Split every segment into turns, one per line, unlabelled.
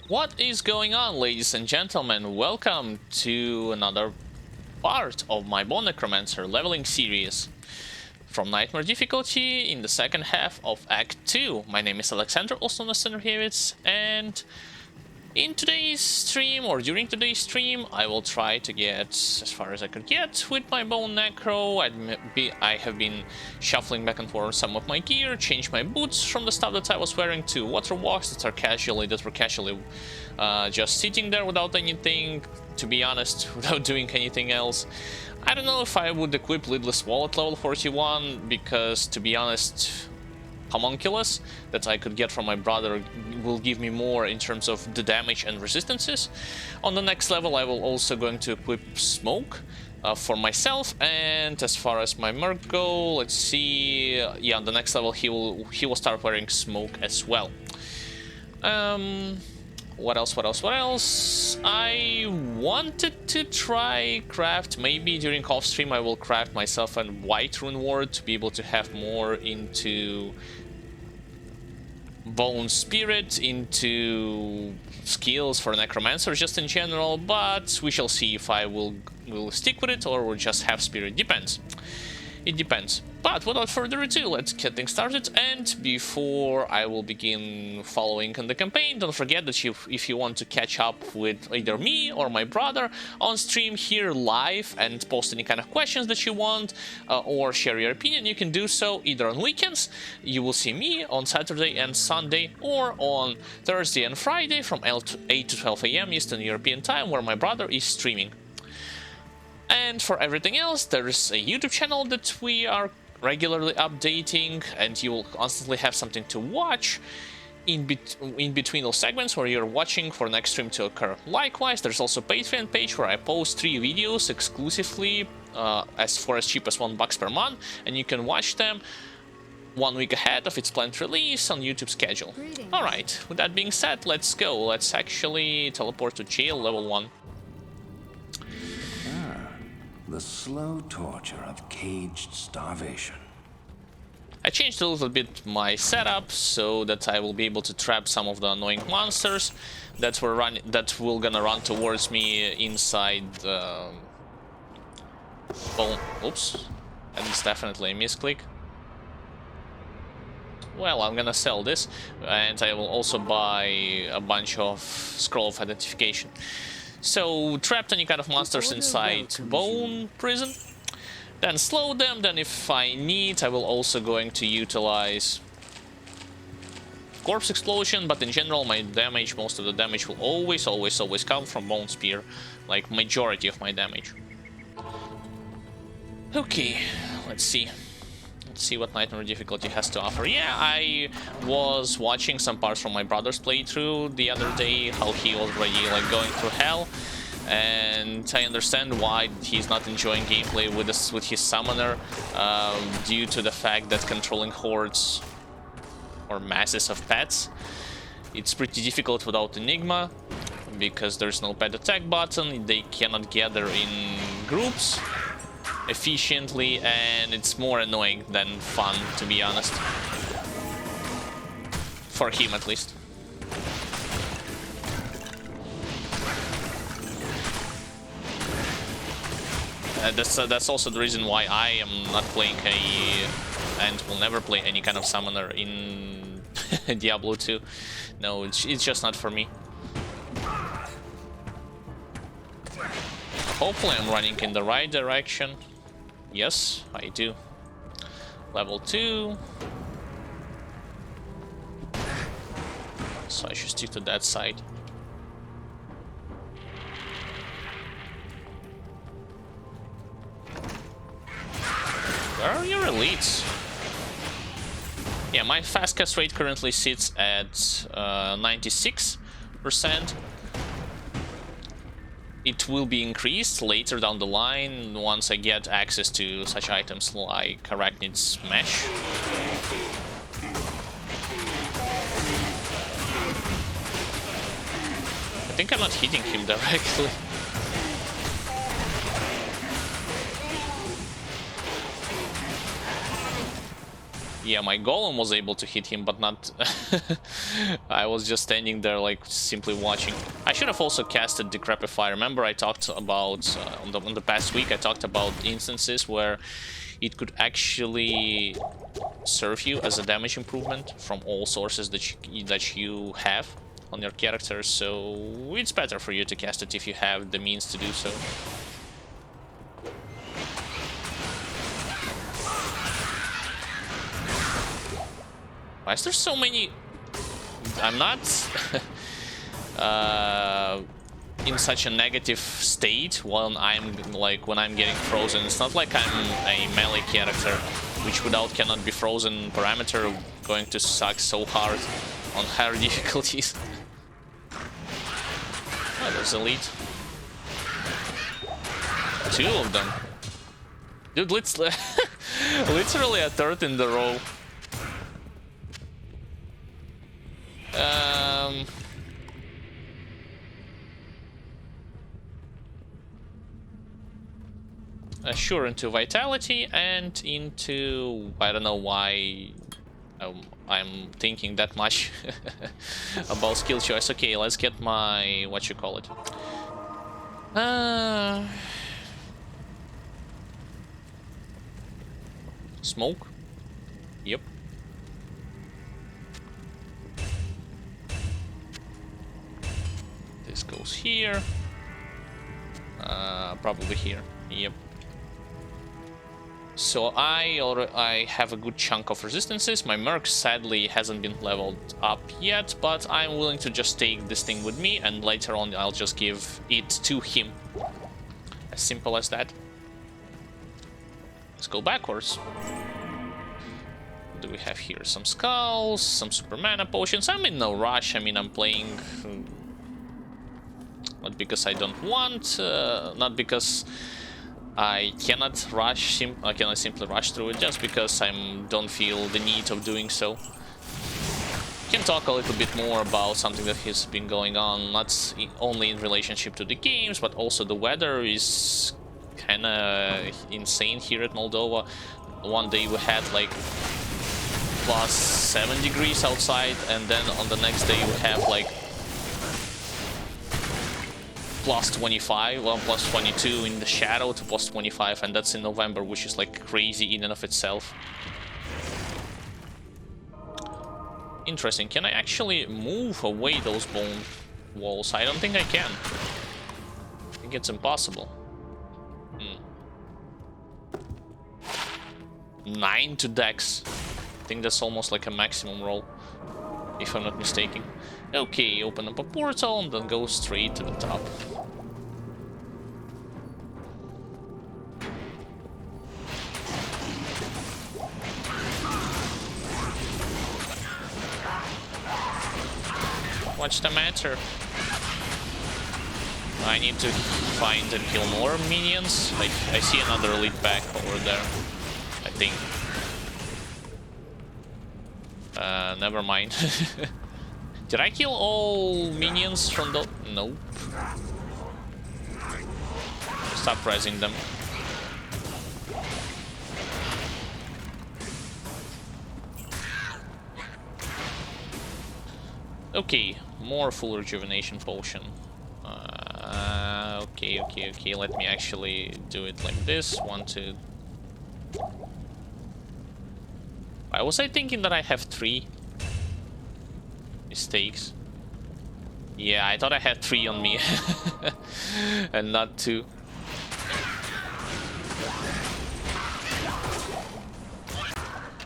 What is going on, ladies and gentlemen? Welcome to another part of my Bone Necromancer leveling series from Nightmare difficulty in the second half of Act 2. My name is Alexander, also known as Senerhevitz, and in today's stream, or during today's stream, I will try to get as far as I could get with my Bone Necro. I have been shuffling back and forth some of my gear, changed my boots from the stuff that I was wearing to water walks that were casually just sitting there without anything, to be honest, without doing anything else. I don't know if I would equip Lidless Wall at level 41, because, to be honest, Homunculus that I could get from my brother will give me more in terms of the damage and resistances. On the next level I will also going to equip Smoke for myself, and as far as my merc go, let's see, yeah, on the next level he will start wearing Smoke as well. What else? I wanted to try craft, maybe during off stream I will craft myself a white rune ward to be able to have more into Bone Spirit, into skills for Necromancer just in general, but we shall see if I will stick with it or will just have Spirit. Depends. It depends. But without further ado, let's get things started. And before I will begin following in the campaign, don't forget that if you want to catch up with either me or my brother on stream here live and post any kind of questions that you want, or share your opinion, you can do so either on weekends. You will see me on Saturday and Sunday, or on Thursday and Friday from 8 to 12 AM Eastern European time, where my brother is streaming. And for everything else, there's a YouTube channel that we are regularly updating, and you will constantly have something to watch in between those segments where you're watching for next stream to occur. Likewise, there's also a Patreon page where I post 3 videos exclusively for as cheap as $1 per month, and you can watch them 1 week ahead of its planned release on YouTube schedule. Alright, with that being said, let's go. Let's actually teleport to jail level 1.
The slow torture of caged starvation.
I changed a little bit my setup so that I will be able to trap some of the annoying monsters that will gonna run towards me inside the bone. Oops, and it's definitely a misclick. Well, I'm gonna sell this, and I will also buy a bunch of Scroll of Identification. So, trapped any kind of monsters inside Bone Prison, then slow them, then if I need, I will also going to utilize Corpse Explosion, but in general my damage, most of the damage will always come from Bone Spear, like majority of my damage. Okay, let's see. Let's see what Nightmare difficulty has to offer. Yeah, I was watching some parts from my brother's playthrough the other day, how he already like going through hell, and I understand why he's not enjoying gameplay with his summoner, due to the fact that controlling hordes or masses of pets, it's pretty difficult without Enigma, because there's no pet attack button, they cannot gather in groups efficiently, and it's more annoying than fun, to be honest. For him, at least. That's also the reason why I am not playing and will never play any kind of summoner in Diablo 2. No, it's just not for me. Hopefully I'm running in the right direction. Yes, I do. Level 2. So I should stick to that side. Where are your elites? Yeah, my fast cast rate currently sits at 96%. It will be increased later down the line once I get access to such items like Arachnid Smash. I think I'm not hitting him directly. Yeah, my golem was able to hit him, but not... I was just standing there, like, simply watching. I should have also casted Decrepify. Remember I talked about, on the past week, I talked about instances where it could actually serve you as a damage improvement from all sources that you have on your character, so it's better for you to cast it if you have the means to do so. Why is there so many? I'm not in such a negative state when I'm getting frozen. It's not like I'm a melee character, which without cannot be frozen parameter going to suck so hard on higher difficulties. Oh, there's elite. 2 of them. Dude, let's literally a third in the row. Sure, into vitality and into... I don't know why I'm thinking that much about skill choice. Okay, let's get my... what you call it? Smoke? Yep. This goes here. Probably here. Yep. So I have a good chunk of resistances. My Merc sadly hasn't been leveled up yet, but I'm willing to just take this thing with me, and later on I'll just give it to him. As simple as that. Let's go backwards. What do we have here? Some skulls, some super mana potions. I'm in no rush. I mean, I'm playing not because I don't want, not because I cannot rush. I cannot simply rush through it, just because I don't feel the need of doing so. We can talk a little bit more about something that has been going on, not only in relationship to the games, but also the weather is kind of insane here at Moldova. One day we had like plus 7 degrees outside, and then on the next day we have like plus 25, well, plus 22 in the shadow to plus 25, and that's in November, which is like crazy in and of itself. Interesting. Can I actually move away those bone walls? I don't think I can. I think it's impossible. 9 to Dex. I think that's almost like a maximum roll, if I'm not mistaken. Okay, open up a portal and then go straight to the top. What's the matter? I need to find and kill more minions. I see another elite pack over there, I think. Never mind. Did I kill all minions from the... Nope. Stop pressing them. Okay, more full rejuvenation potion. Okay, let me actually do it like this. 1, 2... Why was I thinking that I have 3? Mistakes. Yeah, I thought I had 3 on me. And not 2.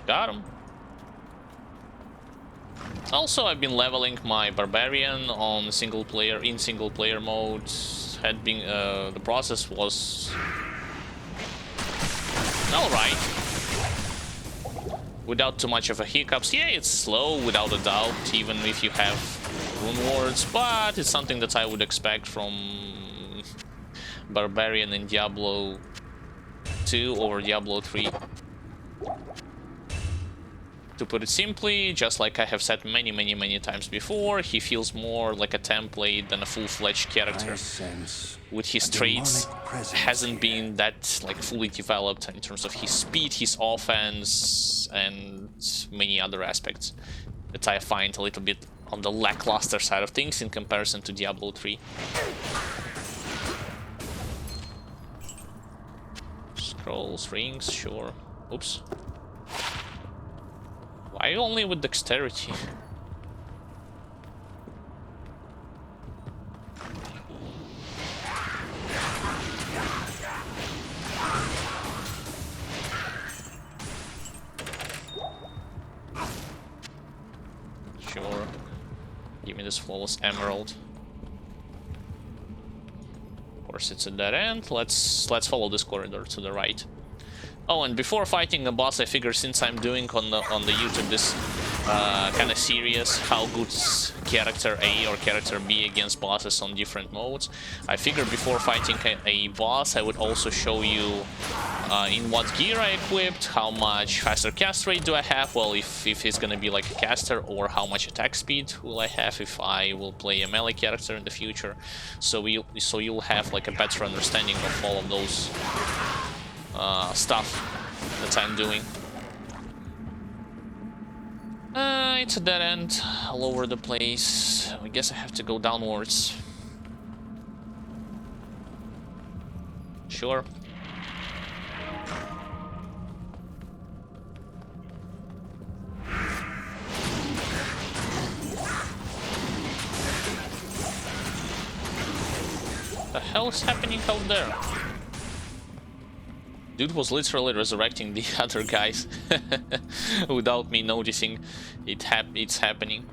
Got him. Also, I've been leveling my barbarian on single player, in single player mode. Had been the process was alright, without too much of a hiccups. Yeah, it's slow without a doubt, even if you have rune wards, but it's something that I would expect from barbarian in Diablo 2 over Diablo 3. To put it simply, just like I have said many times before, he feels more like a template than a full-fledged character. With his traits, hasn't been that like fully developed in terms of his speed, his offense, and many other aspects that I find a little bit on the lackluster side of things in comparison to Diablo 3. Scrolls, rings, sure. Oops. Why only with dexterity? Sure. Give me this flawless emerald. Of course, it's a dead end. Let's follow this corridor to the right. Oh, and before fighting a boss, I figure since I'm doing on the YouTube this kind of series, how good character A or character B against bosses on different modes, I figured before fighting a boss, I would also show you in what gear I equipped, how much faster cast rate do I have, well, if it's gonna be like a caster, or how much attack speed will I have if I will play a melee character in the future. So you'll have like a better understanding of all of those stuff that I'm doing. It's a dead end all over the place. I guess I have to go downwards. Sure. What the hell is happening out there? Dude was literally resurrecting the other guys without me noticing it's happening.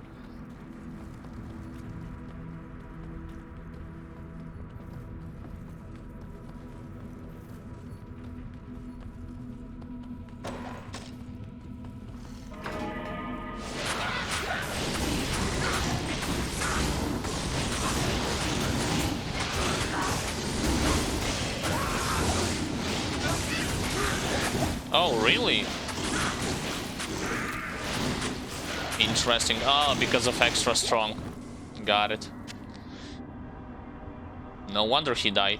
Oh, really? Interesting. Ah, because of extra strong. Got it. No wonder he died.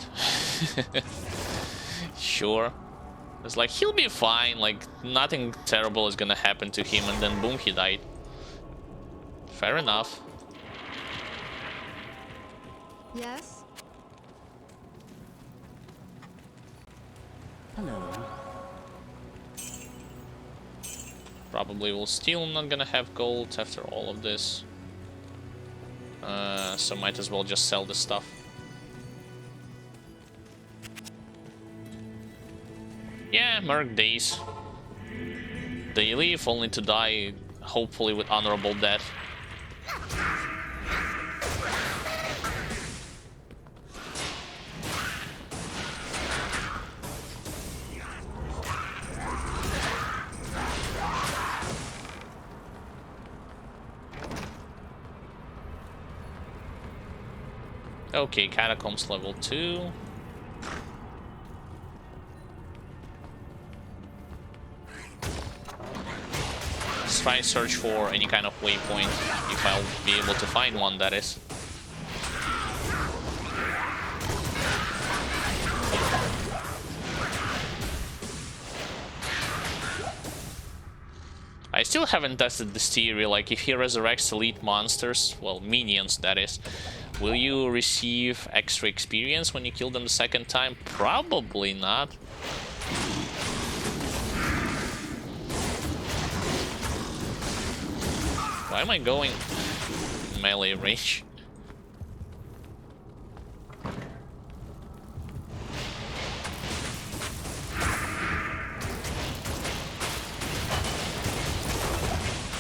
Sure. It's like, he'll be fine, like, nothing terrible is gonna happen to him, and then boom, he died. Fair enough.
Yes?
Hello.
Probably will still not gonna have gold after all of this. So might as well just sell this stuff. Yeah, merc days. They live only to die, hopefully with honorable death. Okay, Catacombs Level 2. Let's try and search for any kind of waypoint, if I'll be able to find one, that is. I still haven't tested this theory, like if he resurrects elite monsters, well, minions that is, will you receive extra experience when you kill them the second time? Probably not. Why am I going melee range?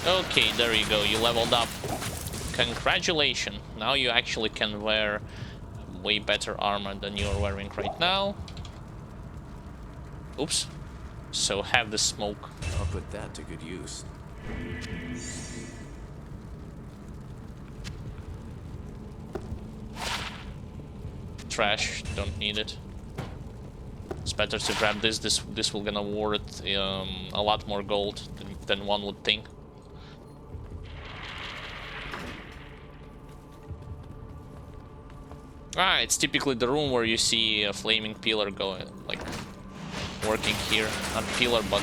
Okay, there you go, you leveled up. Congratulations, now you actually can wear way better armor than you're wearing right now. Oops. So have the smoke.
I'll put that to good use.
Trash, don't need it. It's better to grab this. This will gonna worth a lot more gold than one would think. Ah, it's typically the room where you see a flaming pillar going, like, working here. Not pillar, but...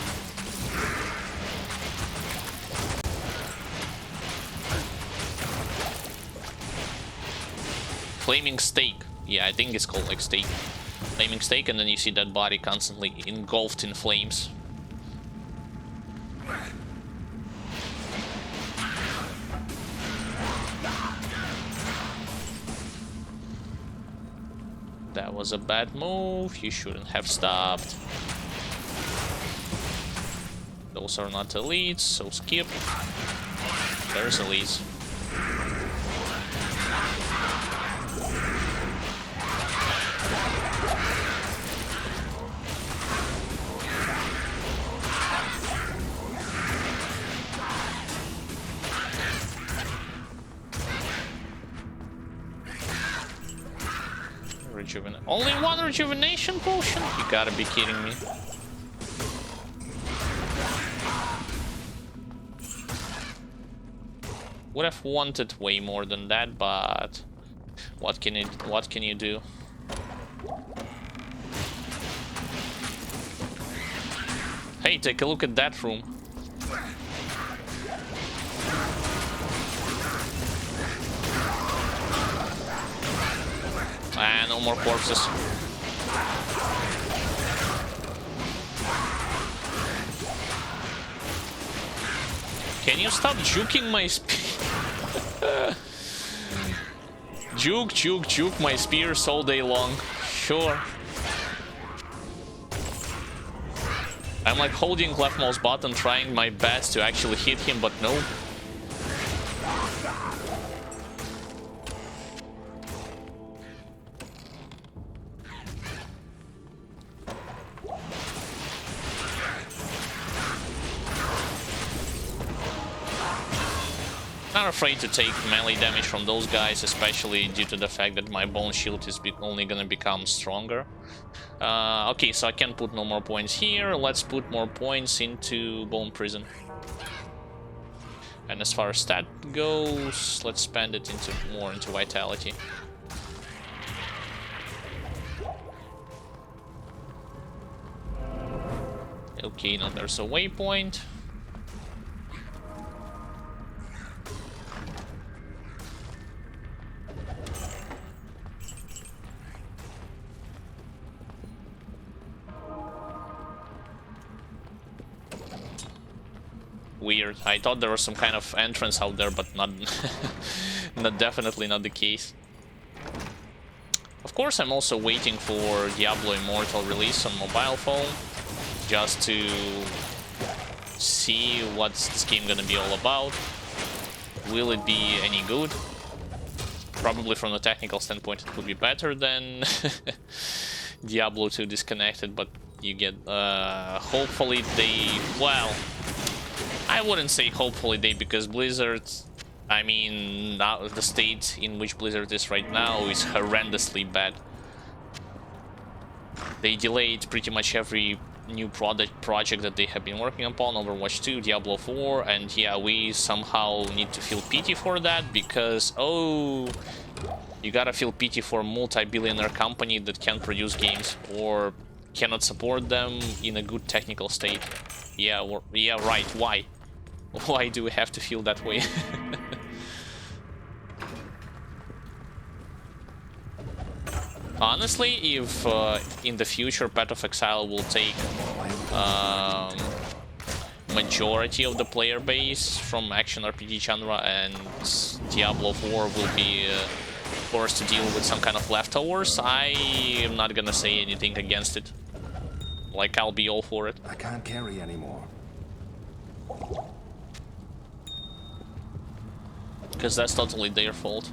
Flaming stake. Yeah, I think it's called, like, stake. Flaming stake, and then you see that body constantly engulfed in flames. That was a bad move. You shouldn't have stopped. Those are not elites, so skip. There's elites. Only one rejuvenation potion? You gotta be kidding me. Would have wanted way more than that, but what can you do? Hey, take a look at that room. Ah, no more corpses. Can you stop juking my spear? Juke my spears all day long. Sure. I'm like holding left mouse button, trying my best to actually hit him, but no. Not afraid to take melee damage from those guys, especially due to the fact that my bone shield is only gonna become stronger. Okay, so I can put no more points here. Let's put more points into Bone Prison. And as far as that goes, let's spend it more into Vitality. Okay, now there's a waypoint. Weird. I thought there was some kind of entrance out there, but not, definitely not the case. Of course, I'm also waiting for Diablo Immortal release on mobile phone, just to see what's this game gonna be all about. Will it be any good? Probably from a technical standpoint, it would be better than Diablo 2 Disconnected, but you get, hopefully they, well, I wouldn't say hopefully they, because Blizzard, I mean, now the state in which Blizzard is right now is horrendously bad. They delayed pretty much every new project that they have been working upon, Overwatch 2, Diablo 4, and yeah, we somehow need to feel pity for that, because, oh, you gotta feel pity for a multi-billionaire company that can't produce games, or cannot support them in a good technical state. Yeah, yeah, right, why? Why do we have to feel that way? Honestly, if in the future Path of Exile will take majority of the player base from action RPG genre, and Diablo 4 will be forced to deal with some kind of leftovers, I am not gonna say anything against it. Like, I'll be all for it.
I can't carry anymore.
Because that's totally their fault.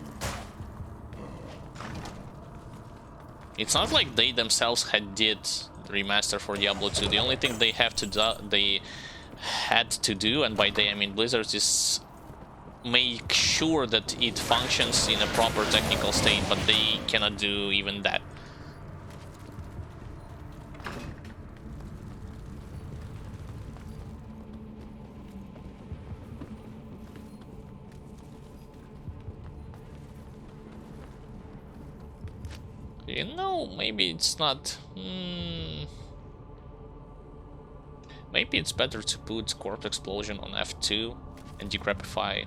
It's not like they themselves did the remaster for Diablo 2. The only thing they had to do, and by they I mean Blizzard, is make sure that it functions in a proper technical state, but they cannot do even that. You know, maybe it's not... Maybe it's better to put Corpse Explosion on F2 and Decrepify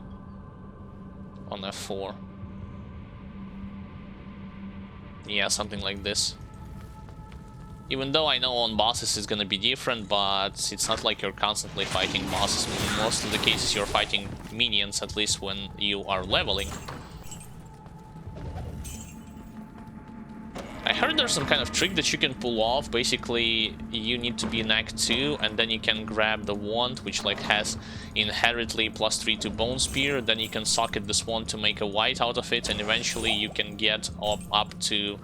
on F4. Yeah, something like this. Even though I know on bosses it's gonna be different, but it's not like you're constantly fighting bosses. In most of the cases you're fighting minions, at least when you are leveling. I heard there's some kind of trick that you can pull off. Basically, you need to be in Act 2, and then you can grab the wand, which like has inherently +3 to Bone Spear. Then you can socket this wand to make a white out of it, and eventually you can get up to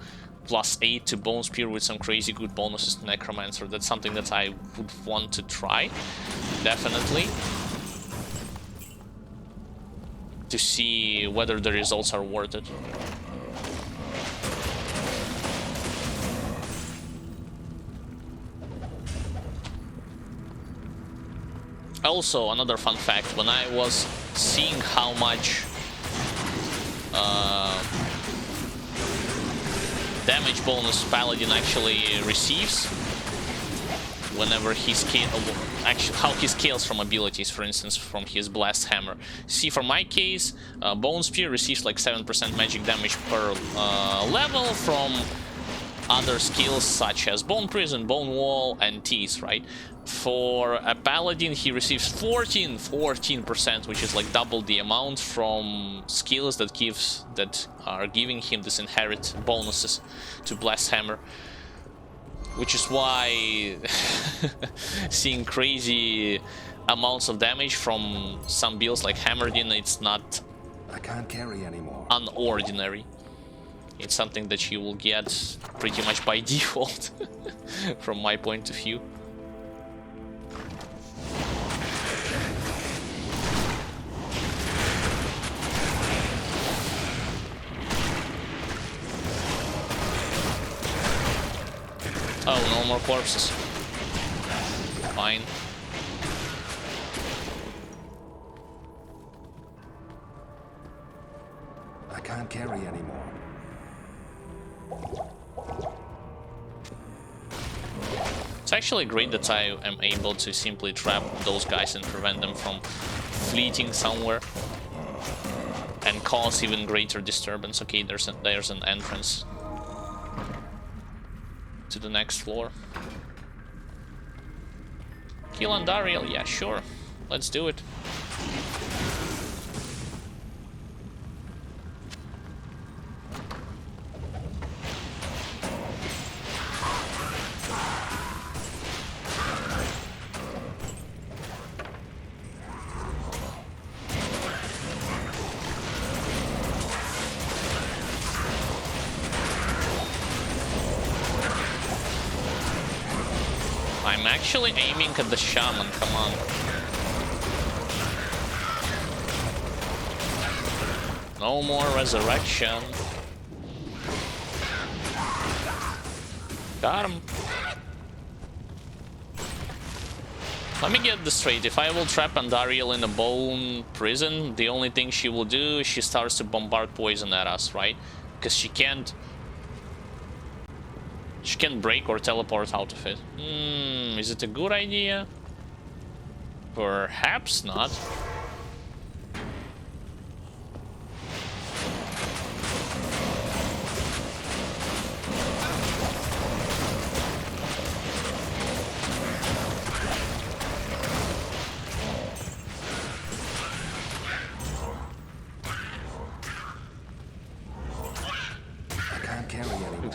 +8 to Bone Spear with some crazy good bonuses to Necromancer. That's something that I would want to try, definitely, to see whether the results are worth it. Also, another fun fact, when I was seeing how much damage bonus Paladin actually receives whenever he how he scales from abilities, for instance, from his Blast Hammer. See, for my case, Bone Spear receives like 7% magic damage per level from other skills such as Bone Prison, Bone Wall, and Tease, right? For a Paladin, he receives 14%, which is like double the amount from skills that are giving him this inherent bonuses to Blast Hammer. Which is why seeing crazy amounts of damage from some builds like Hammerdin, it's not
I can't carry anymore.
Unordinary. It's something that you will get pretty much by default, from my point of view. Oh, no more corpses. Fine.
I can't carry anymore.
It's actually great that I am able to simply trap those guys and prevent them from fleeting somewhere and cause even greater disturbance. Okay, there's an entrance to the next floor. Kill Andariel, yeah, sure. Let's do it. I'm actually aiming at the shaman, come on. No more resurrection. Got him. Let me get this straight. If I will trap Andariel in a bone prison, the only thing she will do is she starts to bombard poison at us, right? Because she can't break or teleport out of it. Is it a good idea? Perhaps not.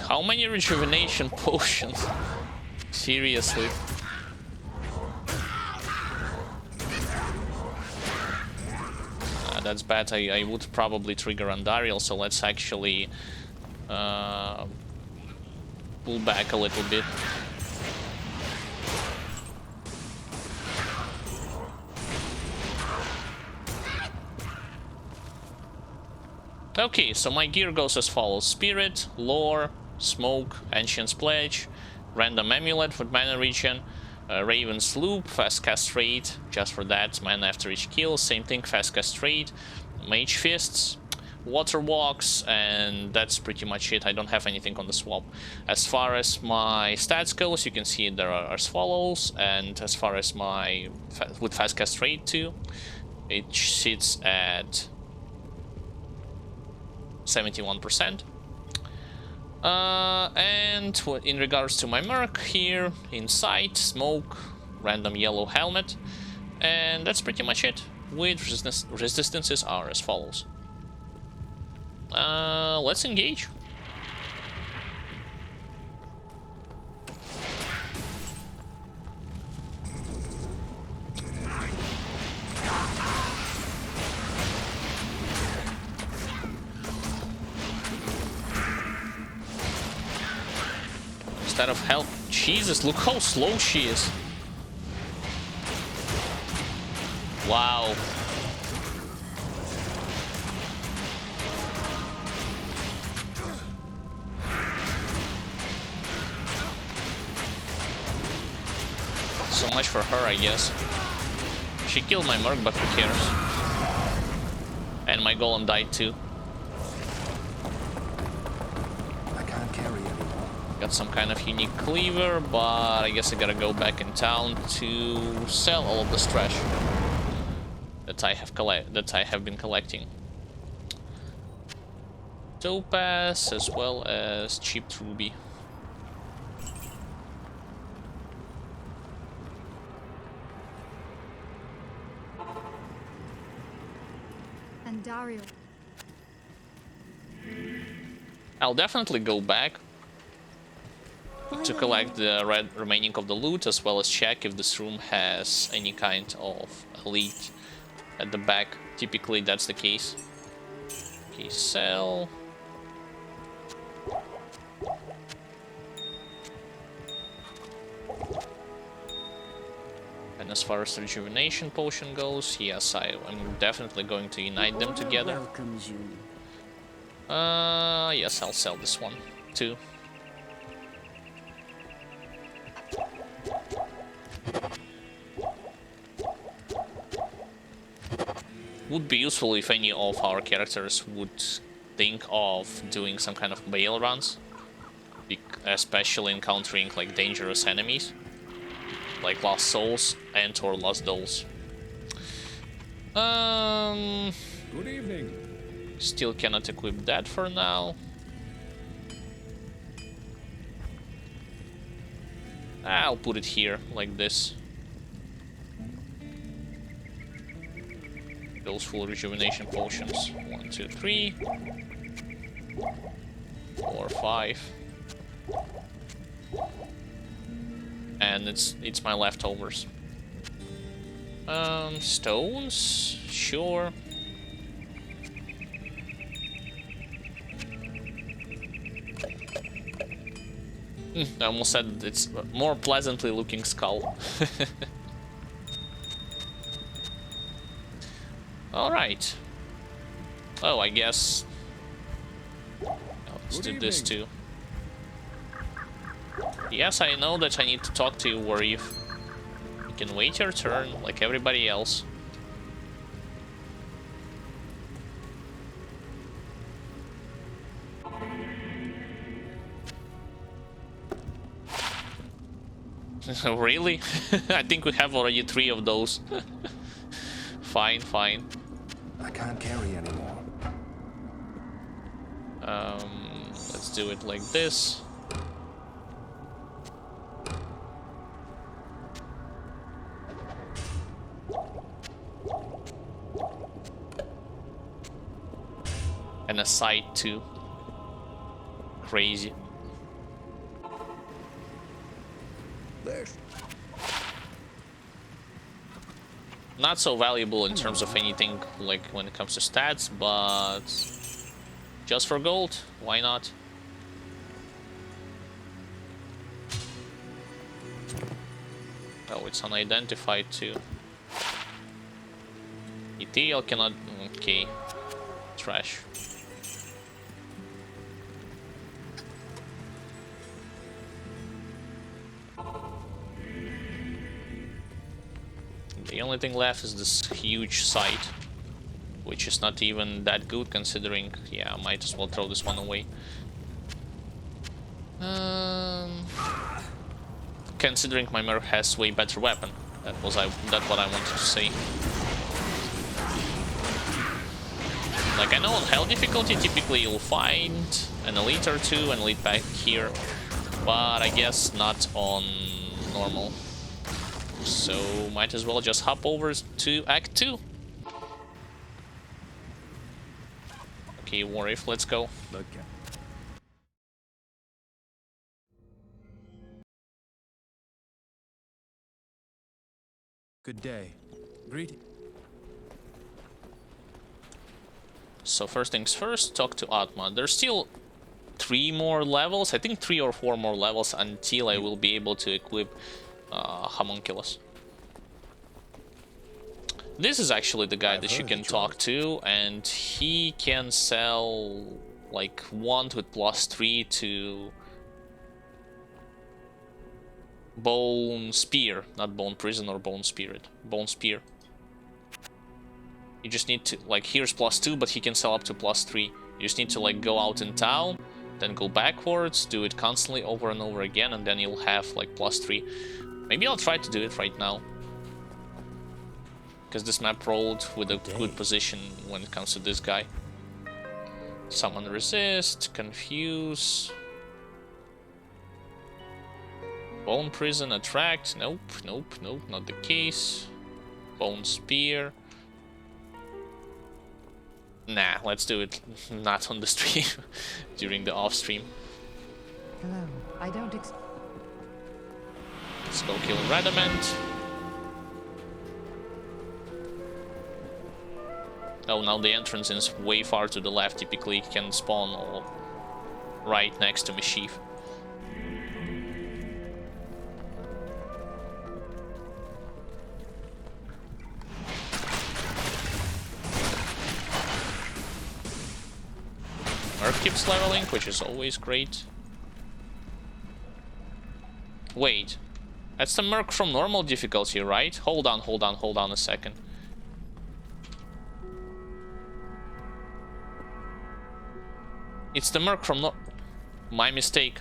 How many rejuvenation potions? Seriously. That's bad. I would probably trigger Andariel, so let's actually pull back a little bit. Okay, so my gear goes as follows: Spirit, Lore, Smoke, Ancient's Pledge, Random Amulet for Mana Regen, Raven's Loop, Fast Cast Rate, just for that, mana after each kill, same thing, Fast Cast Rate, Mage Fists, water walks, and that's pretty much it. I don't have anything on the swap. As far as my stats goes, you can see there are as follows, and as far as my with fast cast rate too, it sits at 71%. And in regards to my merc here, insight, smoke, random yellow helmet, and that's pretty much it. With resistances are as follows. Let's engage. Instead of help, Jesus, look how slow she is. Wow. So much for her, I guess. She killed my merc, but who cares? And my golem died too.
I can't carry anymore.
Got some kind of unique cleaver, but I guess I gotta go back in town to sell all of this trash that I have been collecting. Topaz as well as cheap ruby.
And Dario.
I'll definitely go back to collect the remaining of the loot, as well as check if this room has any kind of elite at the back. Typically that's the case. Okay, sell. And as far as the rejuvenation potion goes, yes, I'm definitely going to unite them together.
Welcomes you.
Yes, I'll sell this one too. Would be useful if any of our characters would think of doing some kind of bail runs, especially encountering like dangerous enemies, like Lost Souls and or Lost Dolls.
Good evening.
Still cannot equip that for now. I'll put it here like this. Those full rejuvenation potions. 1, 2, 3, 4, 5. And it's my leftovers. Stones, sure. I almost said it's a more pleasantly looking skull. Alright. Oh, I guess... let's do this too. Yes, I know that I need to talk to you, Warrior. You can wait your turn, like everybody else. Really? I think we have already 3 of those. Fine, fine.
I can't carry anymore.
Let's do it like this. And a side too. Crazy.
There's
Not so valuable in terms of anything like when it comes to stats, but just for gold, why not? Oh, it's unidentified too. Ethereal cannot... okay. Trash. The only thing left is this huge site. which is not even that good considering. Yeah, I might as well throw this one away. Considering my Merc has way better weapon. That's what I wanted to say. Like, I know on hell difficulty typically you'll find an elite or two, an elite back here, but I guess not on normal. So might as well just hop over to Act 2. Okay, War If, let's go.
Okay. Good day. Greeting.
So first things first, talk to Atma. There's still 3 more levels, I think 3 or 4 more levels until I will be able to equip Homunculus. This is actually the guy that you can talk to, and he can sell like wand with +3 to Bone Spear, not Bone Prison or Bone Spirit, Bone Spear. You just need to, like, here's +2, but he can sell up to +3. You just need to, like, go out in town, then go backwards, do it constantly over and over again, and then you'll have, like, +3. Maybe I'll try to do it right now. Because this map rolled with a good position when it comes to this guy. Summon Resist, Confuse. Bone Prison, Attract. Nope, nope, nope, not the case. Bone Spear. Nah, let's do it not on the stream, during the off stream.
Hello, I don't
Let's go kill Radamant. Oh, now the entrance is way far to the left. Typically it can spawn all right next to Mischief. Merc keeps leveling, which is always great. Wait, that's the Merc from normal difficulty, right? Hold on a second. It's the Merc from my mistake.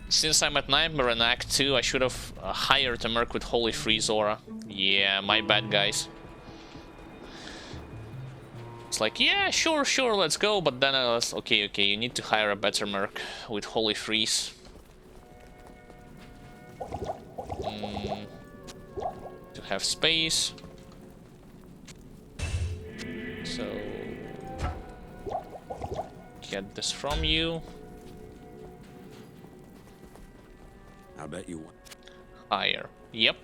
Since I'm at Nightmare in Act 2, I should have hired a Merc with Holy Freeze Aura. Yeah, my bad, guys. It's like, yeah, sure, let's go, but then I was, okay, you need to hire a better Merc with Holy Freeze. To have space. So... get this from you.
I bet you won.
Higher. Yep.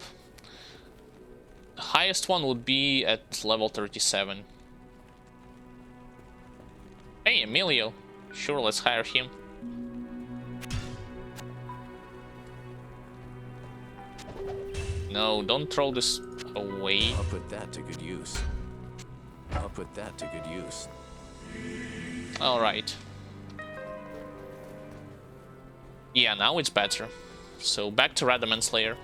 The highest one would be at level 37. Hey, Emilio. Sure, let's hire him. No, don't throw this away.
I'll put that to good use. I'll put that to good use.
Alright. Yeah, now it's better. So back to Radamant Slayer.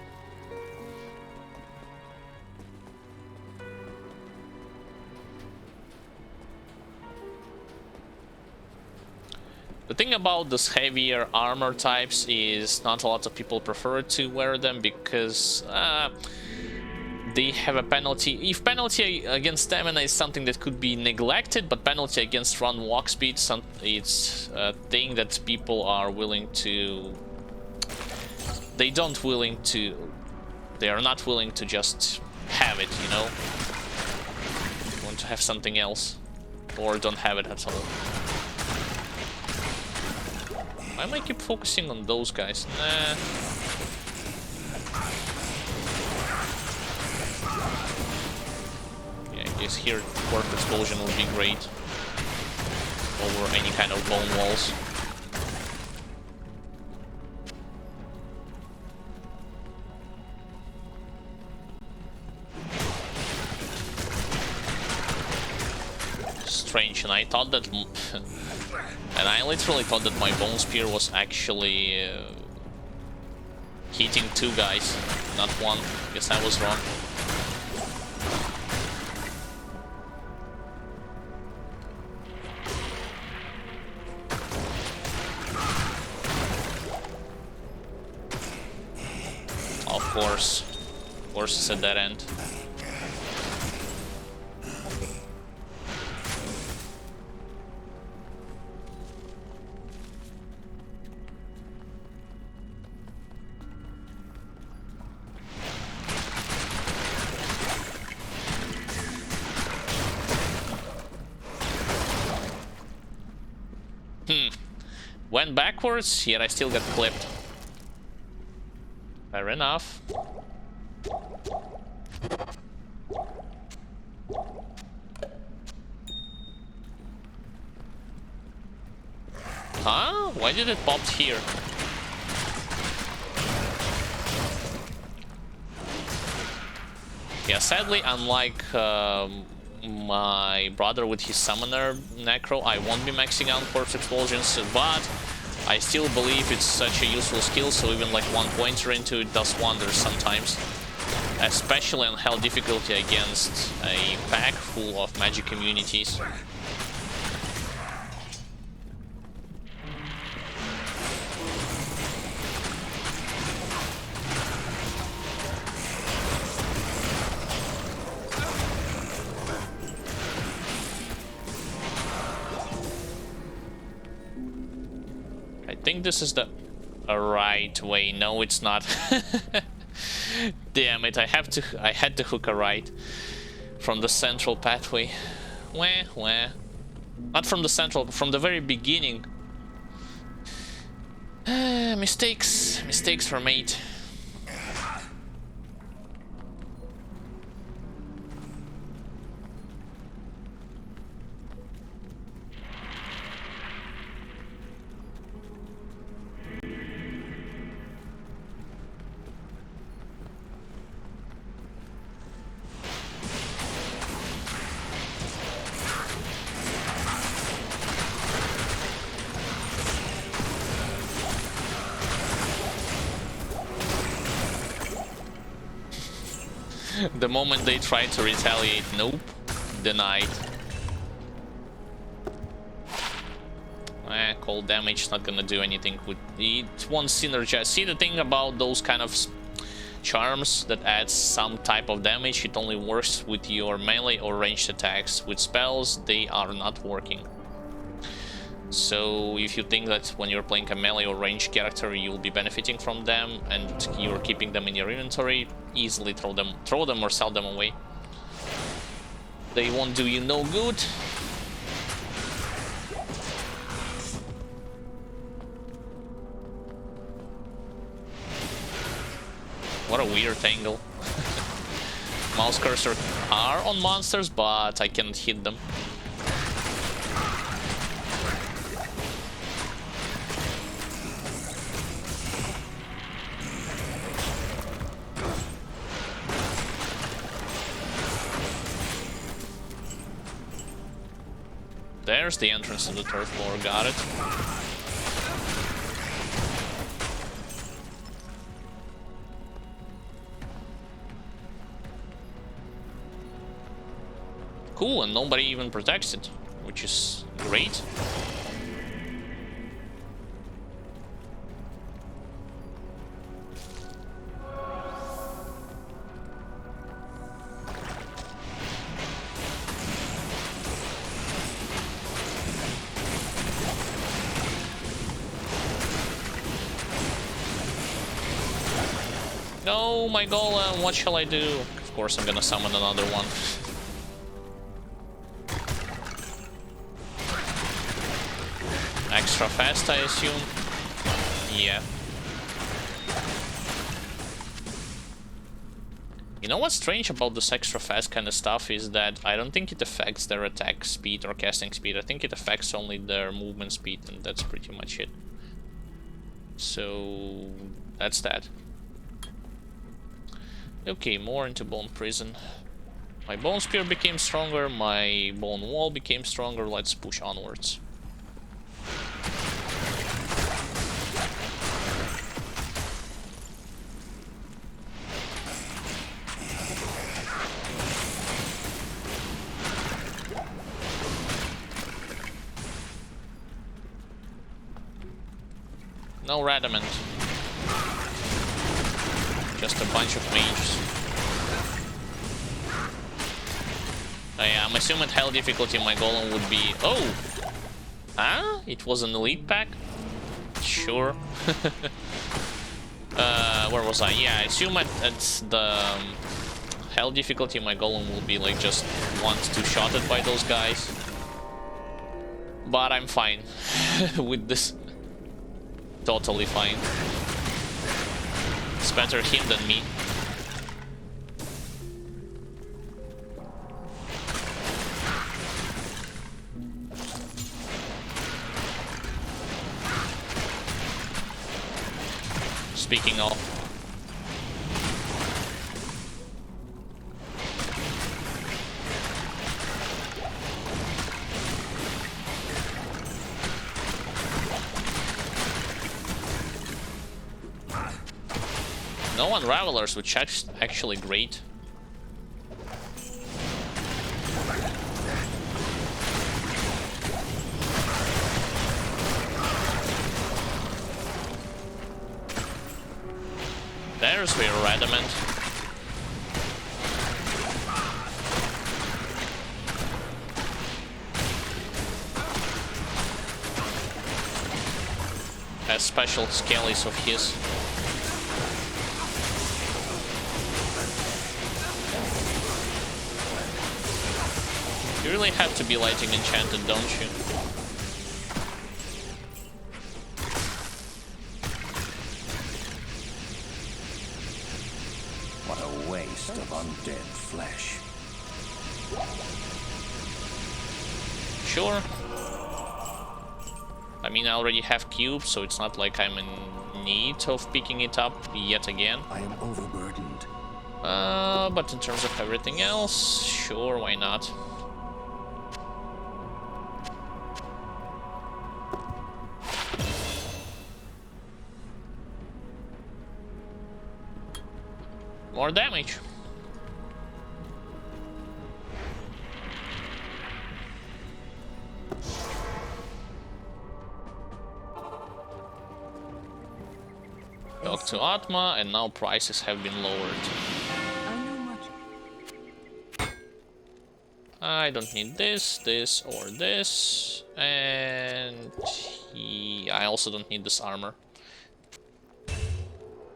The thing about these heavier armor types is not a lot of people prefer to wear them because they have a penalty. If penalty against stamina is something that could be neglected, but penalty against run walk speed, it's a thing that people are willing to... They are not willing to just have it, you know? They want to have something else. Or don't have it at all. Why am I keep focusing on those guys? Nah. Yeah, I guess here Quark Explosion would be great. Over any kind of bone walls. Strange, and I thought that... And I literally thought that my Bone Spear was actually hitting 2 guys, not 1. Guess I was wrong. course. Of course it's a dead end. Went backwards, yet I still got clipped. Fair enough. Huh? Why did it pop here? Yeah, sadly, unlike my brother with his summoner Necro, I won't be maxing out Corpse Explosions, but I still believe it's such a useful skill, so even like 1 pointer into it does wonders sometimes. Especially on hell difficulty against a pack full of magic communities. I think this is the right way. No, it's not. Damn it, I had to hook a right from the central pathway. Wah. Not from the central, but from the very beginning. Mistakes were made. The moment they try to retaliate, nope, denied. Cold damage not gonna do anything with it. Won't synergize. See, the thing about those kind of charms that adds some type of damage, it only works with your melee or ranged attacks. With spells, they are not working. So if you think that when you're playing a melee or ranged character you'll be benefiting from them and you're keeping them in your inventory, easily throw them or sell them away. They won't do you no good. What a weird angle. Mouse cursor are on monsters, but I can't hit them. There's the entrance to the third floor, got it. Cool, and nobody even protects it, which is great. No, my golem, what shall I do? Of course I'm gonna summon another one. Extra fast, I assume? Yeah. You know what's strange about this extra fast kind of stuff is that I don't think it affects their attack speed or casting speed. I think it affects only their movement speed, and that's pretty much it. So that's that. Okay, more into Bone Prison. My Bone Spear became stronger, my Bone Wall became stronger, let's push onwards. No Radamant. Just a bunch of mages. Yeah, I'm assuming hell difficulty my golem would be... Oh! Huh? It was an elite pack? Sure. Where was I? Yeah, I assume it's the hell difficulty my golem will be like just once two-shotted by those guys. But I'm fine with this. Totally fine. It's better him than me. Speaking of, no unravelers, which is actually great. There's your adamant. Has special skellies of his. You really have to be lighting enchanted, don't you?
What a waste of undead flesh.
Sure. I mean, I already have cubes, so it's not like I'm in need of picking it up yet again.
I am overburdened.
But in terms of everything else, sure, why not? More damage. Talk to Atma, and now prices have been lowered.
I know much.
I don't need this, this, or this, and I also don't need this armor.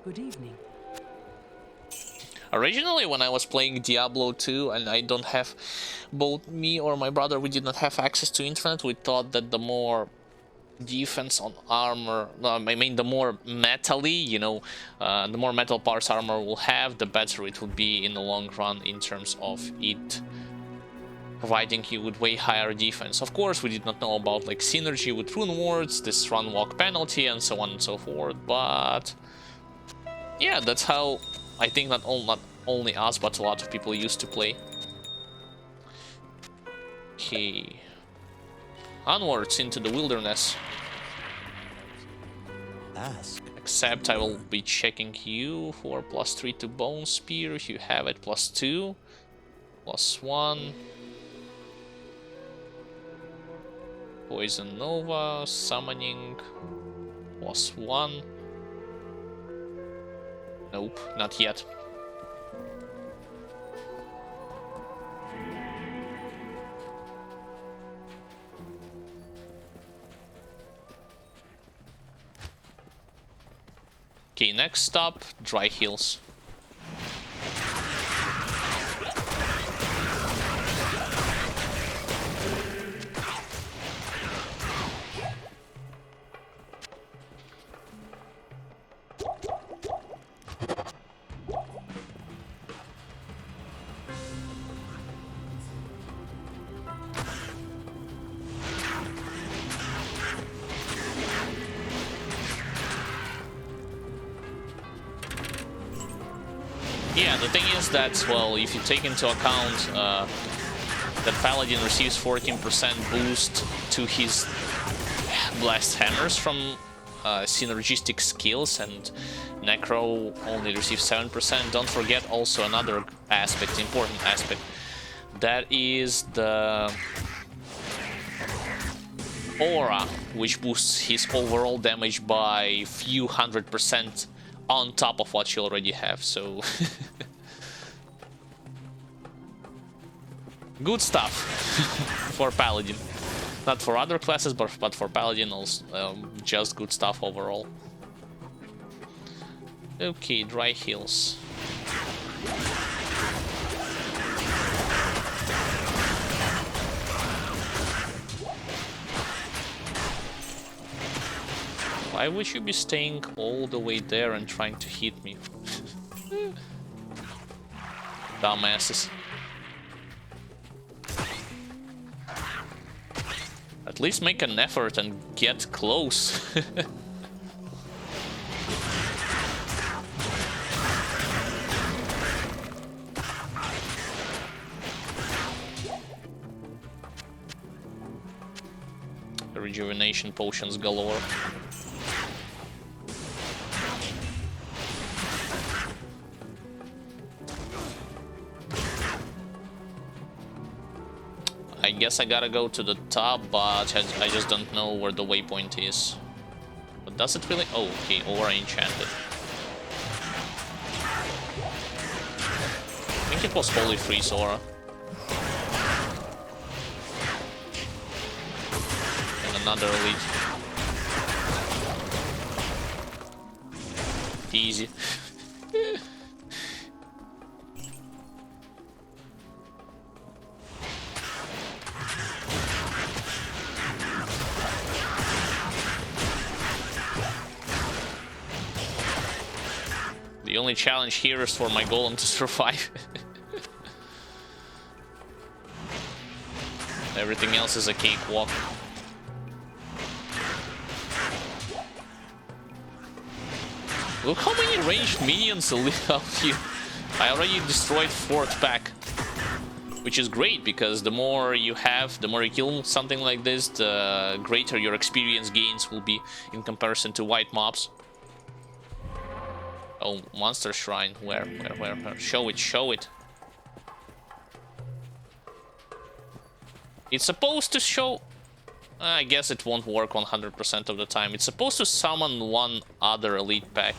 Good evening.
Originally, when I was playing Diablo 2 and I don't have, both me or my brother, we did not have access to internet, we thought that the more defense on armor, I mean the more metal-y, you know, the more metal parts armor will have, the better it would be in the long run in terms of it providing you with way higher defense. Of course, we did not know about like synergy with rune wards, this run walk penalty, and so on and so forth, but yeah, that's how I think not only us, but a lot of people used to play. Okay. Onwards into the wilderness.
Ask.
Except I will be checking you for +3 to Bone Spear. You have it +2. +1. Poison Nova. Summoning. +1. Nope, not yet. Okay, next stop, Dry Hills. Yeah, the thing is that, well, if you take into account that Paladin receives 14% boost to his blast hammers from synergistic skills, and Necro only receives 7%, don't forget also another aspect, important aspect, that is the aura, which boosts his overall damage by few 100% on top of what you already have, so... Good stuff for Paladin. Not for other classes, but for Paladin also, just good stuff overall. Okay, dry heals. Why would you be staying all the way there and trying to hit me? Dumbasses. At least make an effort and get close. Rejuvenation potions galore. I guess I gotta go to the top, but I just don't know where the waypoint is. But does it really? Oh, okay, aura enchanted. I think it was Holy Freeze aura. And another elite. Easy. The only challenge here is for my golem to survive. Everything else is a cakewalk. Look how many ranged minions out here. I already destroyed 4th pack. Which is great, because the more you have, the more you kill something like this, the greater your experience gains will be in comparison to white mobs. Oh, monster shrine. Where? Show it, show it. It's supposed to show... I guess it won't work 100% of the time. It's supposed to summon one other elite pack.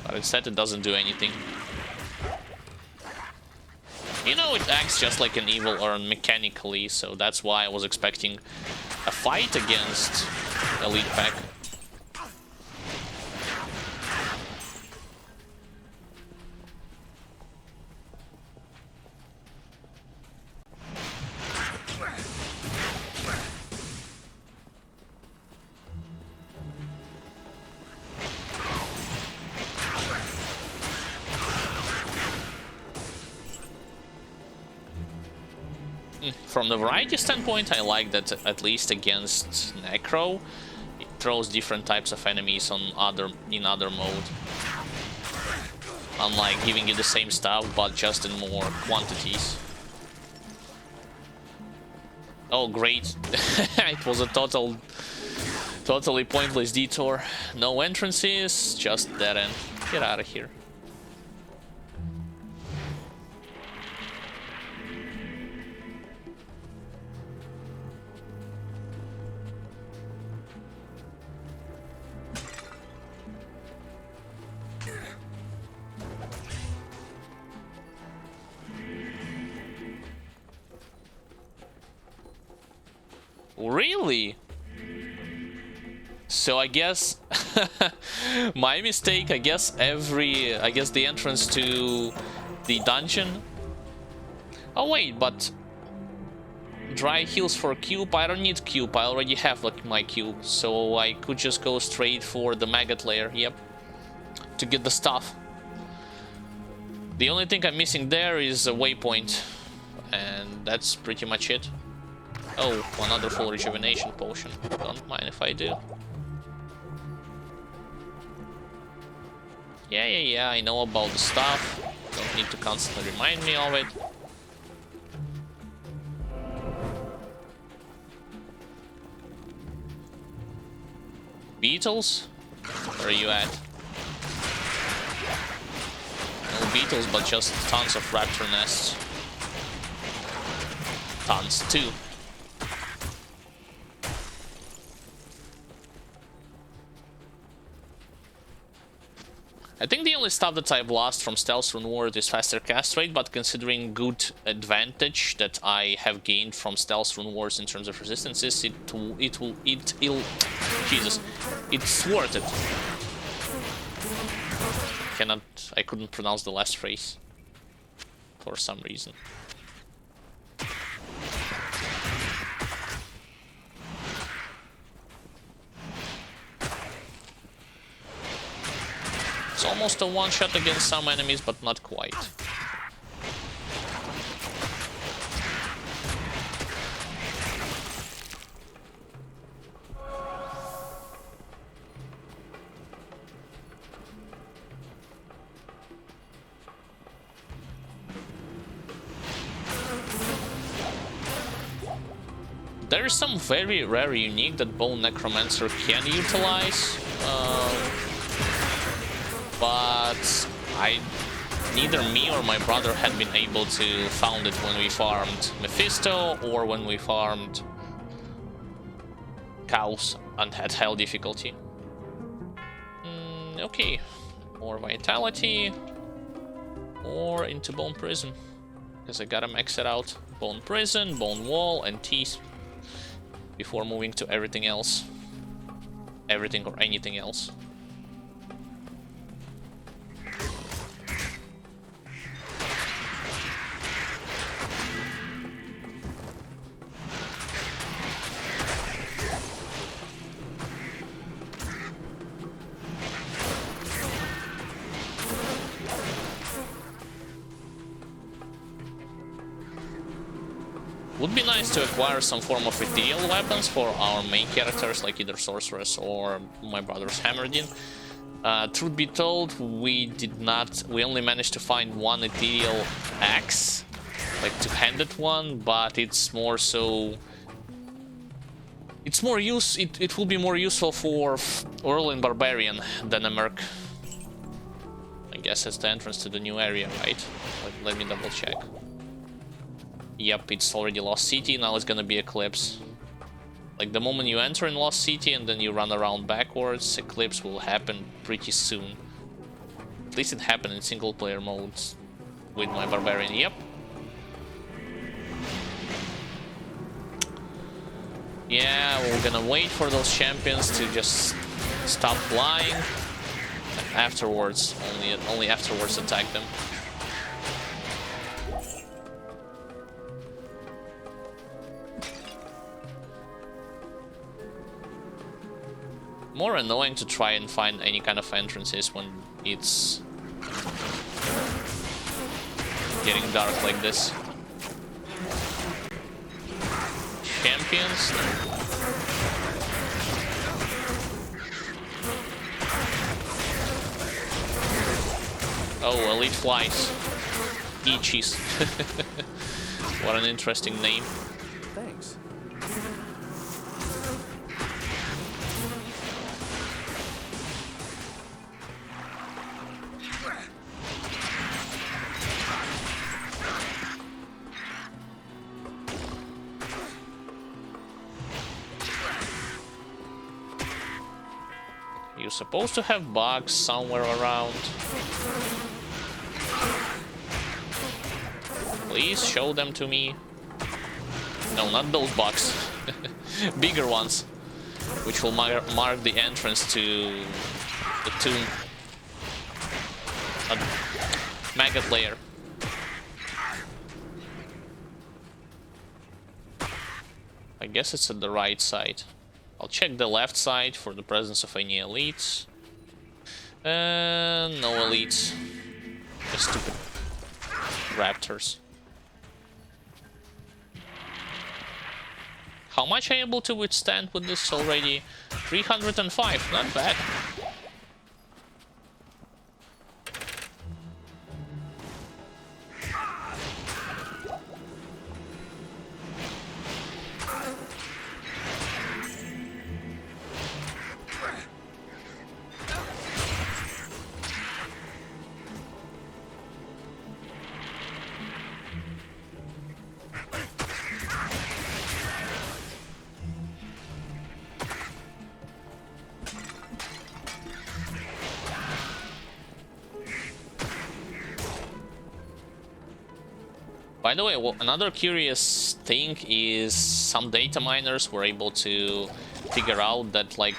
But instead it doesn't do anything. You know, it acts just like an evil urn mechanically, so that's why I was expecting a fight against elite pack. From the variety standpoint, I like that at least against Necro, it throws different types of enemies in other mode. Unlike giving you the same stuff, but just in more quantities. Oh, great. It was a totally pointless detour. No entrances, just dead end. Get out of here. Really? So I guess my mistake. I guess the entrance to the dungeon. Oh wait, but dry heals for cube. I don't need cube. I already have like my cube, so I could just go straight for the maggot layer. Yep, to get the stuff. The only thing I'm missing there is a waypoint, and that's pretty much it. Oh, another full rejuvenation potion. Don't mind if I do. Yeah, I know about the stuff. Don't need to constantly remind me of it. Beetles? Where are you at? No beetles, but just tons of raptor nests. Tons, too. I think the only stuff that I've lost from Stealth Rune Ward is faster cast rate, but considering good advantage that I have gained from Stealth Rune Wars in terms of resistances, Jesus, it's worth it. I couldn't pronounce the last phrase for some reason. It's almost a one-shot against some enemies, but not quite. There is some very rare unique that Bone Necromancer can utilize. But neither me or my brother had been able to found it when we farmed Mephisto or when we farmed cows and had hell difficulty. Okay, more vitality or into Bone Prison, because I gotta max it out. Bone Prison, Bone Wall, and Teeth before moving to everything else. Everything or anything else. Would be nice to acquire some form of ethereal weapons for our main characters, like either Sorceress or my brother's Hammerdin. Truth be told, we only managed to find one ethereal axe, like two-handed one, but it's more so... It will be more useful for Earl and Barbarian than a Merc. I guess it's the entrance to the new area, right? Let me double check. Yep, it's already Lost City, now it's gonna be Eclipse. Like, the moment you enter in Lost City and then you run around backwards, Eclipse will happen pretty soon. At least it happened in single-player modes with my Barbarian, yep. Yeah, we're gonna wait for those champions to just stop flying, and afterwards, only afterwards attack them. More annoying to try and find any kind of entrances when it's getting dark like this. Champions. Oh, Elite Flies. Ichis. What an interesting name.
Thanks.
You're supposed to have bugs somewhere around. Please show them to me. No, not those bugs. Bigger ones, which will mark the entrance to the tomb. Maggot layer. I guess it's at the right side. I'll check the left side for the presence of any elites. No elites. Just stupid raptors. How much am I able to withstand with this already? 305, not bad. By the way, well, another curious thing is some data miners were able to figure out that like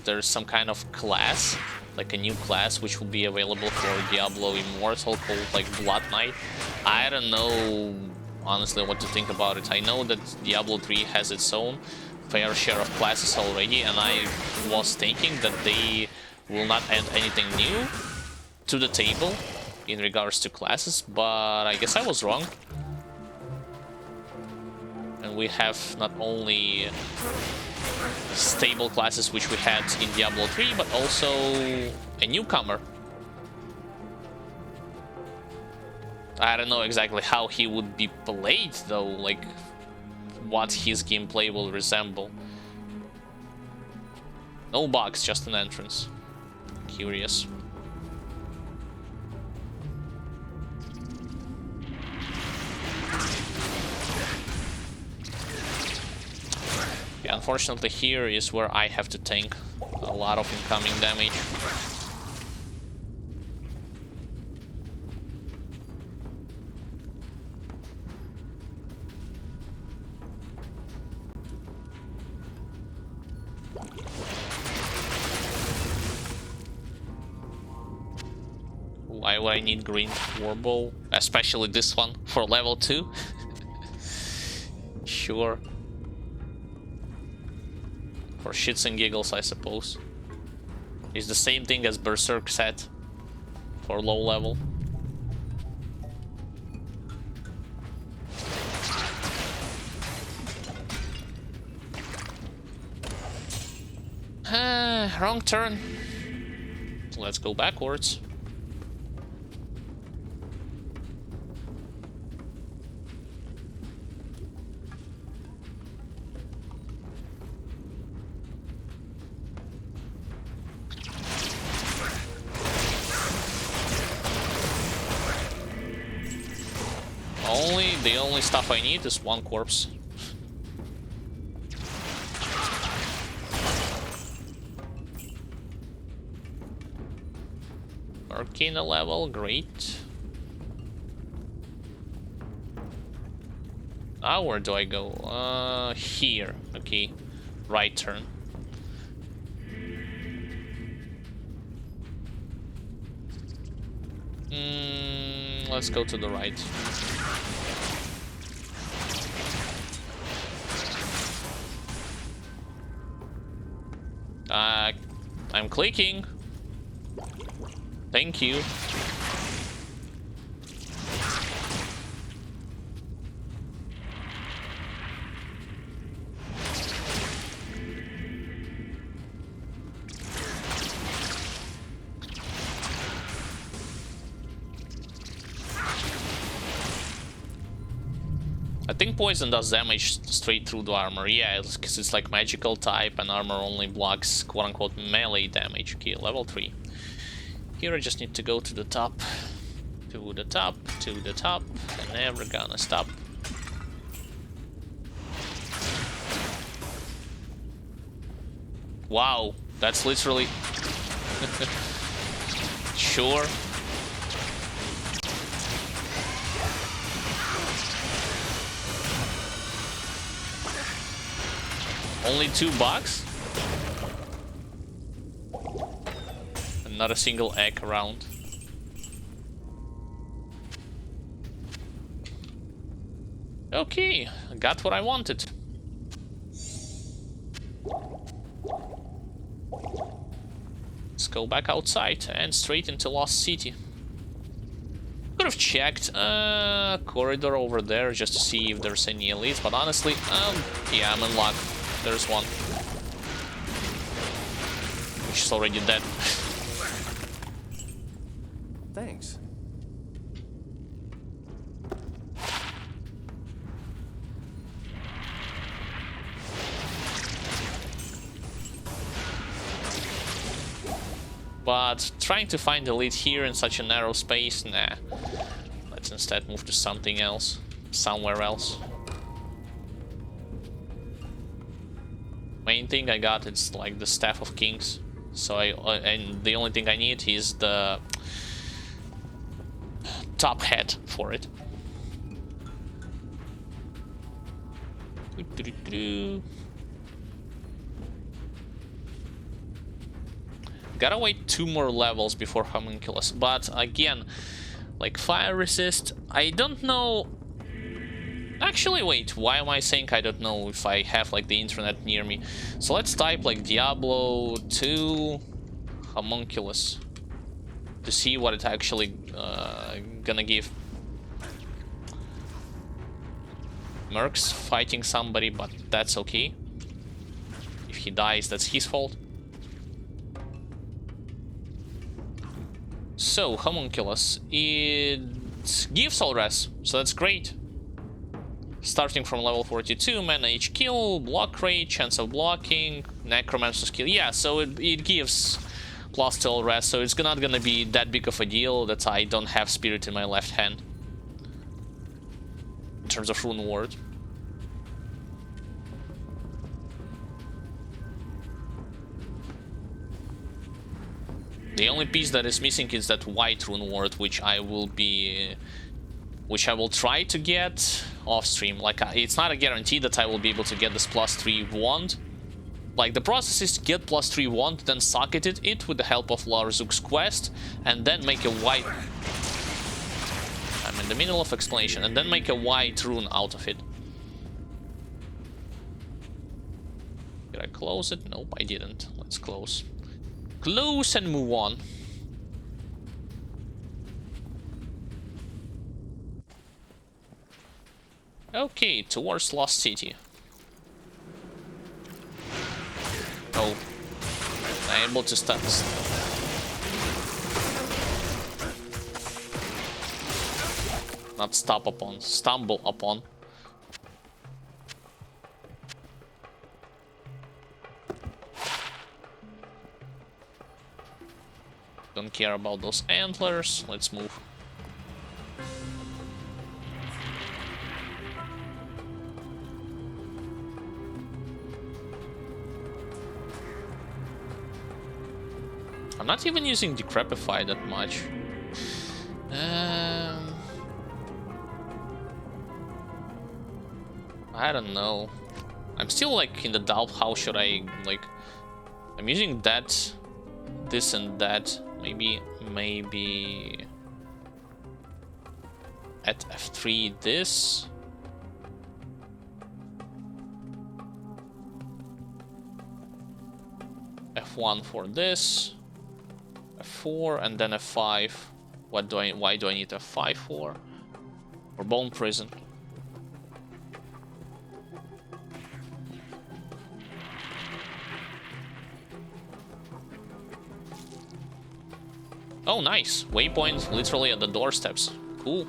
there's some kind of class, like a new class which will be available for Diablo Immortal called like Blood Knight. I don't know honestly what to think about it. I know that Diablo 3 has its own fair share of classes already, and I was thinking that they will not add anything new to the table in regards to classes, but I guess I was wrong. And we have not only stable classes which we had in Diablo 3, but also a newcomer. I don't know exactly how he would be played though, like what his gameplay will resemble. No bugs, just an entrance. Curious. Yeah, unfortunately here is where I have to tank a lot of incoming damage. Why would I need green warbow? Especially this one for level 2? Sure. For shits and giggles, I suppose. It's the same thing as Berserk set for low level. Wrong turn. Let's go backwards. The only stuff I need is one corpse. Arcana level, great. Now where do I go? Here. Okay. Right turn. Let's go to the right. I'm clicking. Thank you. I think poison does damage straight through the armor. Yeah, because it's like magical type and armor only blocks quote-unquote melee damage. Okay, level 3. Here I just need to go to the top. To the top, to the top. And never gonna stop. Wow, that's literally... Sure. Only $2? And not a single egg around. Okay, I got what I wanted. Let's go back outside and straight into Lost City. Could have checked corridor over there just to see if there's any elites, but honestly, yeah, I'm in luck. There's one. Which is already dead.
Thanks.
But trying to find the lead here in such a narrow space, nah. Let's instead move to something else. Somewhere else. Main thing I got is like the Staff of Kings, so and the only thing I need is the top hat for it. Gotta wait 2 more levels before Homunculus, but again, like fire resist, I don't know. Actually, wait, why am I saying I don't know if I have like the internet near me? So let's type like Diablo 2 Homunculus to see what it's actually gonna give. Merc's fighting somebody, but that's okay. If he dies, that's his fault. So, Homunculus, it gives all res, so that's great. Starting from level 42, mana each kill, block rate, chance of blocking, necromancer skill. Yeah, so it gives plus to all res, so it's not gonna be that big of a deal that I don't have spirit in my left hand. In terms of rune ward. The only piece that is missing is that white rune ward, which I will try to get off stream. Like it's not a guarantee that I will be able to get this +3 wand. Like the process is to get +3 wand, then socket it with the help of Larzuk's quest, and then make a white. I'm in the middle of explanation, and then make a white rune out of it. Did I close it? Nope, I didn't. Let's close. Close and move on. Okay, towards Lost City. Oh, I'm able to stop. Not stop upon, stumble upon. Don't care about those antlers. Let's move. I'm not even using Decrepify that much. I don't know. I'm still like in the doubt. How should I like? I'm using that, this and that. Maybe at F3 this. F1 for this. F4 and then F5. Why do I need F5 for? For Bone Prison. Oh, nice. Waypoint literally at the doorsteps. Cool.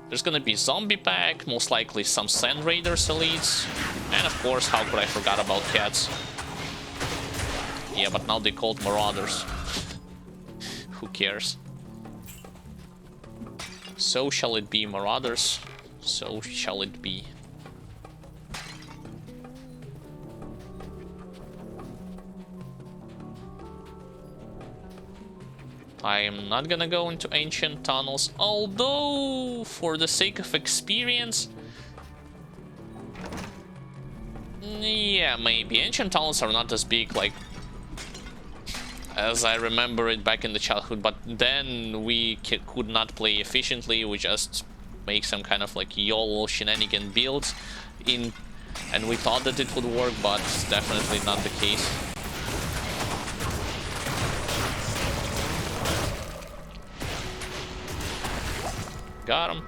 There's gonna be zombie pack, most likely some Sand Raiders elites, and of course, how could I forget about cats? Yeah, but now they called Marauders. Who cares? So shall it be, Marauders. So shall it be. I am not gonna go into ancient tunnels, although for the sake of experience, yeah, maybe. Ancient tunnels are not as big, like, as I remember it back in the childhood, but then we could not play efficiently. We just make some kind of like YOLO shenanigan builds in, and we thought that it would work, but it's definitely not the case. Got him.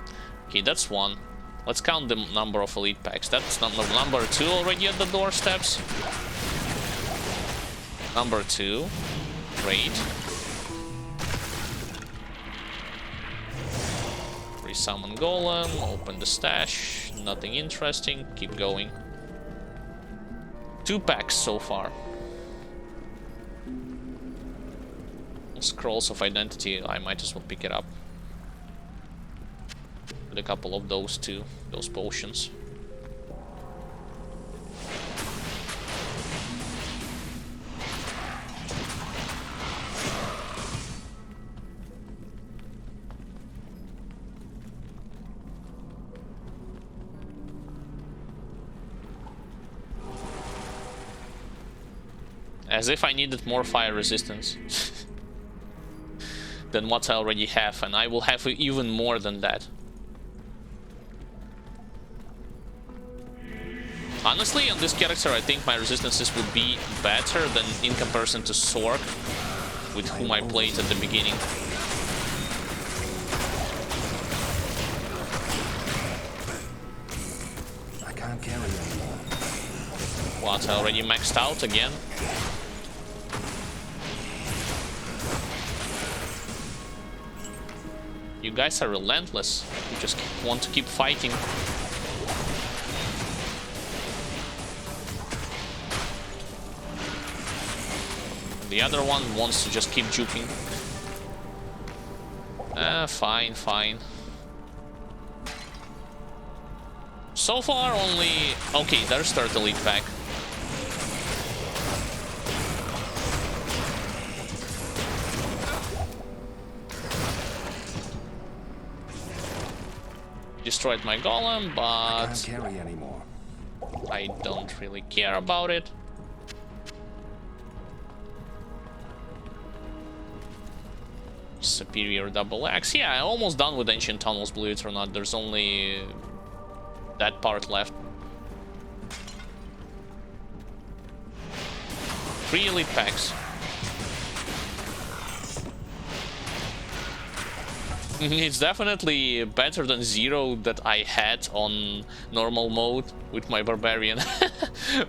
Okay, that's one. Let's count the number of elite packs. That's number 2 already at the doorsteps. Number 2. Great. Resummon Golem. Open the stash. Nothing interesting. Keep going. 2 packs so far. Scrolls of Identity. I might as well pick it up. A couple of those too, those potions. As if I needed more fire resistance than what I already have, and I will have even more than that. Honestly, on this character, I think my resistances would be better than in comparison to Sork, with whom I played at the beginning.
I can't carry anymore.
What, I already maxed out again? You guys are relentless. You just want to keep fighting. The other one wants to just keep juking. Fine, fine. So far only... Okay, there's third elite pack. Destroyed my golem,
I
but
can't carry anymore.
I don't really care about it. Superior double axe. Yeah, I'm almost done with Ancient Tunnels, believe it or not. There's only that part left. 3 elite packs. It's definitely better than 0 that I had on normal mode with my barbarian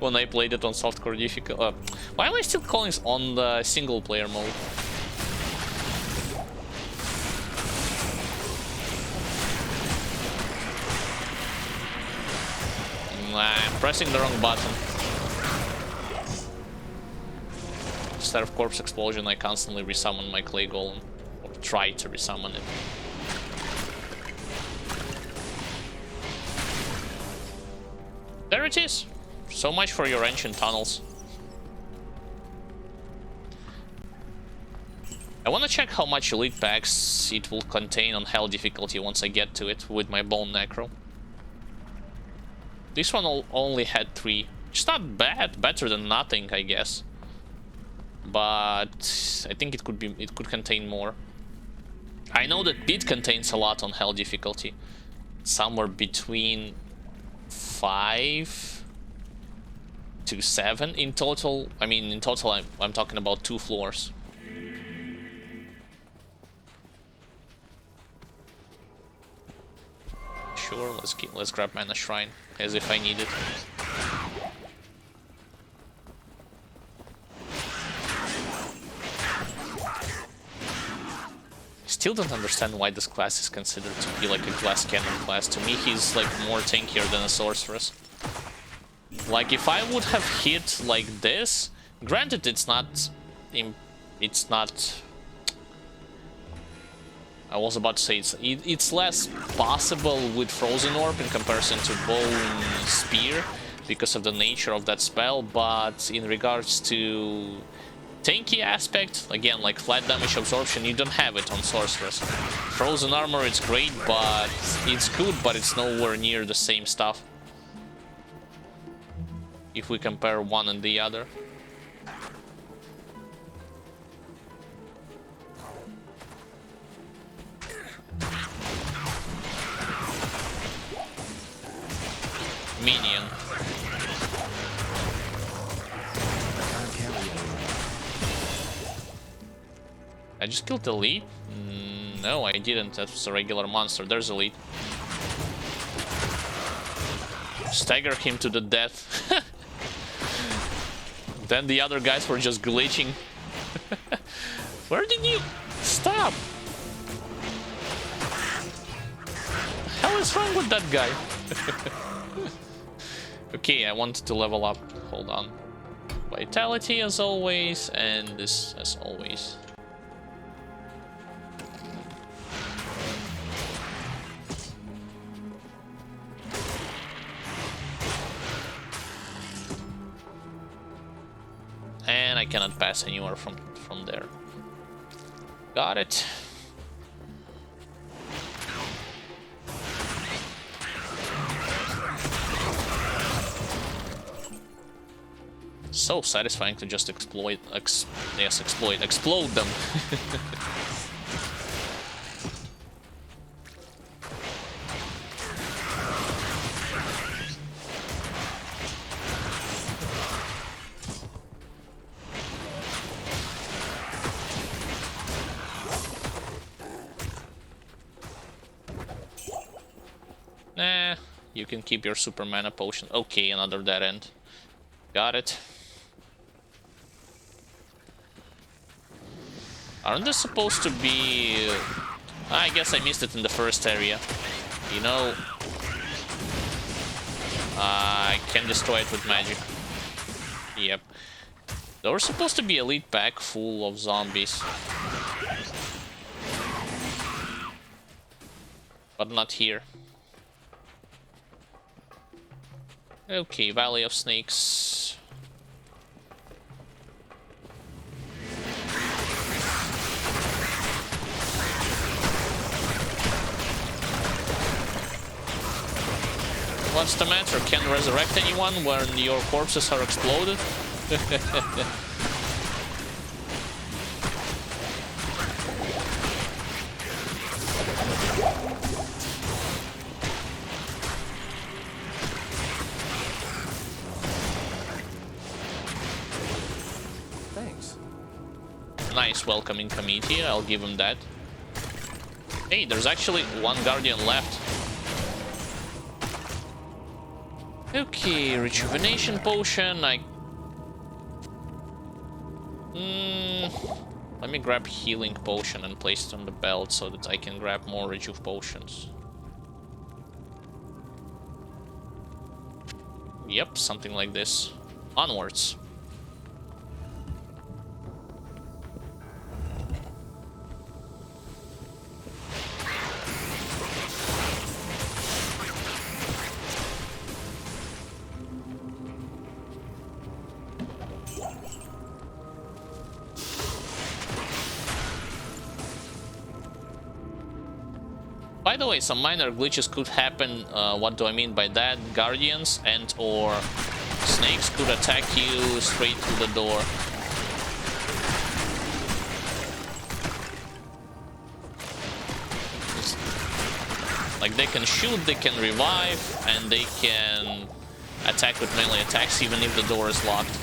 when I played it on softcore difficult. Why am I still calling it on the single player mode? I'm pressing the wrong button. Instead of Corpse Explosion, I constantly resummon my clay golem. Or try to resummon it. There it is! So much for your Ancient Tunnels. I wanna check how much elite packs it will contain on hell difficulty once I get to it with my Bone Necro. This one only had 3. It's not bad, better than nothing, I guess. But I think it could contain more. I know that Pit contains a lot on hell difficulty. Somewhere between 5 to 7 in total. I mean, in total, I'm talking about 2 floors. Sure, let's grab Mana Shrine, as if I need it. Still don't understand why this class is considered to be like a glass cannon class. To me, he's like more tankier than a sorceress. Like, if I would have hit like this, granted it's not... I was about to say it's less possible with Frozen Orb in comparison to Bone Spear because of the nature of that spell, but in regards to tanky aspect, again, like flat damage absorption, you don't have it on Sorceress. Frozen Armor, it's great, but it's good, but it's nowhere near the same stuff if we compare one and the other. Minion. I just killed the elite? No, I didn't. That was a regular monster. There's elite. Stagger him to the death. Then the other guys were just glitching. Where did you... Stop! What the hell is wrong with that guy? Okay, I wanted to level up. Hold on. Vitality as always, and this as always. And I cannot pass anywhere from there. Got it. So satisfying to just explode them. Nah, you can keep your super mana potion. Okay, another dead end. Got it. Aren't they supposed to be... I guess I missed it in the first area. You know... I can destroy it with magic. Yep. They were supposed to be elite pack full of zombies. But not here. Okay, Valley of Snakes. What's the matter? Can resurrect anyone when your corpses are exploded?
Thanks.
Nice welcoming committee, I'll give him that. Hey, there's actually one guardian left. Okay, rejuvenation potion, let me grab healing potion and place it on the belt so that I can grab more rejuve potions. Yep, something like this. Onwards. By the way, some minor glitches could happen. What do I mean by that? Guardians and or snakes could attack you straight through the door. Like, they can shoot, they can revive, and they can attack with melee attacks even if the door is locked.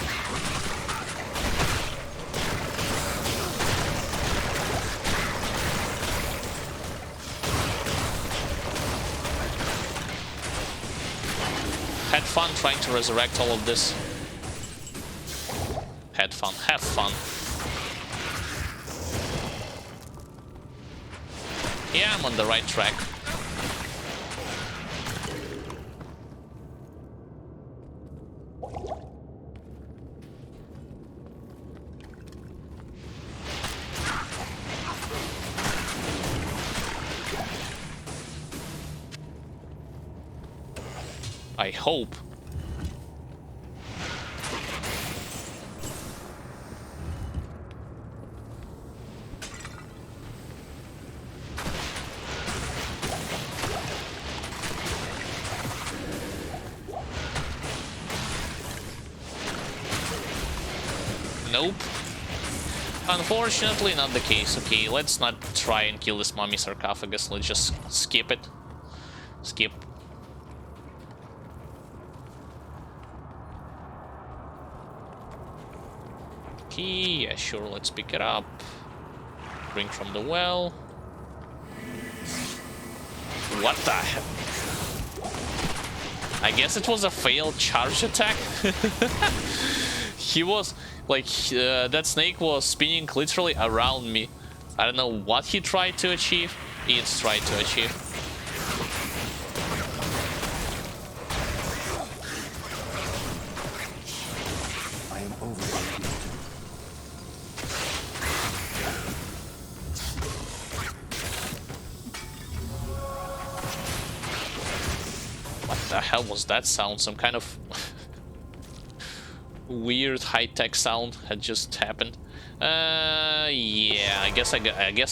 Had fun trying to resurrect all of this. Had fun, have fun. Yeah, I'm on the right track. I hope. Nope. Unfortunately, not the case. Okay, let's not try and kill this mummy sarcophagus. Let's just skip it. Skip. Key, yeah, sure, let's pick it up. Drink from the well. What the hell? I guess it was a failed charge attack. He was, like, that snake was spinning literally around me. I don't know what he tried to achieve. It's tried to achieve.
I am over.
What the hell was that sound? Some kind of weird high-tech sound had just happened. Yeah, I guess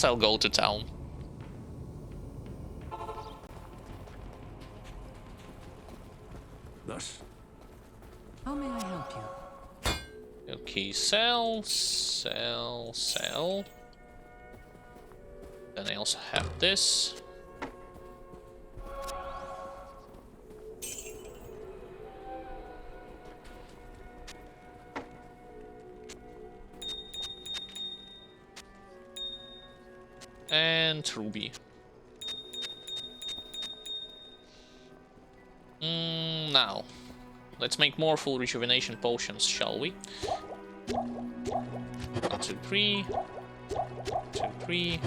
I'll go to town.
Thus,
How may I help you?
Okay, sell. Then I also have this. And ruby. Now, let's make more full rejuvenation potions, shall we? 1, 2, 3. 2, 3.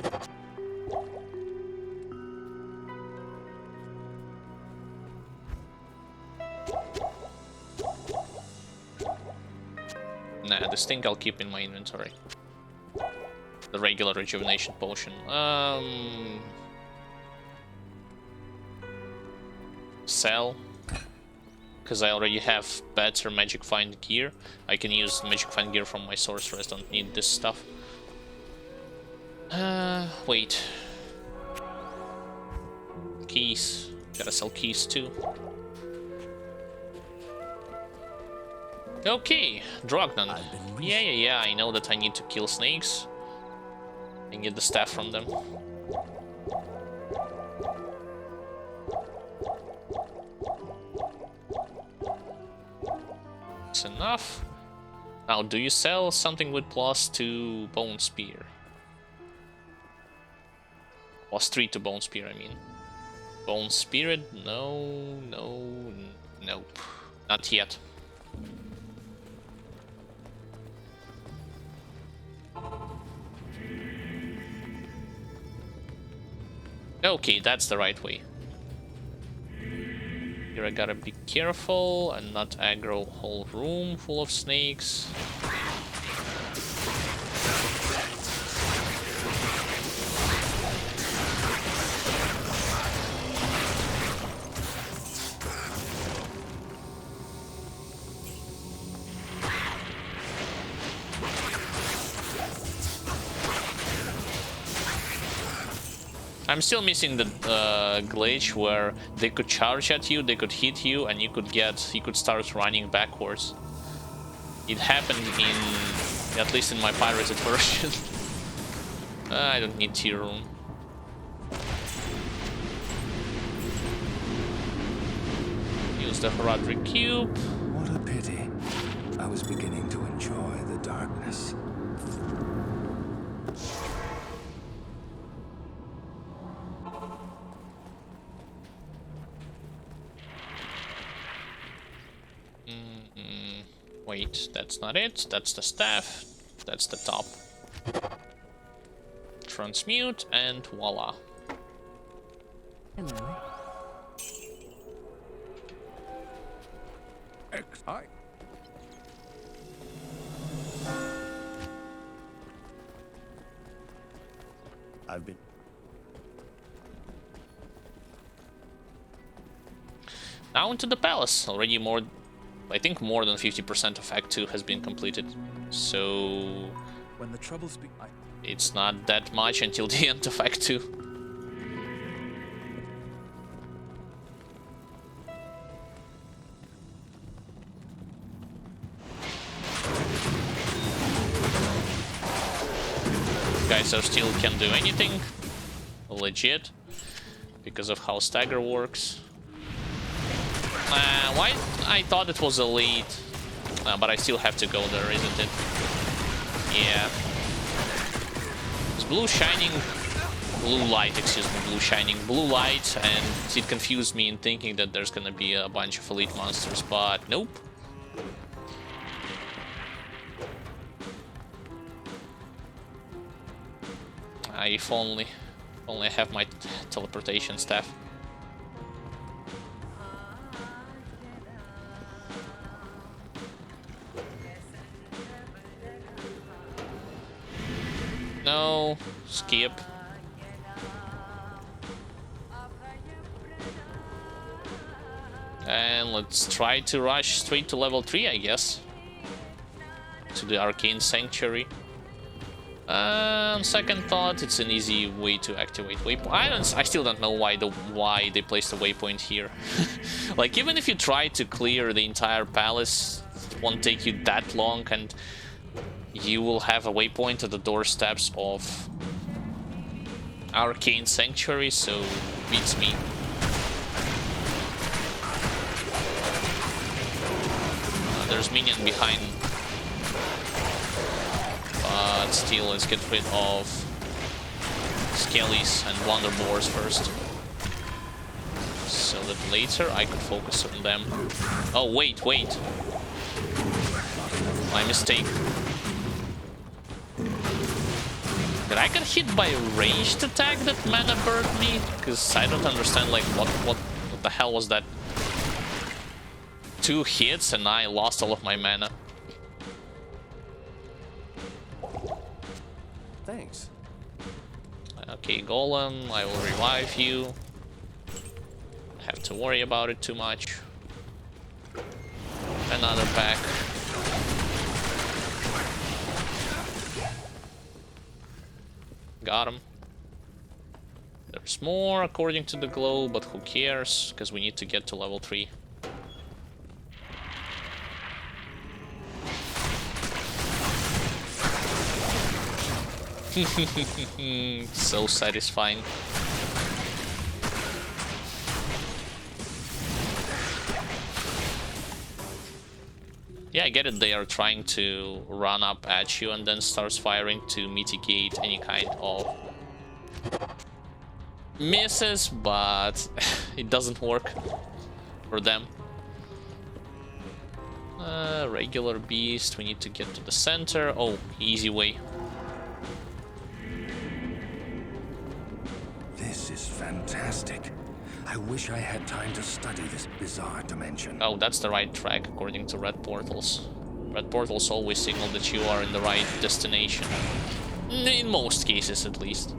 Nah, this thing I'll keep in my inventory. The regular rejuvenation potion. Sell. Because I already have better magic find gear. I can use magic find gear from my sorceress. Don't need this stuff. Wait. Keys. Gotta sell keys too. Okay, Drognon. Yeah, I know that I need to kill snakes and get the staff from them. That's enough. Now, do you sell something with +2 bone spear? +3 to bone spear, I mean. Bone spirit? No, nope. Not yet. Okay, that's the right way. Here I gotta be careful and not aggro whole room full of snakes. I'm still missing the glitch where they could charge at you, they could hit you, and you could start running backwards. It happened at least in my pirated version. I don't need tier room. Use the Herodric Cube.
What a pity. I was beginning to enjoy the darkness.
Wait, that's not it. That's the staff. That's the top. Transmute and voila.
Hello.
I've been.
Now into the palace. Already I think more than 50% of Act 2 has been completed. So
When the troubles
it's not that much until the end of Act 2. Guys are still can't do anything. Legit. Because of how stagger works. Why? I thought it was elite. But I still have to go there, isn't it? Yeah. It's blue light, blue light, and it confused me in thinking that there's gonna be a bunch of elite monsters, but nope. If only I have my teleportation staff. No, skip. And let's try to rush straight to level 3, I guess. To the Arcane Sanctuary. On second thought, it's an easy way to activate waypoint. I still don't know why they placed a waypoint here. Like, even if you try to clear the entire palace It won't take you that long, and you will have a waypoint at the doorsteps of Arcane Sanctuary, so beats me. There's minion behind, but still, let's get rid of Skellies and Blunderboars first, so that later I could focus on them. Oh, wait. My mistake. Did I get hit by a ranged attack that mana burned me? Because I don't understand, like, what the hell was that? 2 hits and I lost all of my mana.
Thanks.
Okay, Golem, I will revive you. Don't have to worry about it too much. Another pack. Got him. There's more according to the glow, but who cares? Because we need to get to level 3. So satisfying. Yeah, I get it. They are trying to run up at you and then starts firing to mitigate any kind of misses, but it doesn't work for them. Regular beast. We need to get to the center. Oh, easy way.
This is fantastic. I wish I had time to study this bizarre dimension.
Oh, that's the right track according to red portals. Red portals always signal that you are in the right destination. In most cases, at least.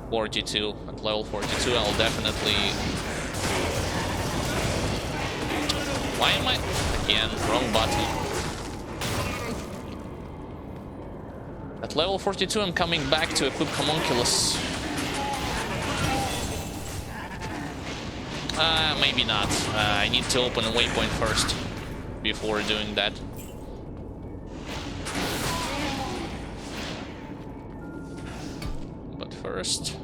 At level 42, I'll definitely... Why am I... Again, wrong button. At level 42, I'm coming back to equip Homunculus. Maybe not. I need to open a waypoint first before doing that. But first...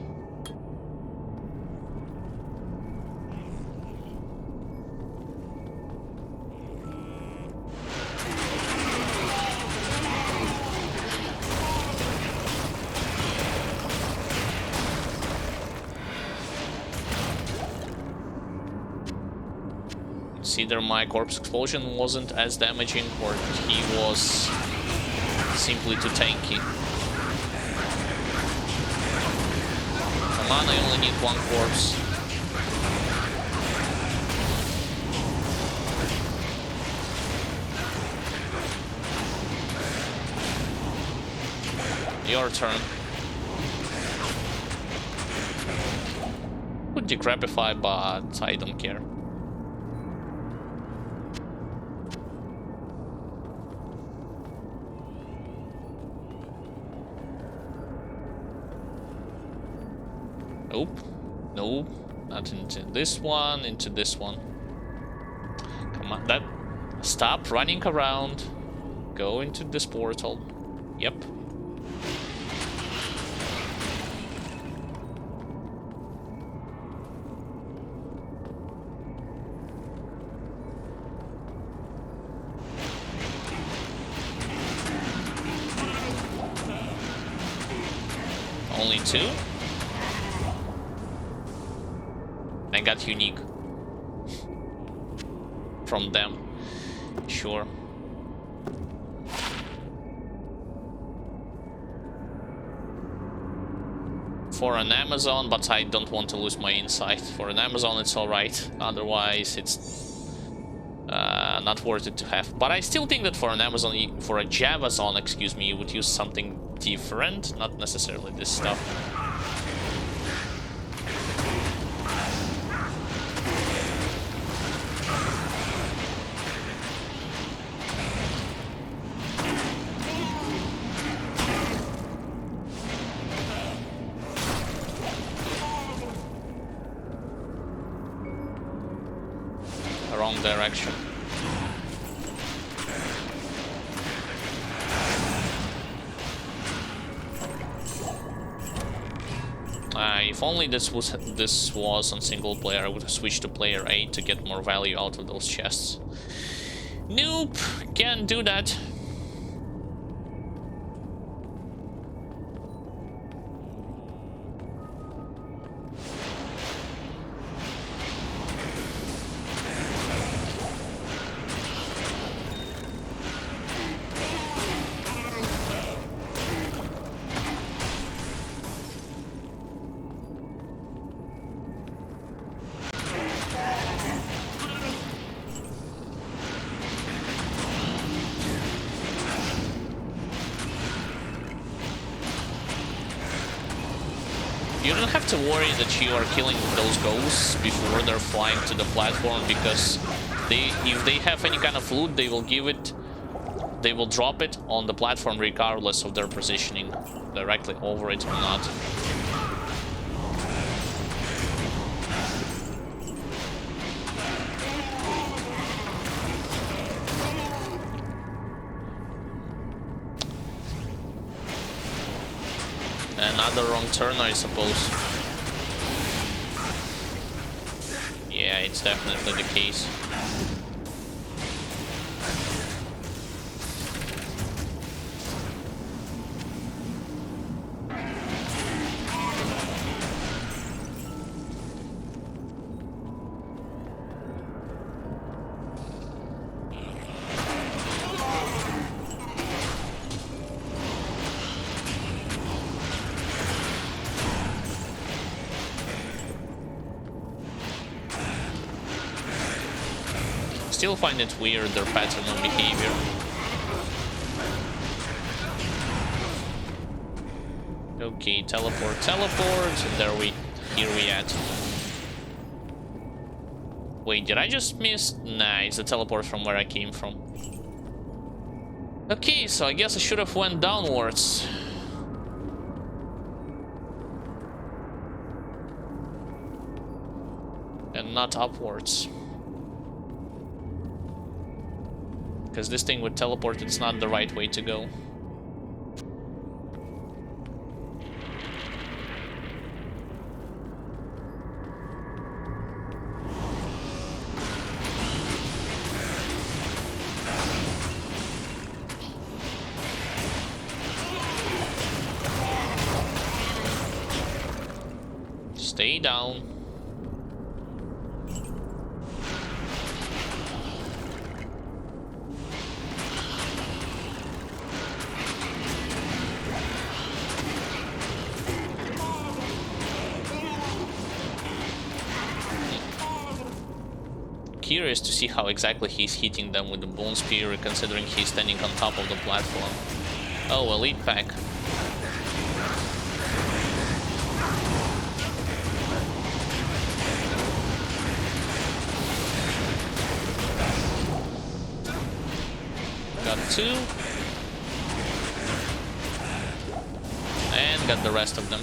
Either my corpse explosion wasn't as damaging, or he was simply too tanky. Come on, I only need 1 corpse. Your turn. Would decrepify, but I don't care. Nope. Nope. Not into this one, into this one. Come on, that... Stop running around. Go into this portal. Yep. Only 2? I got unique from them. Sure. For an Amazon, but I don't want to lose my insight. For an Amazon, it's alright. Otherwise, it's not worth it to have. But I still think that for an Amazon, for a Javazon, excuse me, you would use something different, not necessarily this stuff. wrong direction. If only this was on single player, I would have switched to player 8 to get more value out of those chests. Nope, can't do that. You don't have to worry that you are killing those ghosts before they're flying to the platform, because if they have any kind of loot, they will drop it on the platform regardless of their positioning directly over it or not. Another wrong turn, I suppose. Yeah, it's definitely the case. Still find it weird, their pattern of behavior. Okay, teleport, and here we at. Wait, did I just miss? Nah, it's a teleport from where I came from. Okay, so I guess I should have went downwards. And not upwards. Because this thing would teleport, it's not the right way to go. Stay down. Curious to see how exactly he's hitting them with the bone spear, considering he's standing on top of the platform. Oh, elite pack. Got 2. And got the rest of them.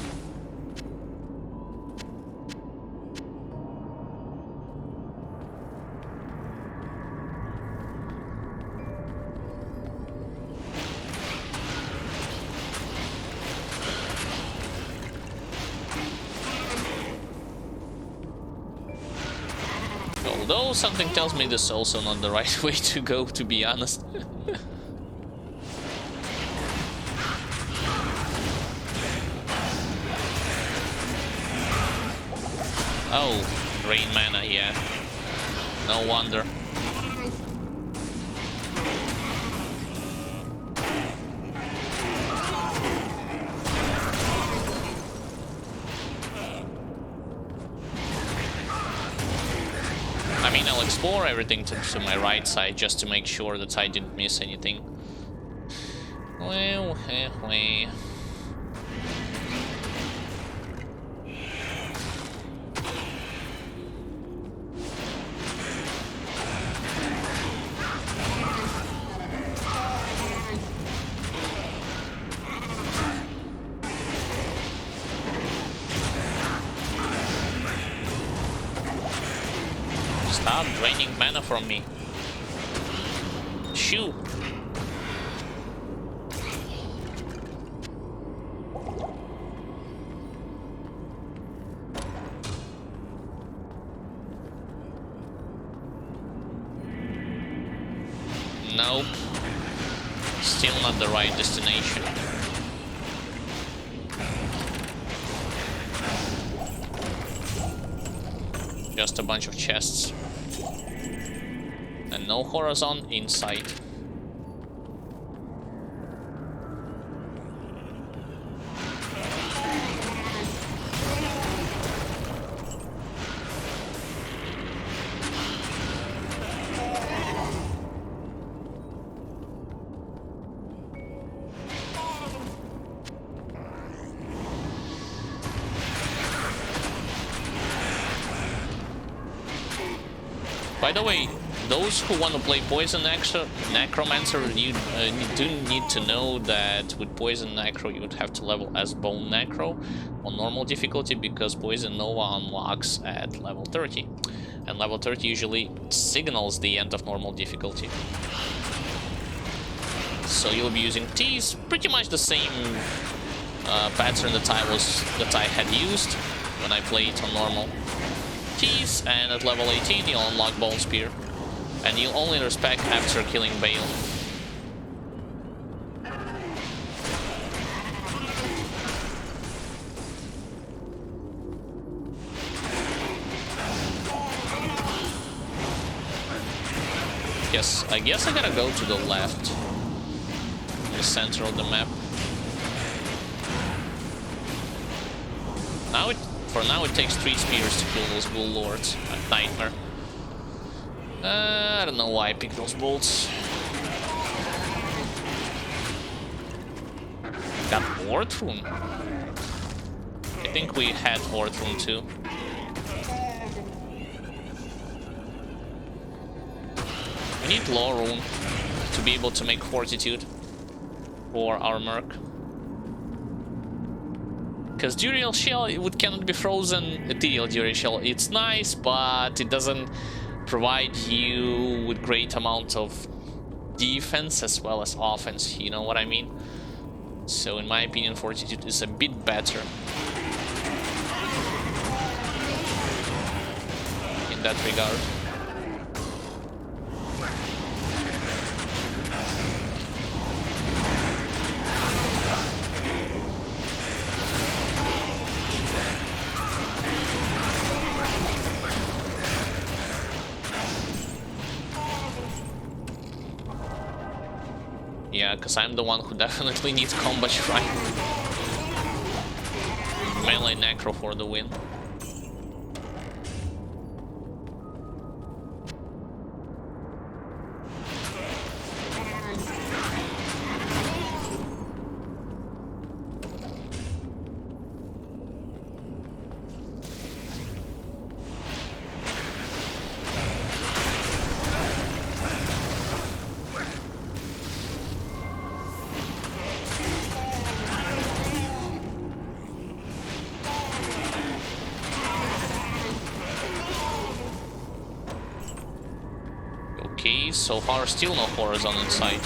Although something tells me this is also not the right way to go, to be honest. Oh, rain mana, yeah. No wonder. I mean, I'll explore everything to my right side just to make sure that I didn't miss anything. Well, Stop draining mana from me. Shoo. Nope. Still not the right destination. Just a bunch of chests. And no horizon in sight. By the way, those who want to play Poison Necromancer, you do need to know that with Poison Necro you would have to level as Bone Necro on normal difficulty, because Poison Nova unlocks at level 30. And level 30 usually signals the end of normal difficulty. So you'll be using T's, pretty much the same pattern that I had used when I played on normal. T's, and at level 18 you'll unlock Bone Spear. And you'll only respec after killing Bale. I guess I gotta go to the left. The center of the map. For now it takes 3 spears to kill those Ghoul Lords. Nightmare. I don't know why I picked those bolts. Got Ward Rune. I think we had Ward Rune too. We need Law Rune to be able to make Fortitude for our Merc. Because Duriel Shell, it cannot be frozen. Ethereal Duriel Shell, it's nice, but it doesn't provide you with great amount of defense as well as offense, you know what I mean? So in my opinion, Fortitude is a bit better in that regard. Yeah, because I'm the one who definitely needs combat shrine. Melee Necro for the win. Okay, so far still no horizon in sight.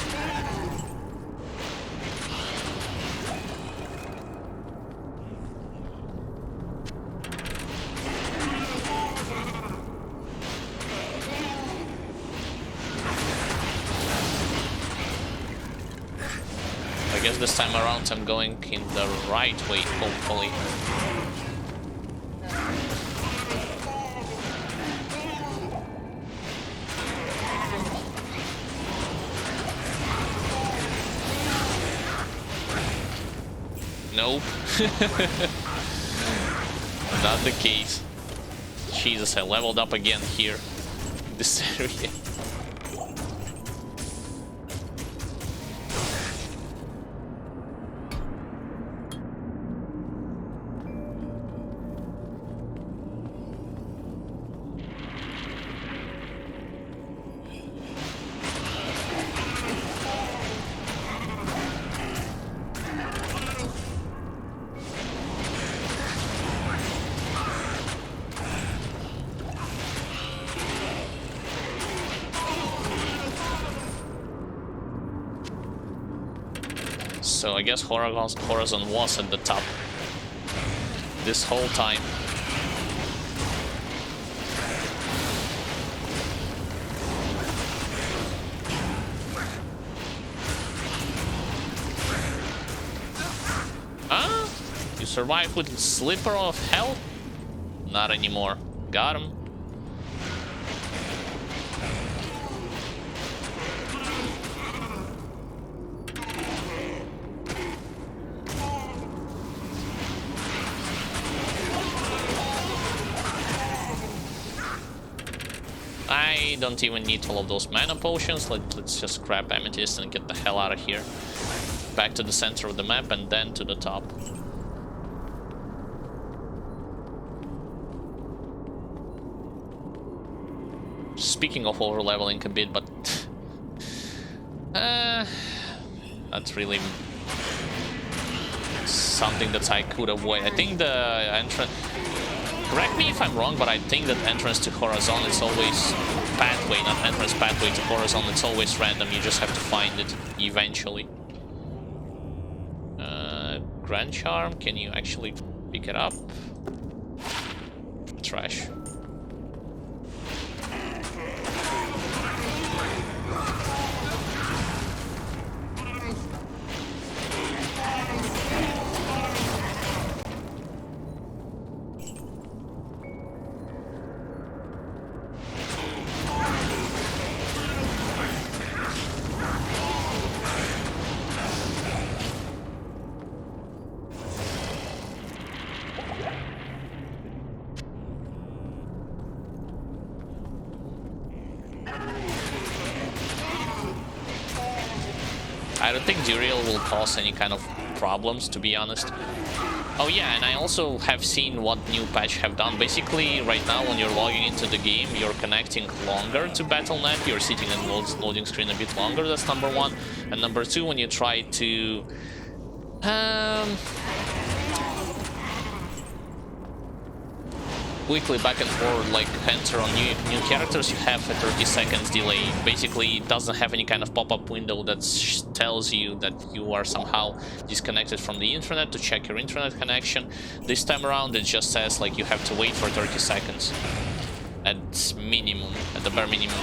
I guess this time around I'm going in the right way, hopefully. Nope. Not the case. Jesus, I leveled up again here in this area. So I guess Horizon was at the top this whole time. Ah, you survived with Slipper of Hell? Not anymore. Got him. I don't even need all of those mana potions. Let's just grab Amethyst and get the hell out of here. Back to the center of the map and then to the top. Speaking of over-leveling a bit, but... that's really... something that I could avoid. I think the entrance... Correct me if I'm wrong, but I think that entrance to Horizon is always pathway, not entrance pathway to Horizon. It's always random. You just have to find it eventually. Grand Charm, can you actually pick it up? Trash. I don't think Duriel will cause any kind of problems, to be honest. Oh yeah, and I also have seen what new patch have done. Basically, right now when you're logging into the game, you're connecting longer to Battle.net. You're sitting in loading screen a bit longer, that's number one. And number two, when you try to... quickly back and forth, like enter on new characters, you have a 30 seconds delay. Basically, it doesn't have any kind of pop-up window that tells you that you are somehow disconnected from the internet to check your internet connection. This time around, it just says like you have to wait for 30 seconds at minimum, at the bare minimum,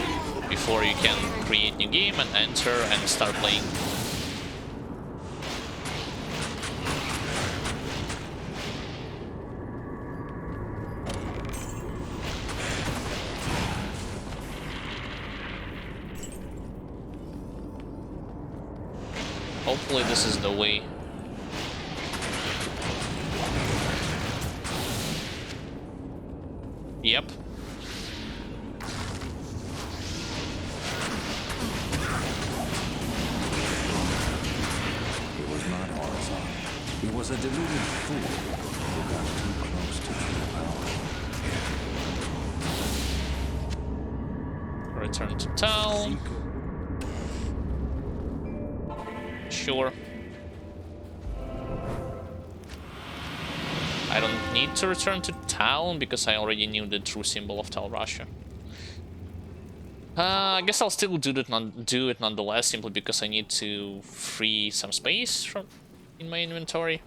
before you can create new game and enter and start playing. Hopefully this is the way. Yep.
It was not Horizon. It was a deluded fool who got too close to true power.
Return to town. Sure. I don't need to return to town because I already knew the true symbol of Tal Rasha. I guess I'll still do it nonetheless, simply because I need to free some space in my inventory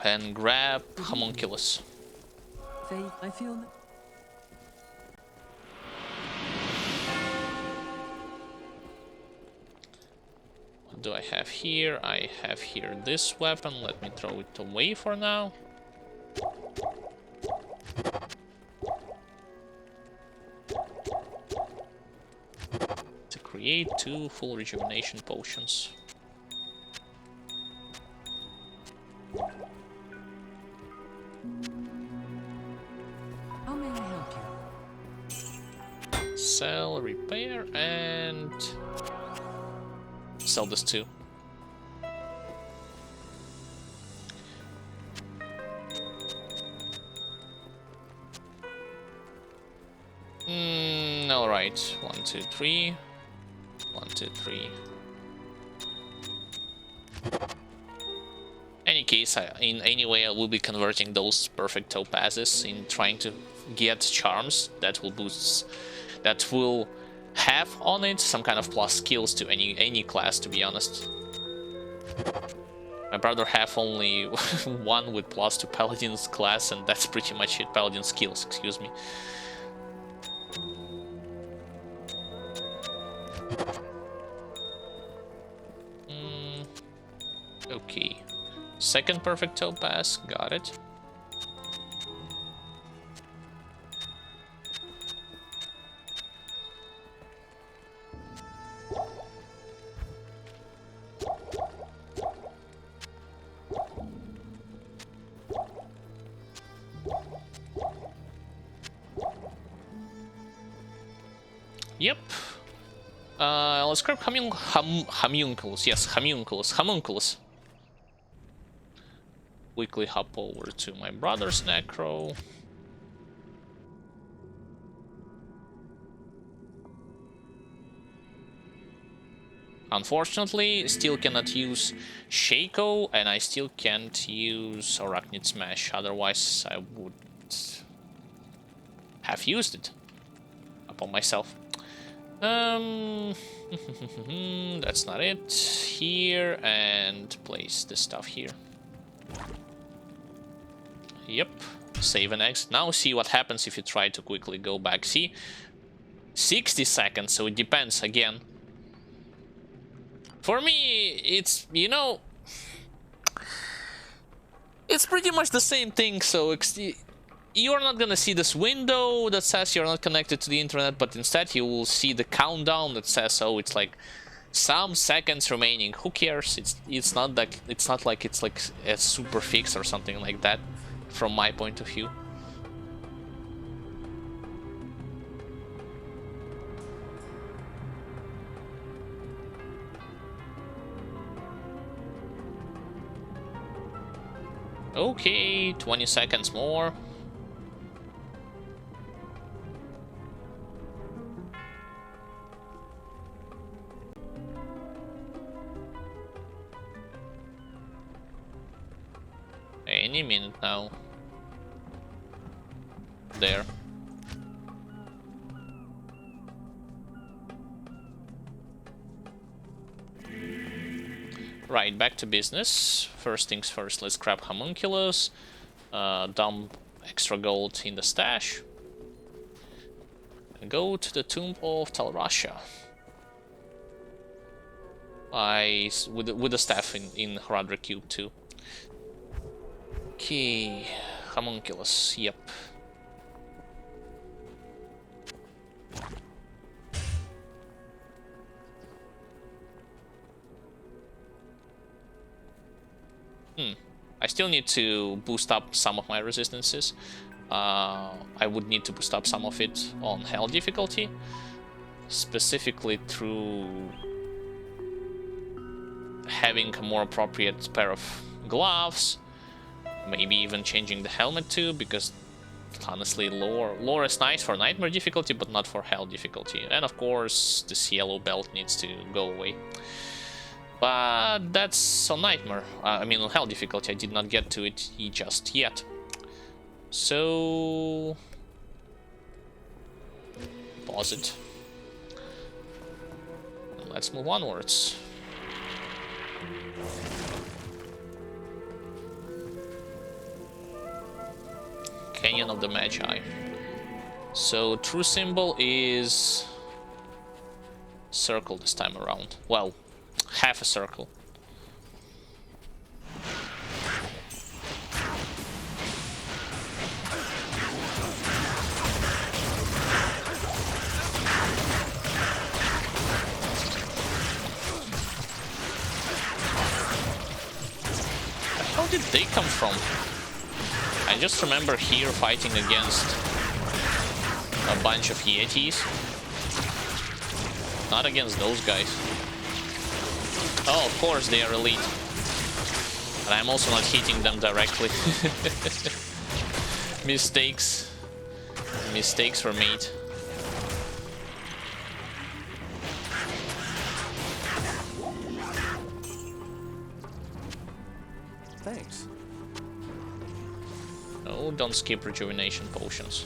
and grab Homunculus.
Faith, I feel that.
What do I have here? I have here this weapon. Let me throw it away for now. To create 2 full rejuvenation potions.
How may I help you?
Sell, repair, and sell this too. Alright. 1, 2, 3. 1, 2, 3. Any case, in any way, I will be converting those perfect topazes in trying to get charms that will boost, that will have on it some kind of plus skills to any class, to be honest. I'd rather have only one with +2 Paladin's class, and that's pretty much it. Paladin skills, excuse me. Okay. Second perfect topaz, got it. Yep. Let's grab Homunculus. Yes, Homunculus. Quickly hop over to my brother's Necro. Unfortunately, still cannot use Shaco, and I still can't use Arachnid Smash. Otherwise, I would have used it upon myself. That's not it. Here, and place this stuff here. Yep, save and exit. Now see what happens if you try to quickly go back. See, 60 seconds, so it depends again. For me, it's, you know, it's pretty much the same thing, so you're not gonna see this window that says you're not connected to the internet, but instead you will see the countdown that says, oh, it's like some seconds remaining. Who cares? It's not like it's like a super fix or something like that, from my point of view. Okay, 20 seconds more. Any minute now. There. Right, back to business. First things first, let's grab Homunculus, dump extra gold in the stash, and go to the Tomb of Talrasha. With the staff in Hradra Cube too. Okay, Homunculus, yep. I still need to boost up some of my resistances. I would need to boost up some of it on Hell difficulty, specifically through having a more appropriate pair of gloves, maybe even changing the helmet too, because honestly lore is nice for Nightmare difficulty, but not for Hell difficulty. And of course this yellow belt needs to go away. But that's on Nightmare. I mean on Hell difficulty. I did not get to it just yet. So pause it. And let's move onwards. Canyon of the Magi. So true symbol is circle this time around. Well, half a circle. How did they come from? I just remember here fighting against a bunch of Yetis. Not against those guys. Oh, of course they are elite. And I'm also not hitting them directly. Mistakes. Mistakes were made.
Thanks.
No, don't skip rejuvenation potions.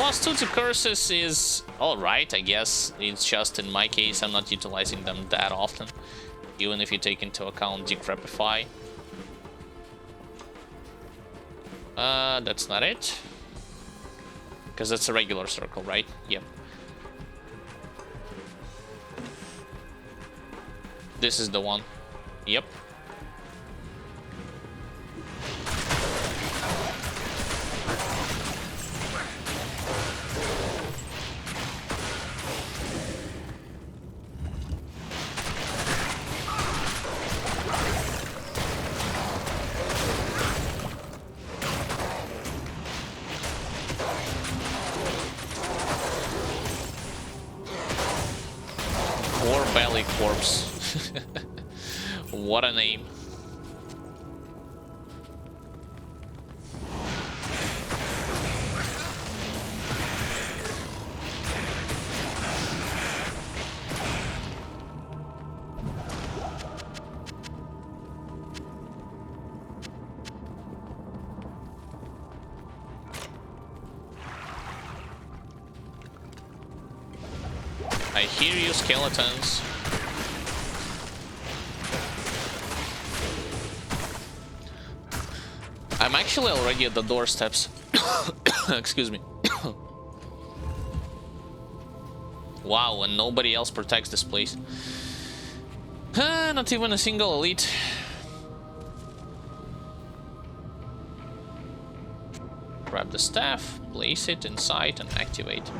+2 to curses is alright, I guess. It's just in my case, I'm not utilizing them that often. Even if you take into account Decrepify. That's not it. Because that's a regular circle, right? Yep. This is the one. Yep. Poor belly corpse. What a name. I hear you, skeletons. I'm actually already at the doorsteps. Excuse me. Wow, and nobody else protects this place. Not even a single elite. Grab the staff, place it inside, and activate.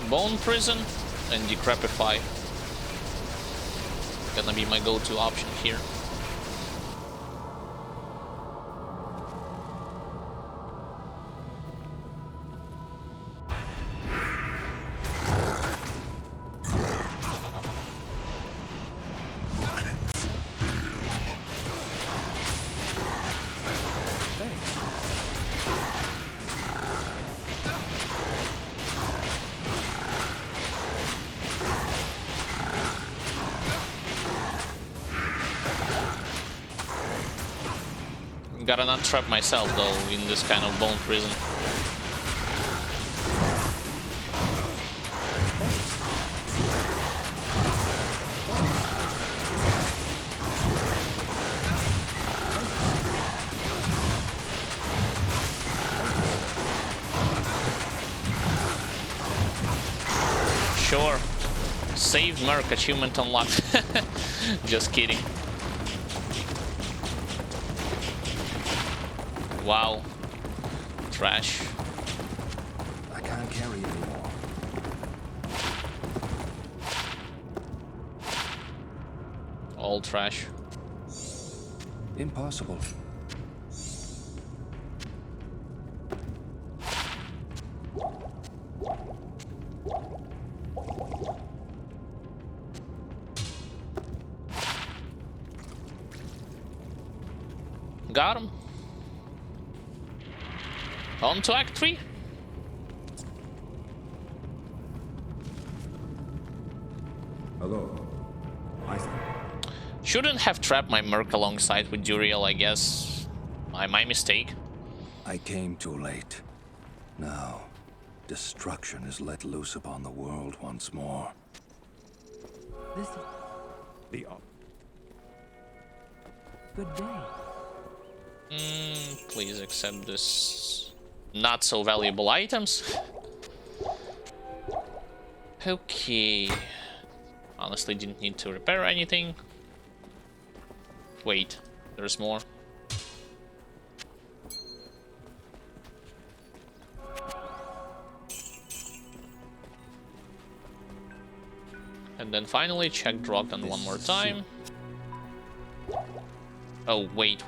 Bone Prison and Decrepify. Gonna be my go-to option here. Gotta not trap myself though in this kind of bone prison. Sure. Saved Merc, achievement unlocked. Just kidding. Wow. Trash.
I can't carry anymore.
All trash.
Impossible.
Got him. On to Act 3.
Hello.
Shouldn't have trapped my Merc alongside with Duriel, I guess. My mistake.
I came too late. Now, destruction is let loose upon the world once more.
This good day.
Please accept this. Not so valuable items. Okay. Honestly, didn't need to repair anything. Wait, there's more. And then finally check Drogden one more time. Oh, wait.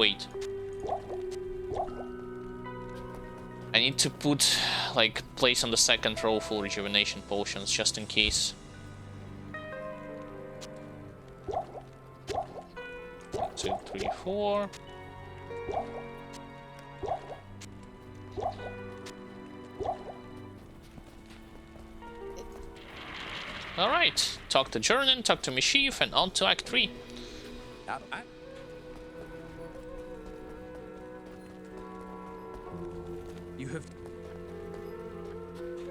I need to put, like, place on the second row full rejuvenation potions, just in case. 1, 2, 3, 4. Alright, talk to Journey, talk to Mischief, and on to Act 3.
You have...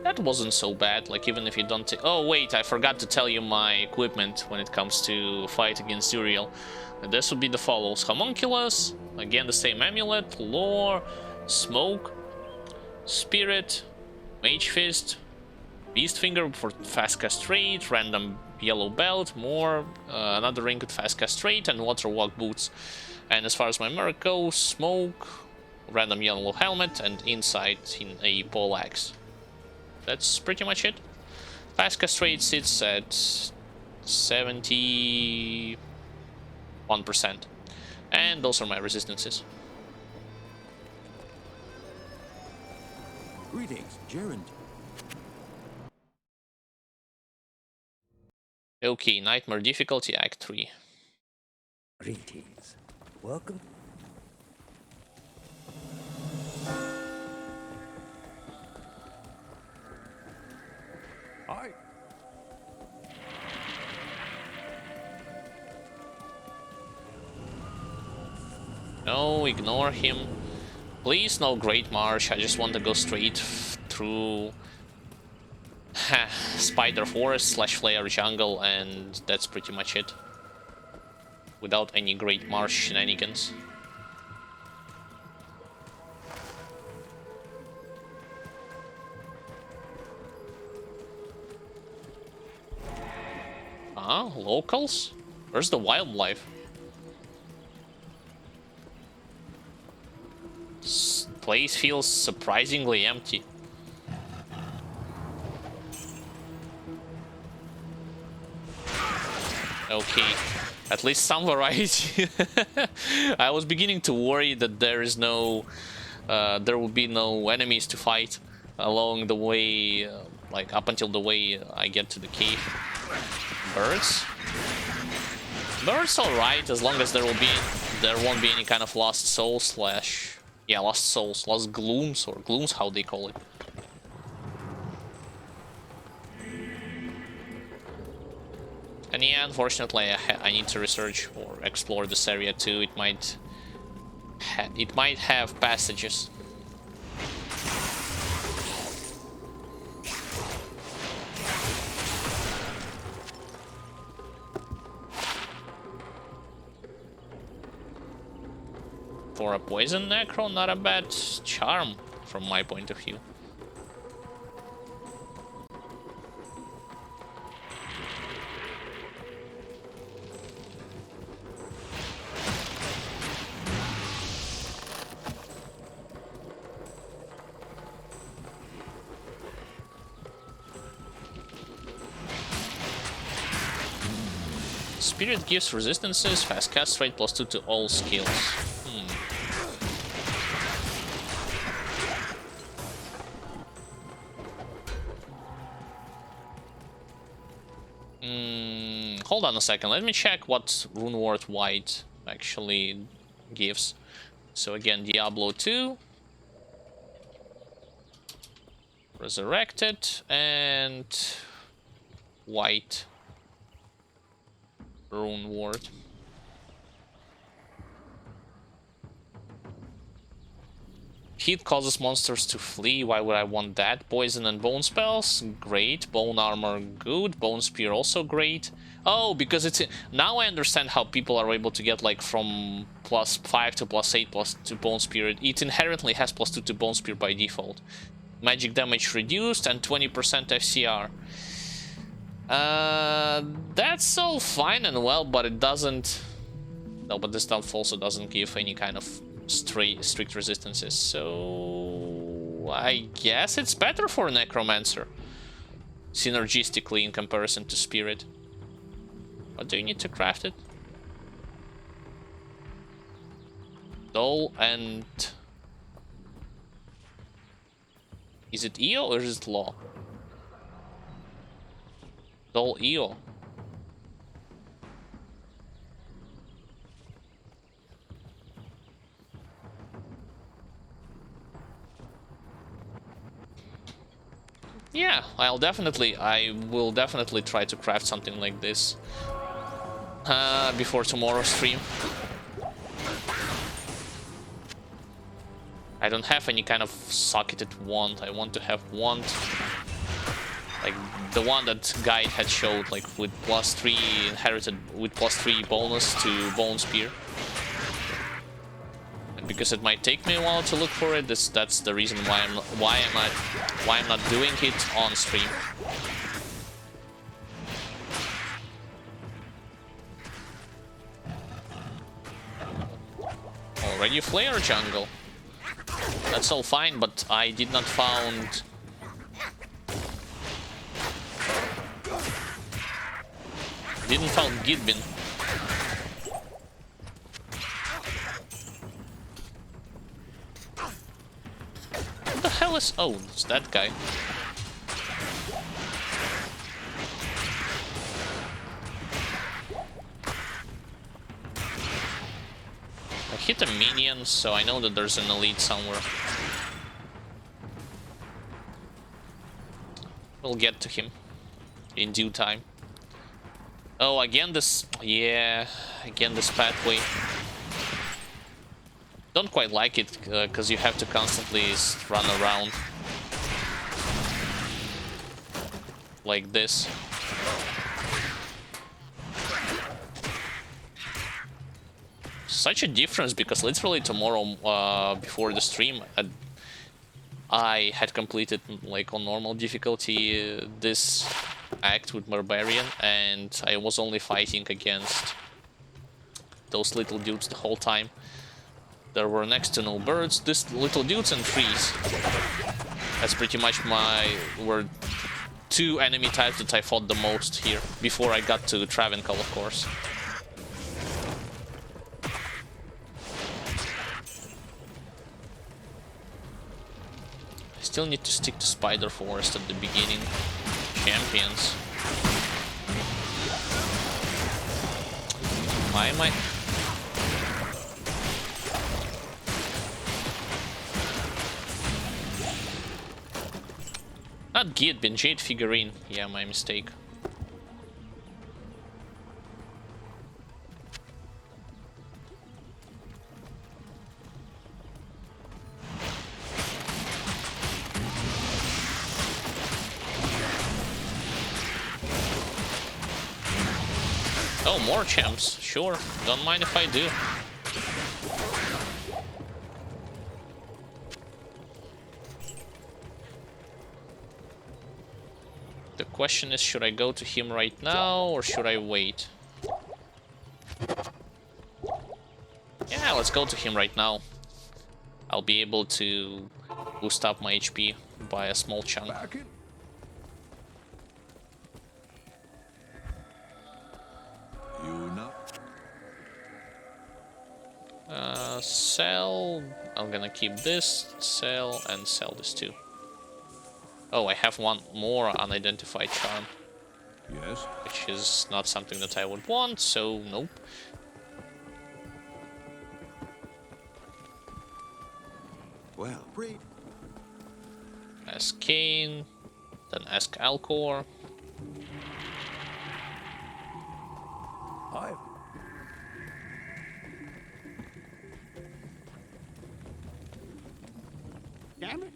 That wasn't so bad, like even if you don't take... Oh wait, I forgot to tell you my equipment when it comes to fight against Uriel. And this would be the follows. Homunculus, again the same amulet, Lore, Smoke, Spirit, Mage Fist, Beast Finger for Fast Castrate, Random Yellow Belt, more, another ring with Fast Castrate, and Water Walk Boots. And as far as my merc goes, Smoke, Random Yellow Helmet, and Insight in a Pole Axe. That's pretty much it. Fast Castrate sits at 71%. And those are my resistances.
Greetings, Gerund.
Okay, Nightmare difficulty, Act 3.
Greetings. Welcome.
Hi.
No, ignore him. Please, no Great Marsh. I just want to go straight through Spider Forest / Flare Jungle, and that's pretty much it. Without any Great Marsh shenanigans. Ah, locals? Where's the wildlife? This place feels surprisingly empty. Okay, at least some variety. I was beginning to worry that there is no, there will be no enemies to fight along the way, like up until the way I get to the cave. Birds? Birds alright, as long as there won't be any kind of lost souls slash... Yeah, lost souls, lost glooms, or glooms, how they call it. And yeah, unfortunately, I need to research or explore this area too. It might have passages. For a poison necro, not a bad charm from my point of view. Spirit gives resistances, fast cast rate, +2 to all skills. Hold on a second, let me check what Rune Ward White actually gives. So again, Diablo 2, Resurrected, and White Rune Ward. Heat causes monsters to flee. Why would I want that? Poison and bone spells, great. Bone armor, good. Bone spear, also great. Oh, because it's... Now I understand how people are able to get, like, from +5 to +8 to bone spear. It inherently has +2 to bone spear by default. Magic damage reduced and 20% FCR. That's all fine and well, but it doesn't... No, but this stuff also doesn't give any kind of strict resistances, so I guess it's better for Necromancer synergistically in comparison to Spirit. But do you need to craft it? Dole and... Is it EO or is it Law? Dole EO. Yeah, I will definitely try to craft something like this before tomorrow's stream. I don't have any kind of socketed wand. I want to have wand like the one that Guide had showed, like with +3 inherited, with +3 bonus to Bone Spear. And because it might take me a while to look for it, that's the reason why I'm not doing it on stream. Already Flare Jungle. That's all fine, but I did not found... Didn't found Gidbin. What the hell is... Oh, it's that guy. I hit a minion, so I know that there's an elite somewhere. We'll get to him in due time. Oh, again this... Yeah, again this pathway. Don't quite like it, because you have to constantly run around. Like this. Such a difference, because literally tomorrow, before the stream, I had completed, like, on normal difficulty, this act with Barbarian, and I was only fighting against those little dudes the whole time. There were next to no birds, these little dudes and trees. That's pretty much were two enemy types that I fought the most here, before I got to Travancore, of course. Still need to stick to Spider Forest at the beginning. Champions. Why am I... Not Gidbin, Jade Figurine. Yeah, my mistake. Oh, more champs. Sure. Don't mind if I do. The question is, should I go to him right now or should I wait? Yeah, let's go to him right now. I'll be able to boost up my HP by a small chunk. Sell. I'm gonna keep this, sell, and sell this too. Oh, I have one more unidentified charm.
Yes.
Which is not something that I would want, so nope.
Well, breed.
Ask Kane, then ask Alcor.
Hi.
Damn it.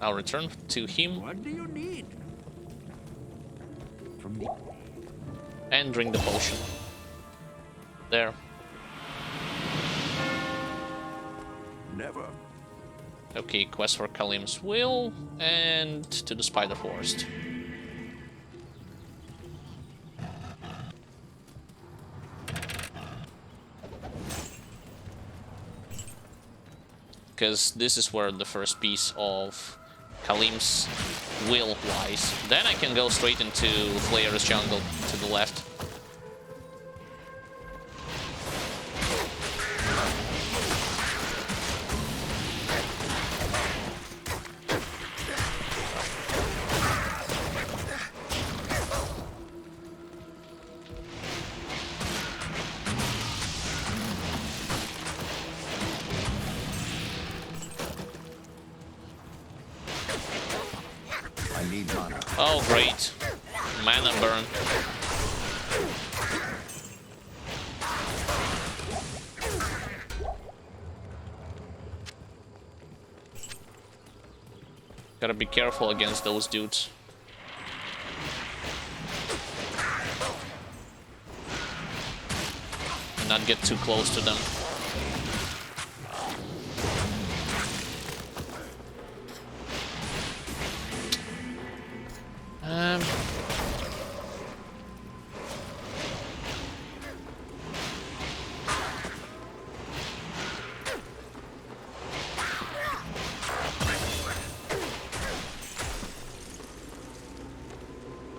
I'll return to him.
What do you need?
From me.
And drink the potion. There.
Never.
Okay, quest for Kalim's Will, and to the Spider Forest. Because this is where the first piece of Kalim's Will lies. Then I can go straight into Flare's Jungle to the left.
need mana.
Oh, great. Mana burn. Gotta be careful against those dudes. And not get too close to them.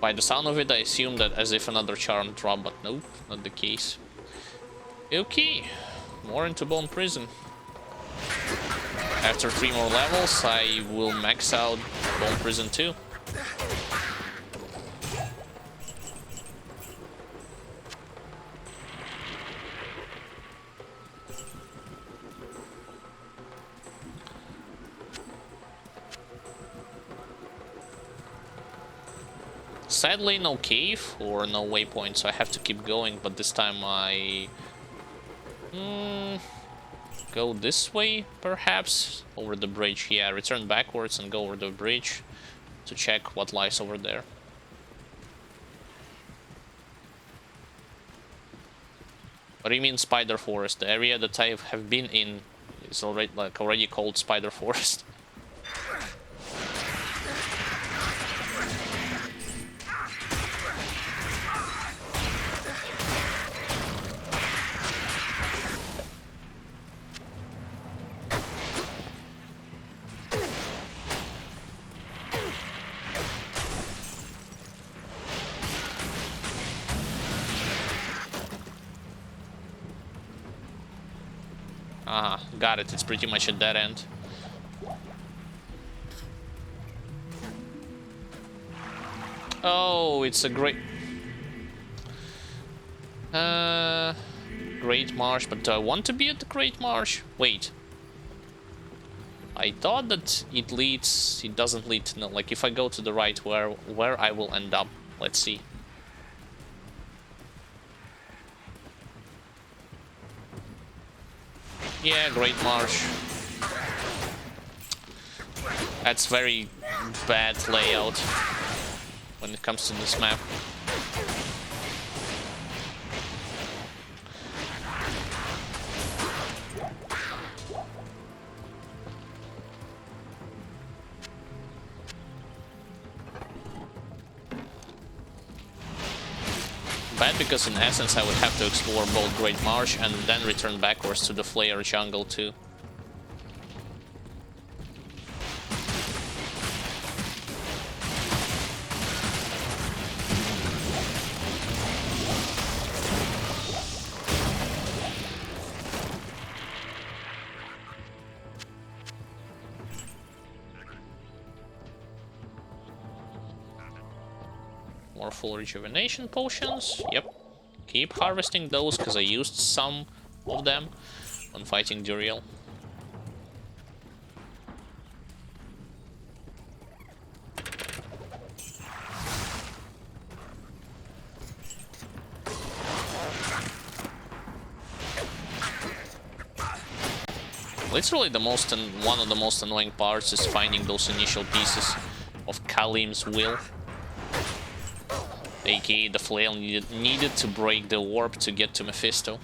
By the sound of it, I assume that as if another charm dropped, but nope, not the case. Okay, more into Bone Prison. After 3 more levels, I will max out Bone Prison 2. Sadly, no cave or no waypoint, so I have to keep going, but this time I go this way, perhaps, over the bridge. Yeah, return backwards and go over the bridge to check what lies over there. What do you mean Spider Forest? The area that I have been in is already called Spider Forest. Got it, it's pretty much a dead end. Oh, it's a great Great Marsh, but do I want to be at the Great Marsh? Wait. I thought that it doesn't lead to no, like if I go to the right, where I will end up. Let's see. Yeah, Great Marsh. That's very bad layout when it comes to this map. Bad because in essence I would have to explore both Great Marsh and then return backwards to the Flare jungle too. More full rejuvenation potions. Yep. Keep harvesting those because I used some of them when fighting Duriel. Literally one of the most annoying parts is finding those initial pieces of Kalim's will. AKA the flail needed to break the warp to get to Mephisto.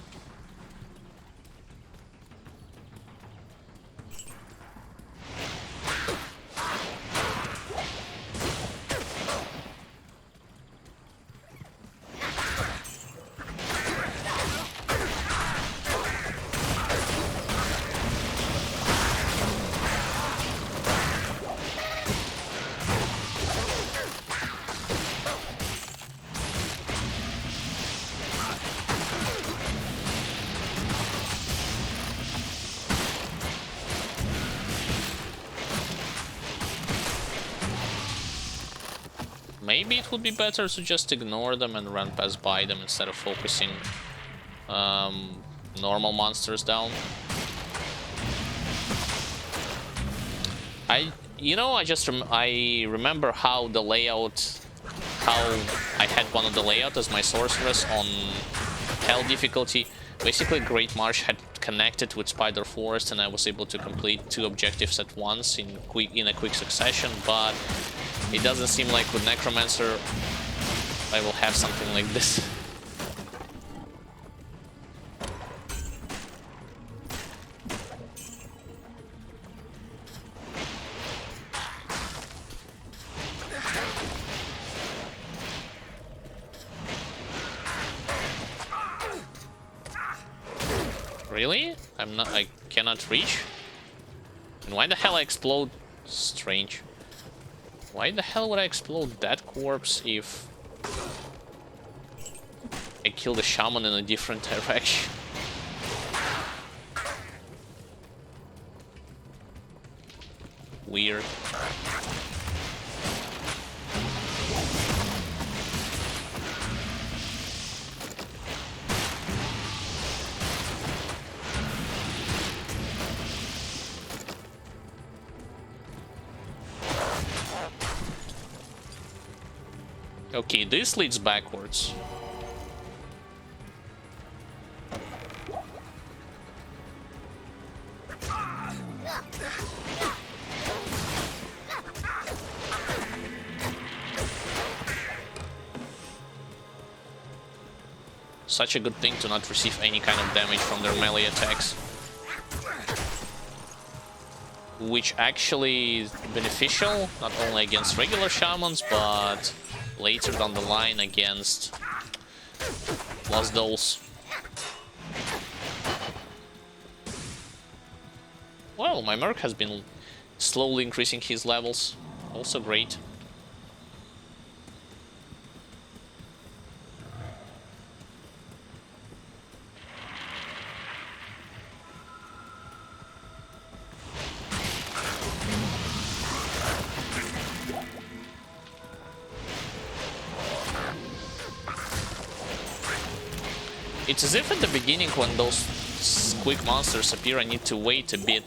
Maybe it would be better to just ignore them and run past by them instead of focusing normal monsters down. You know, I remember how the layout, how I had one of the layout as my sorceress on Hell difficulty. Basically, Great March had connected with Spider Forest, and I was able to complete 2 objectives at once in a quick succession. But it doesn't seem like with Necromancer I will have something like this. Really? I cannot reach? And why the hell I explode? Strange. Why the hell would I explode that corpse if I kill the shaman in a different direction? Weird. Okay, this leads backwards. Such a good thing to not receive any kind of damage from their melee attacks. Which actually is beneficial, not only against regular shamans, but later down the line against Lost Dolls. Well, my Merc has been slowly increasing his levels. Also great. It's as if at the beginning when those quick monsters appear I need to wait a bit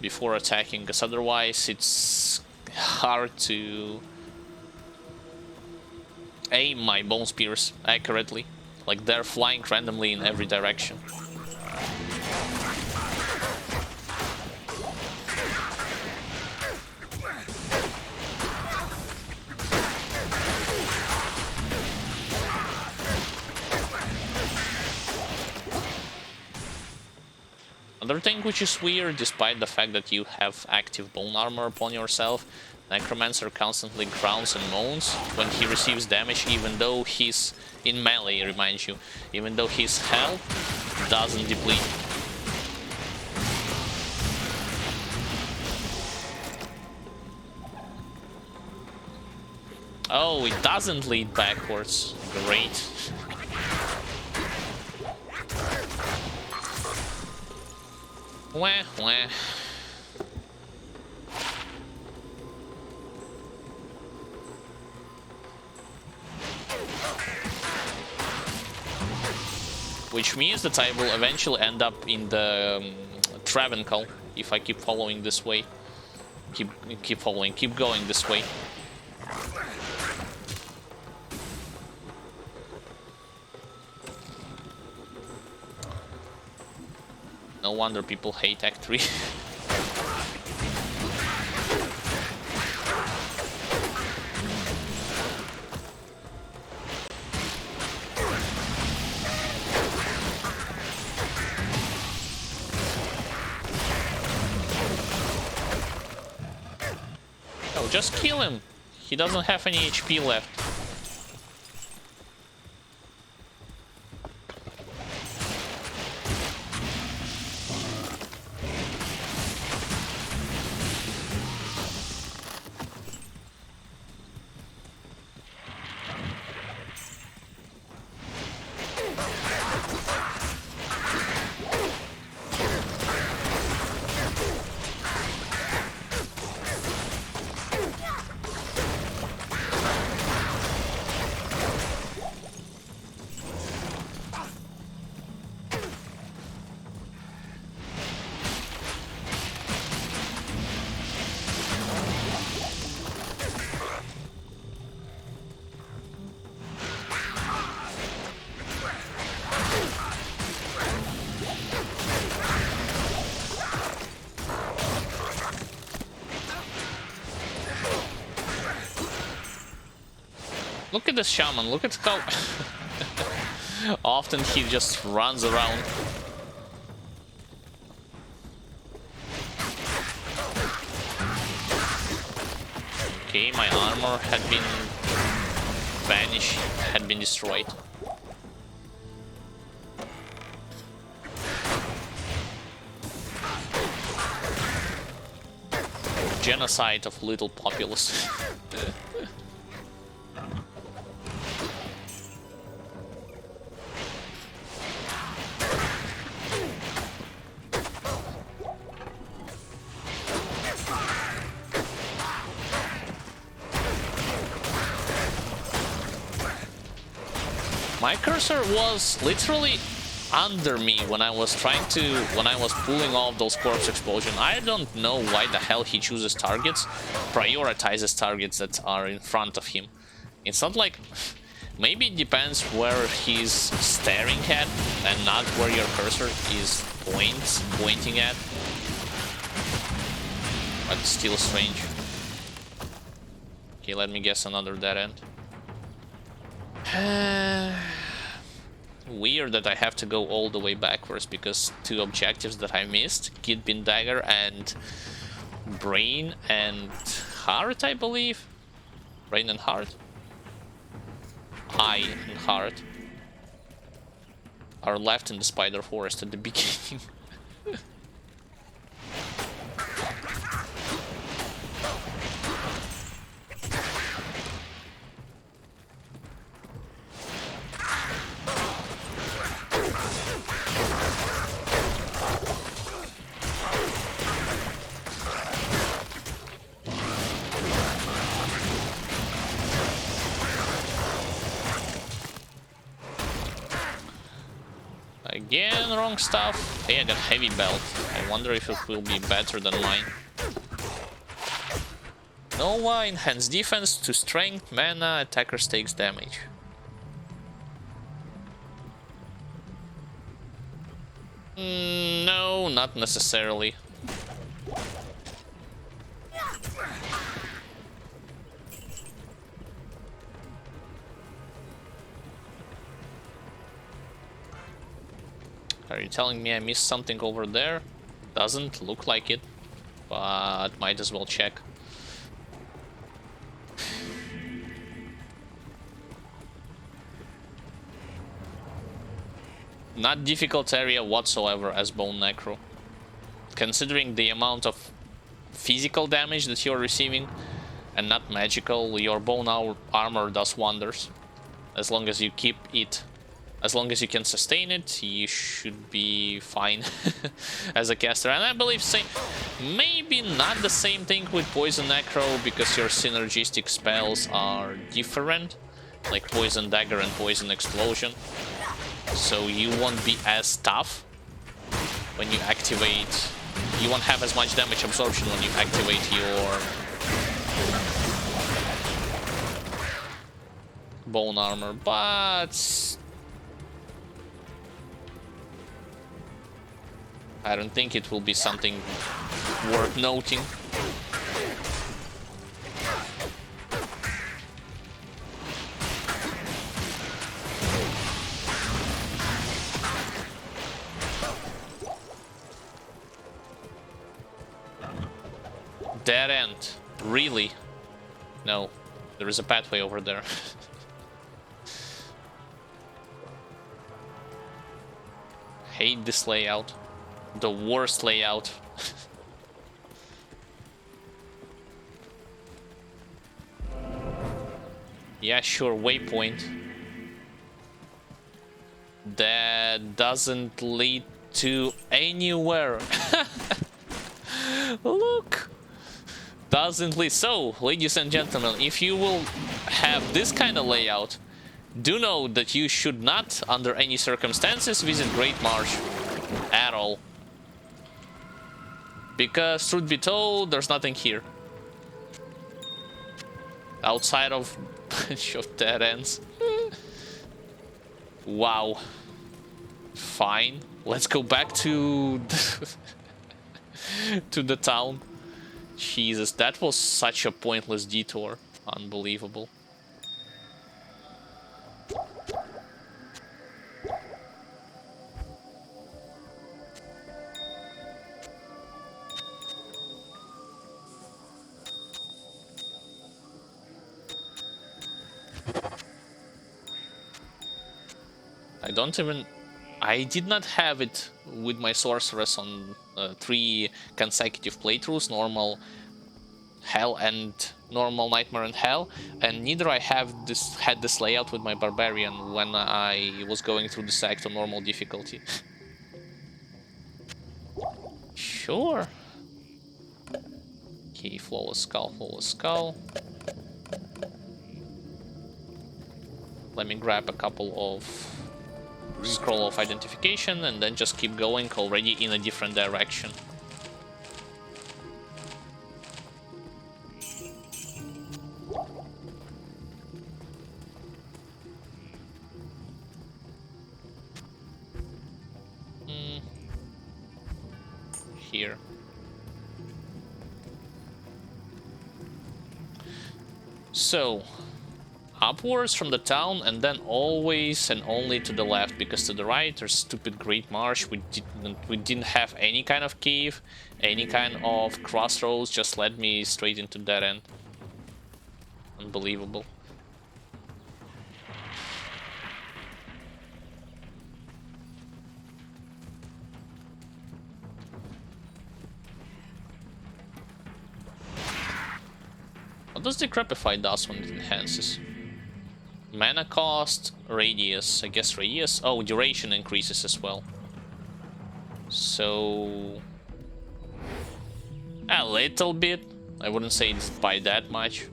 before attacking, because otherwise it's hard to aim my bone spears accurately. Like they're flying randomly in every direction. Another thing which is weird, despite the fact that you have active bone armor upon yourself, Necromancer constantly growls and moans when he receives damage, even though he's in melee, reminds you, even though his health doesn't deplete. Oh, it doesn't lead backwards. Great. Wah, wah. Which means that I will eventually end up in the Travancal if I keep following this way. Keep following, keep going this way. No wonder people hate Act 3. Oh, just kill him. He doesn't have any HP left. Look at this shaman, look at how often he just runs around. Okay, my armor had been vanished, had been destroyed. Genocide of little populace. My cursor was literally under me when I was pulling off those corpse explosion. I don't know why the hell he chooses targets, prioritizes targets that are in front of him. It's not like, maybe it depends where he's staring at and not where your cursor is pointing at. But still strange. Okay, let me guess another dead end. Weird that I have to go all the way backwards because two objectives that I missed, Kidbin Dagger and Brain and Heart, I believe. Brain and Heart? Eye and Heart are left in the Spider Forest at the beginning. Again, wrong stuff. Hey, I got heavy belt. I wonder if it will be better than mine. Nova, enhance defense to strength, mana, attacker takes damage. No, not necessarily. Are you telling me I missed something over there? Doesn't look like it, but might as well check. Not difficult area whatsoever as Bone Necro. Considering the amount of physical damage that you're receiving and not magical, your bone armor does wonders. As long as you keep it. As long as you can sustain it, you should be fine as a caster. And I believe maybe not the same thing with Poison Necro, because your synergistic spells are different, like Poison Dagger and Poison Explosion. So you won't be as tough when you activate. You won't have as much damage absorption when you activate your bone armor, but I don't think it will be something worth noting. Dead end. Really? No. There is a pathway over there. Hate this layout. The worst layout. Yeah, sure, waypoint. That doesn't lead to anywhere. Look! Doesn't lead. So, ladies and gentlemen, if you will have this kind of layout, do know that you should not, under any circumstances, visit Great Marsh at all. Because, truth be told, there's nothing here. Outside of a bunch of dead ends. Wow. Fine. Let's go back to to the town. Jesus, that was such a pointless detour. Unbelievable. I did not have it with my sorceress on 3 consecutive playthroughs, normal, hell, and normal, nightmare, and hell, and neither I had this layout with my barbarian when I was going through this act on normal difficulty. Sure. Okay, flawless skull, flawless skull. Let me grab a couple of scroll of identification and then just keep going already in a different direction. Here. So, upwards from the town, and then always and only to the left, because to the right there's stupid Great Marsh. We didn't have any kind of cave, any kind of crossroads, just led me straight into dead end. Unbelievable. What does Decrepify does when it enhances? Mana cost, radius. I guess radius. Oh, duration increases as well. So a little bit. I wouldn't say it's by that much.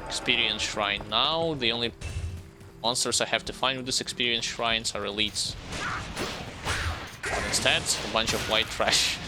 Experience Shrine. Now the only monsters I have to find with this experience shrines are elites. But instead, a bunch of white trash.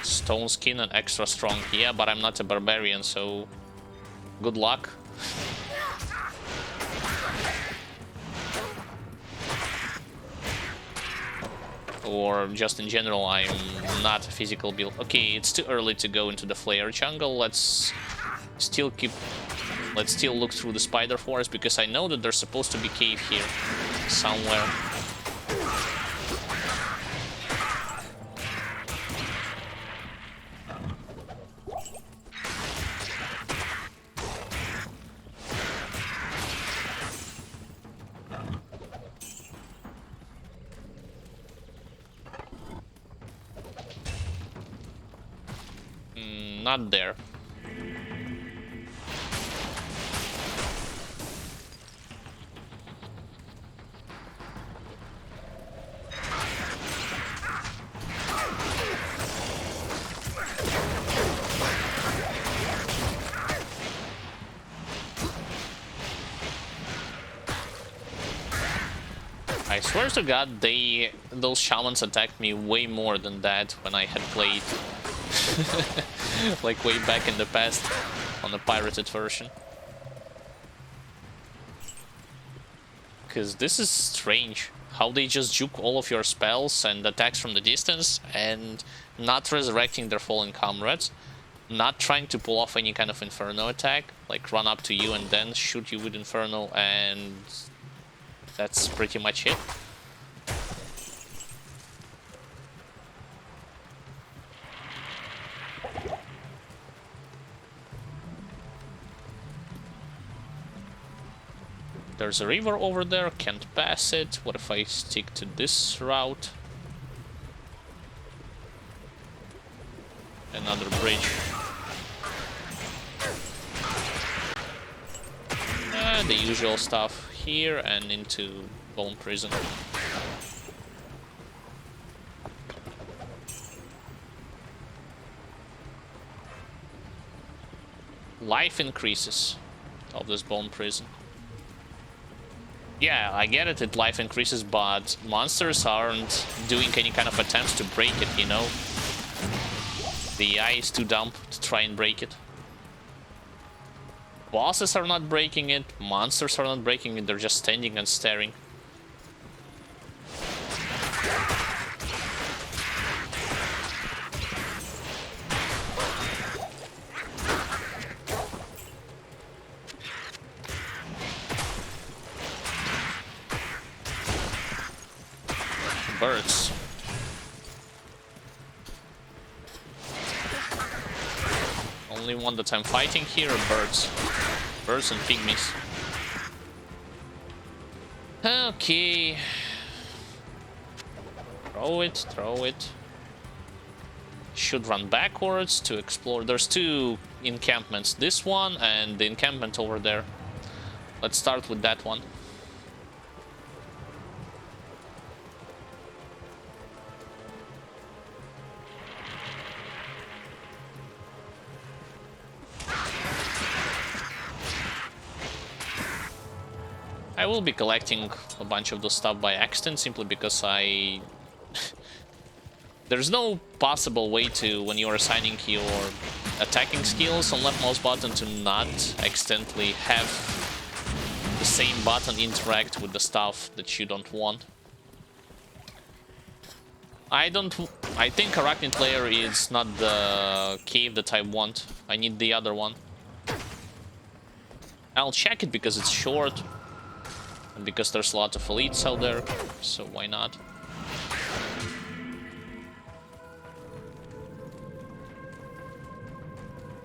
Stone skin and extra strong. Yeah, but I'm not a barbarian, so good luck. Or just in general, I'm not a physical build. Okay, it's too early to go into the flare jungle. Let's still look through the spider forest, because I know that there's supposed to be cave here somewhere. Not there. I swear to God, those shamans attacked me way more than that when I had played. Like way back in the past on the pirated version. Because this is strange. How they just juke all of your spells and attacks from the distance and not resurrecting their fallen comrades. Not trying to pull off any kind of Inferno attack. Like run up to you and then shoot you with Inferno, and that's pretty much it. There's a river over there, can't pass it. What if I stick to this route? Another bridge. The usual stuff here and into Bone Prison. Life increases of this Bone Prison. Yeah, I get it, life increases, but monsters aren't doing any kind of attempts to break it, you know? The AI is too dumb to try and break it. Bosses are not breaking it, monsters are not breaking it, they're just standing and staring. Birds. Only one that I'm fighting here are birds. Birds and pygmies. Okay. Throw it, throw it. Should run backwards to explore. There's two encampments. This one and the encampment over there. Let's start with that one. I will be collecting a bunch of the stuff by accident simply because there's no possible way to, when you're assigning your attacking skills on left mouse button, to not accidentally have the same button interact with the stuff that you don't want. I think Arachnid Lair is not the cave that I want. I need the other one. I'll check it because it's short. And because there's a lot of elites out there, so why not?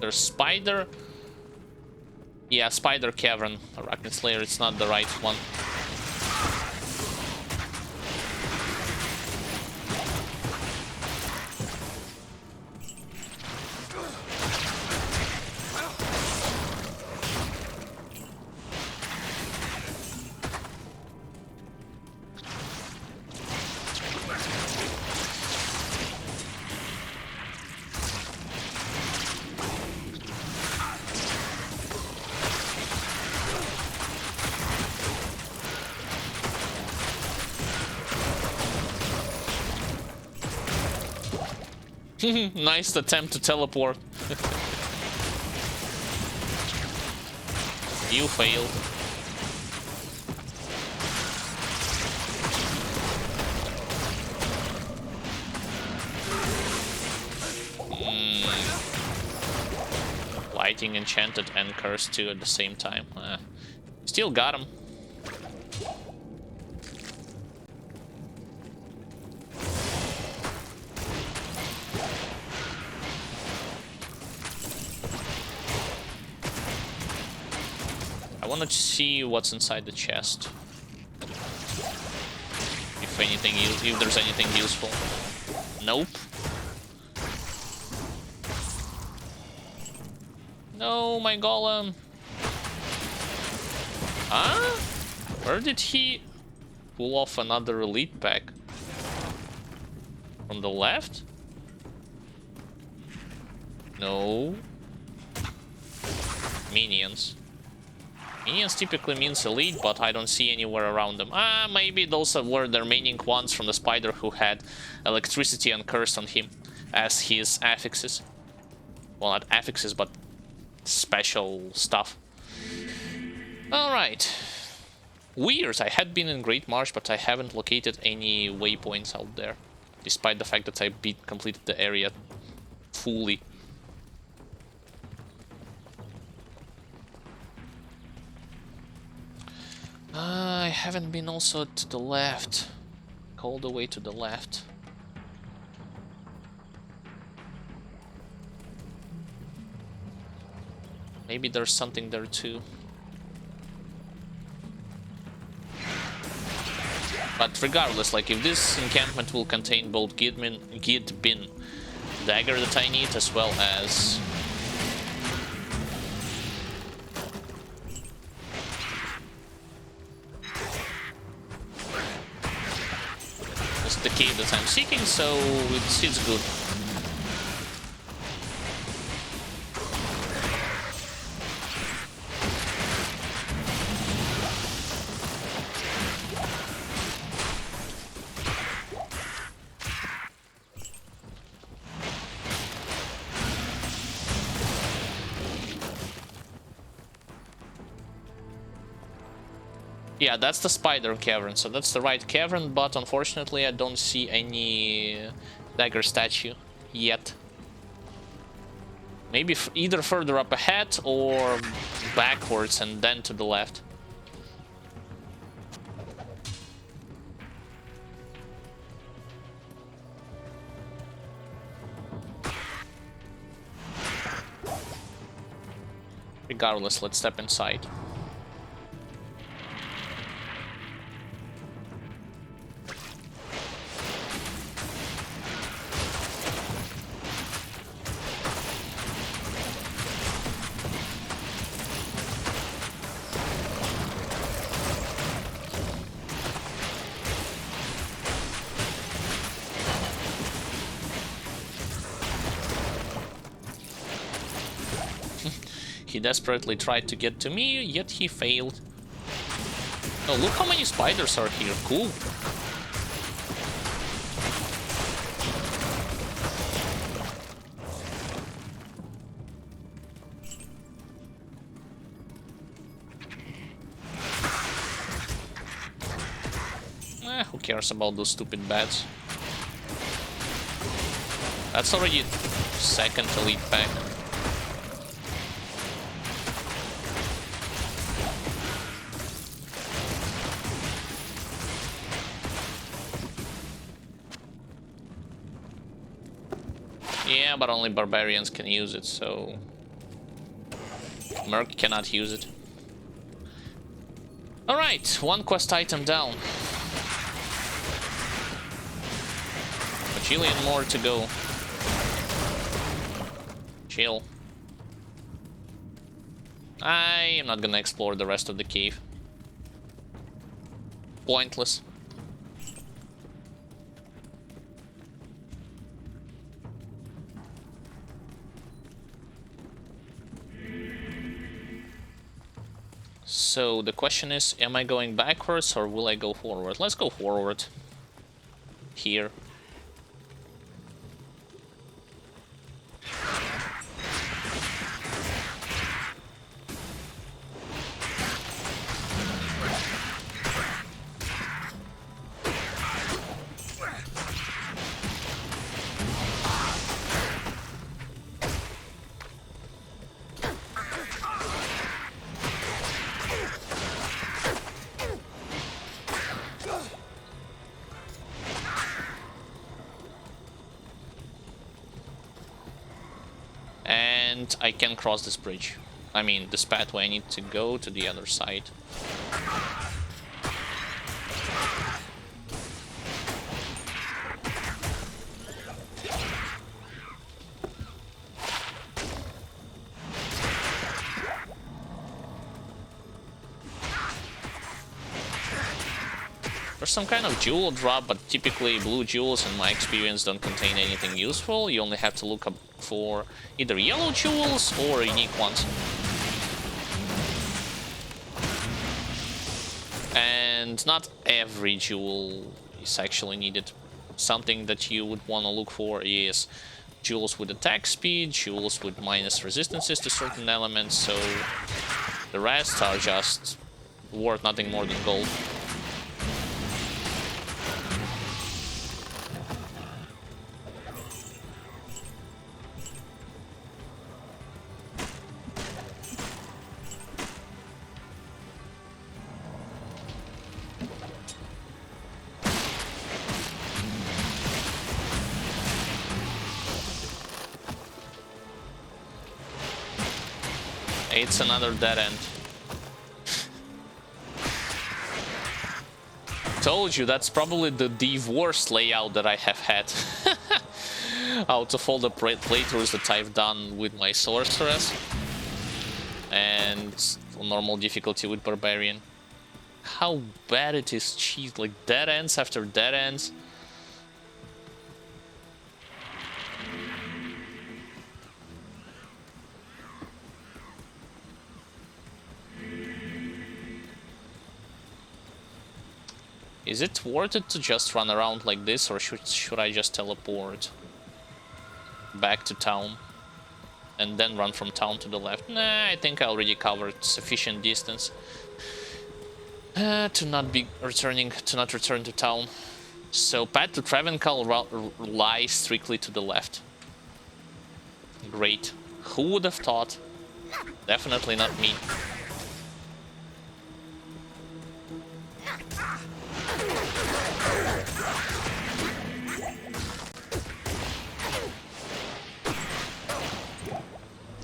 There's Spider. Yeah, Spider Cavern. Arachnid Slayer, it's not the right one. Nice attempt to teleport. You failed. Lighting enchanted and cursed too at the same time. Still got him. I wanted to see what's inside the chest. If anything, if there's anything useful. Nope. No, my golem. Huh? Where did he pull off another elite pack? From the left? No. Minions. Minions typically means elite, but I don't see anywhere around them. Maybe those were the remaining ones from the spider who had electricity and curse on him as his affixes. Well, not affixes, but special stuff. Alright. Weird, I had been in Great Marsh, but I haven't located any waypoints out there. Despite the fact that I completed the area fully. I haven't been also to the left. All the way to the left. Maybe there's something there too. But regardless, like if this encampment will contain both Gidbin dagger that I need, as well as the cave that I'm seeking, so it's good. Yeah, that's the spider cavern, so that's the right cavern, but unfortunately I don't see any dagger statue yet. Maybe either further up ahead or backwards and then to the left. Regardless, let's step inside. He desperately tried to get to me, yet he failed. Oh, look how many spiders are here. Cool. Who cares about those stupid bats? That's already second elite pack. Yeah, but only barbarians can use it, so Merc cannot use it. Alright, one quest item down. A jillion more to go. Chill. I am not gonna explore the rest of the cave. Pointless. So the question is, am I going backwards or will I go forward? Let's go forward. Here. And I can cross this bridge. I mean, this pathway. I need to go to the other side. There's some kind of jewel drop, but typically blue jewels, in my experience, don't contain anything useful. You only have to look up for either yellow jewels or unique ones. And not every jewel is actually needed. Something that you would want to look for is jewels with attack speed, jewels with minus resistances to certain elements, so the rest are just worth nothing more than gold. It's another dead end. Told you, that's probably the worst layout that I have had. Out of all the playthroughs that I've done with my Sorceress. And normal difficulty with Barbarian. How bad it is, cheese, like dead ends after dead ends. Is it worth it to just run around like this, or should I just teleport back to town and then run from town to the left? Nah, I think I already covered sufficient distance. To not return to town. So path to Travencal lies strictly to the left. Great. Who would have thought? Definitely not me.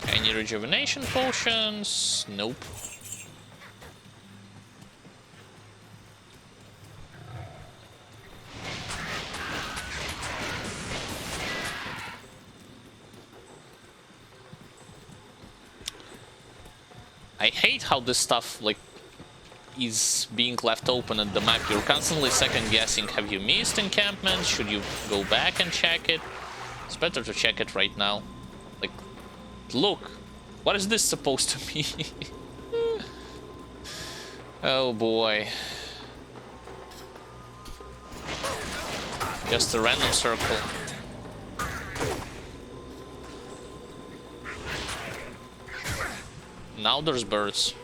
Any rejuvenation potions? Nope. I hate how this stuff, like, is being left open at the map. You're constantly second guessing. Have you missed encampment? Should you go back and check it? It's better to check it right now. Like, look, what is this supposed to be? Oh boy. Just a random circle. Now there's birds.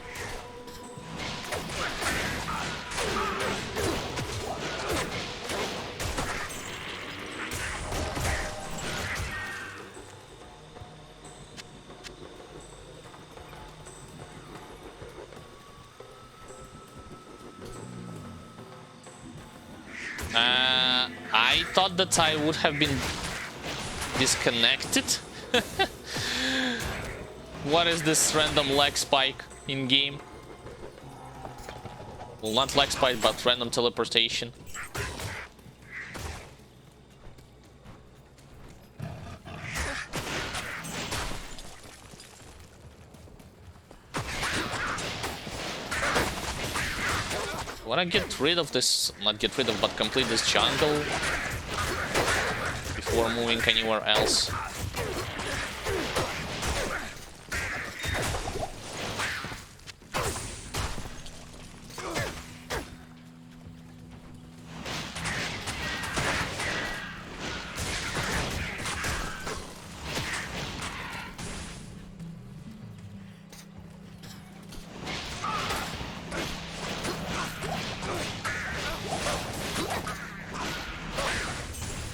I thought that I would have been disconnected. What is this random lag spike in game? Well, not lag spike, but random teleportation. I wanna get rid of this, not get rid of, but complete this jungle before moving anywhere else.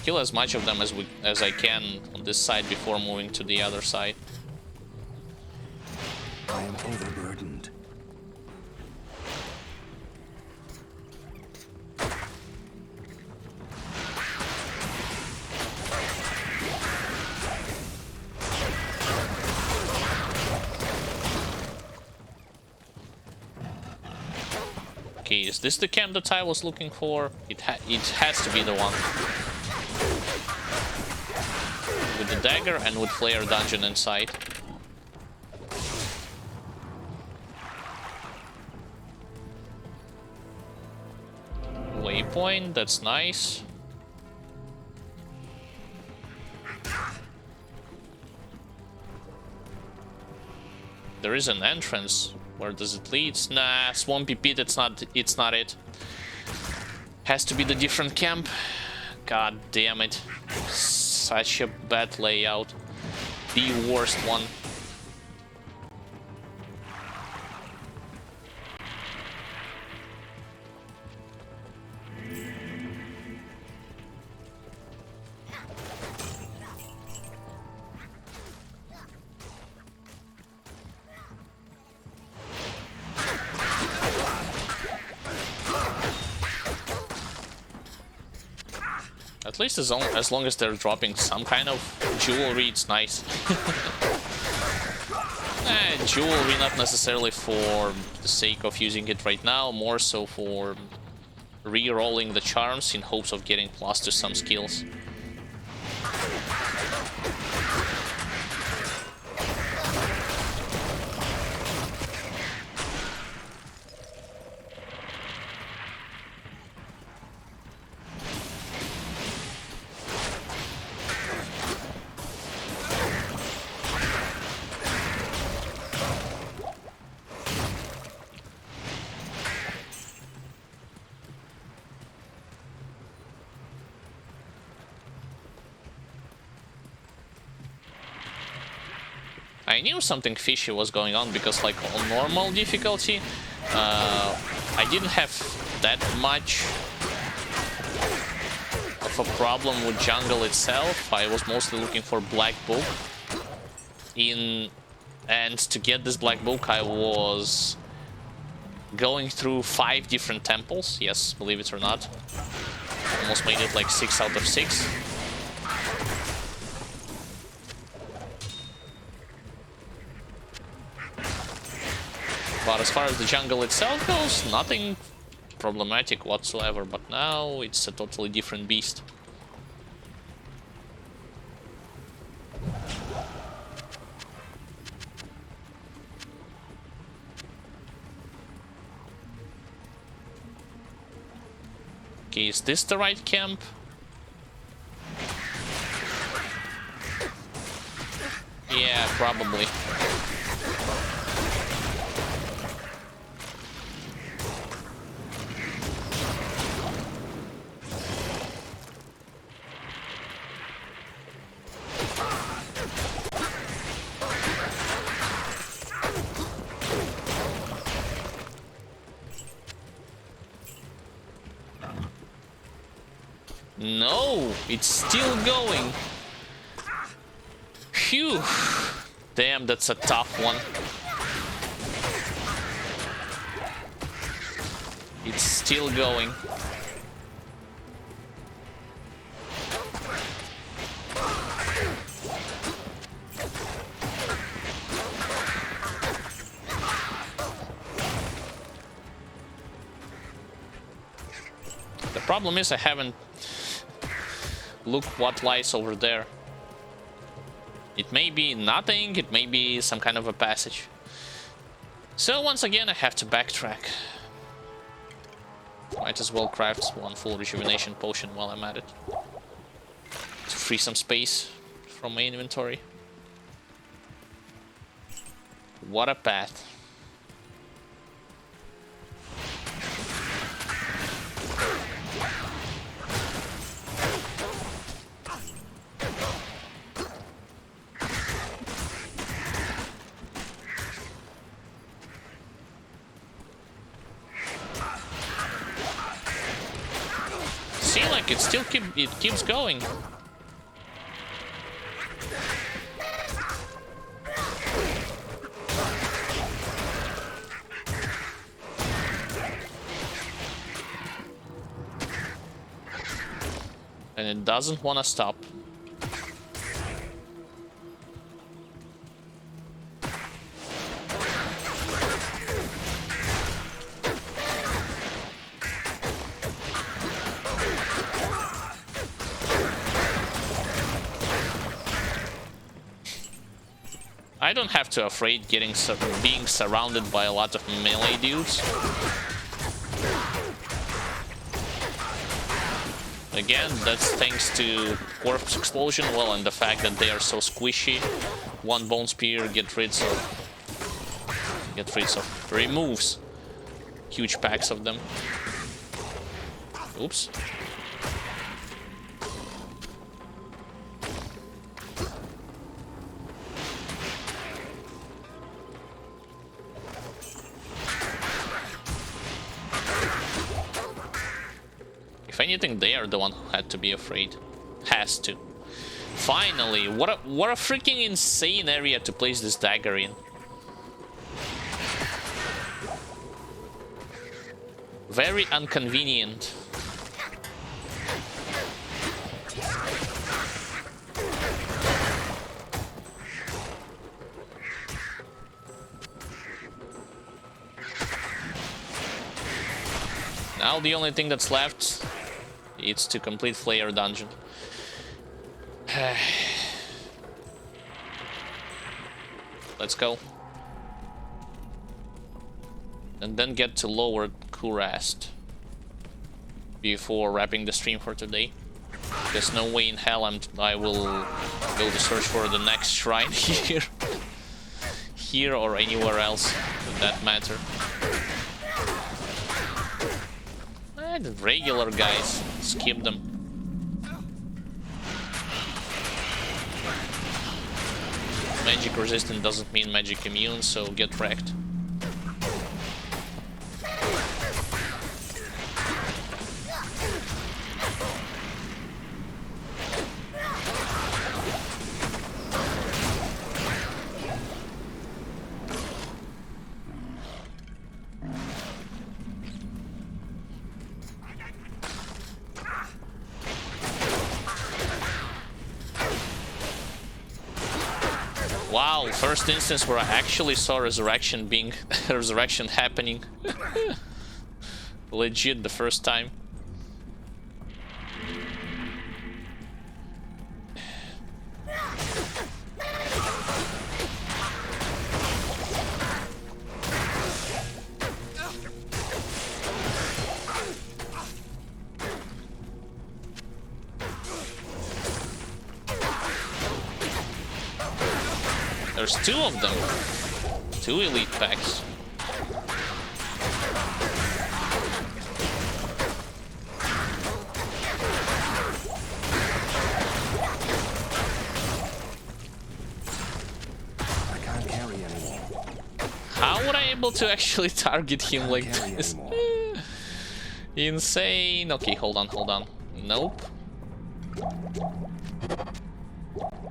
Kill as much of them as I can on this side before moving to the other side.
I am overburdened.
Okay, is this the camp that I was looking for? It has to be the one. With the dagger and with flare dungeon inside. Waypoint, that's nice. There is an entrance. Where does it lead? Nah, Swampy Pit, it's not it. Has to be the different camp. God damn it. Such a bad layout. The worst one. At least as long as they're dropping some kind of jewelry, it's nice. Jewelry not necessarily for the sake of using it right now, more so for re-rolling the charms in hopes of getting plus to some skills. I knew something fishy was going on because, like, on normal difficulty, I I didn't have that much of a problem with jungle itself. I was mostly looking for black book. And to get this black book, I was going through 5 different temples. Yes, believe it or not. Almost made it like 6 out of 6. But as far as the jungle itself goes, nothing problematic whatsoever. But now it's a totally different beast. Okay, is this the right camp? Yeah, probably. No, it's still going. Phew. Damn, that's a tough one. It's still going. The problem is I haven't looked what lies over there. It may be nothing, it may be some kind of a passage. So once again I have to backtrack. Might as well craft one full rejuvenation potion while I'm at it. To free some space from my inventory. What a path. It keeps going. And it doesn't want to stop. I don't have to afraid being surrounded by a lot of melee dudes. Again, that's thanks to Corpse Explosion, well, and the fact that they are so squishy. One Bone Spear removes huge packs of them. Oops. If anything, they are the one who had to be afraid. Has to. Finally, what a freaking insane area to place this dagger in. Very inconvenient. Now the only thing that's left is to complete Flayer Dungeon. Let's go. And then get to Lower Kurast before wrapping the stream for today. There's no way in hell I will go to search for the next shrine here. Here or anywhere else, for that matter. The regular guys, skip them. Magic resistant doesn't mean magic immune, so get wrecked. Wow, first instance where I actually saw resurrection resurrection happening. Legit the first time. There's two of them. Two elite packs.
I can't carry anymore.
How would I able to actually target him like this? Insane. Okay, hold on. Nope.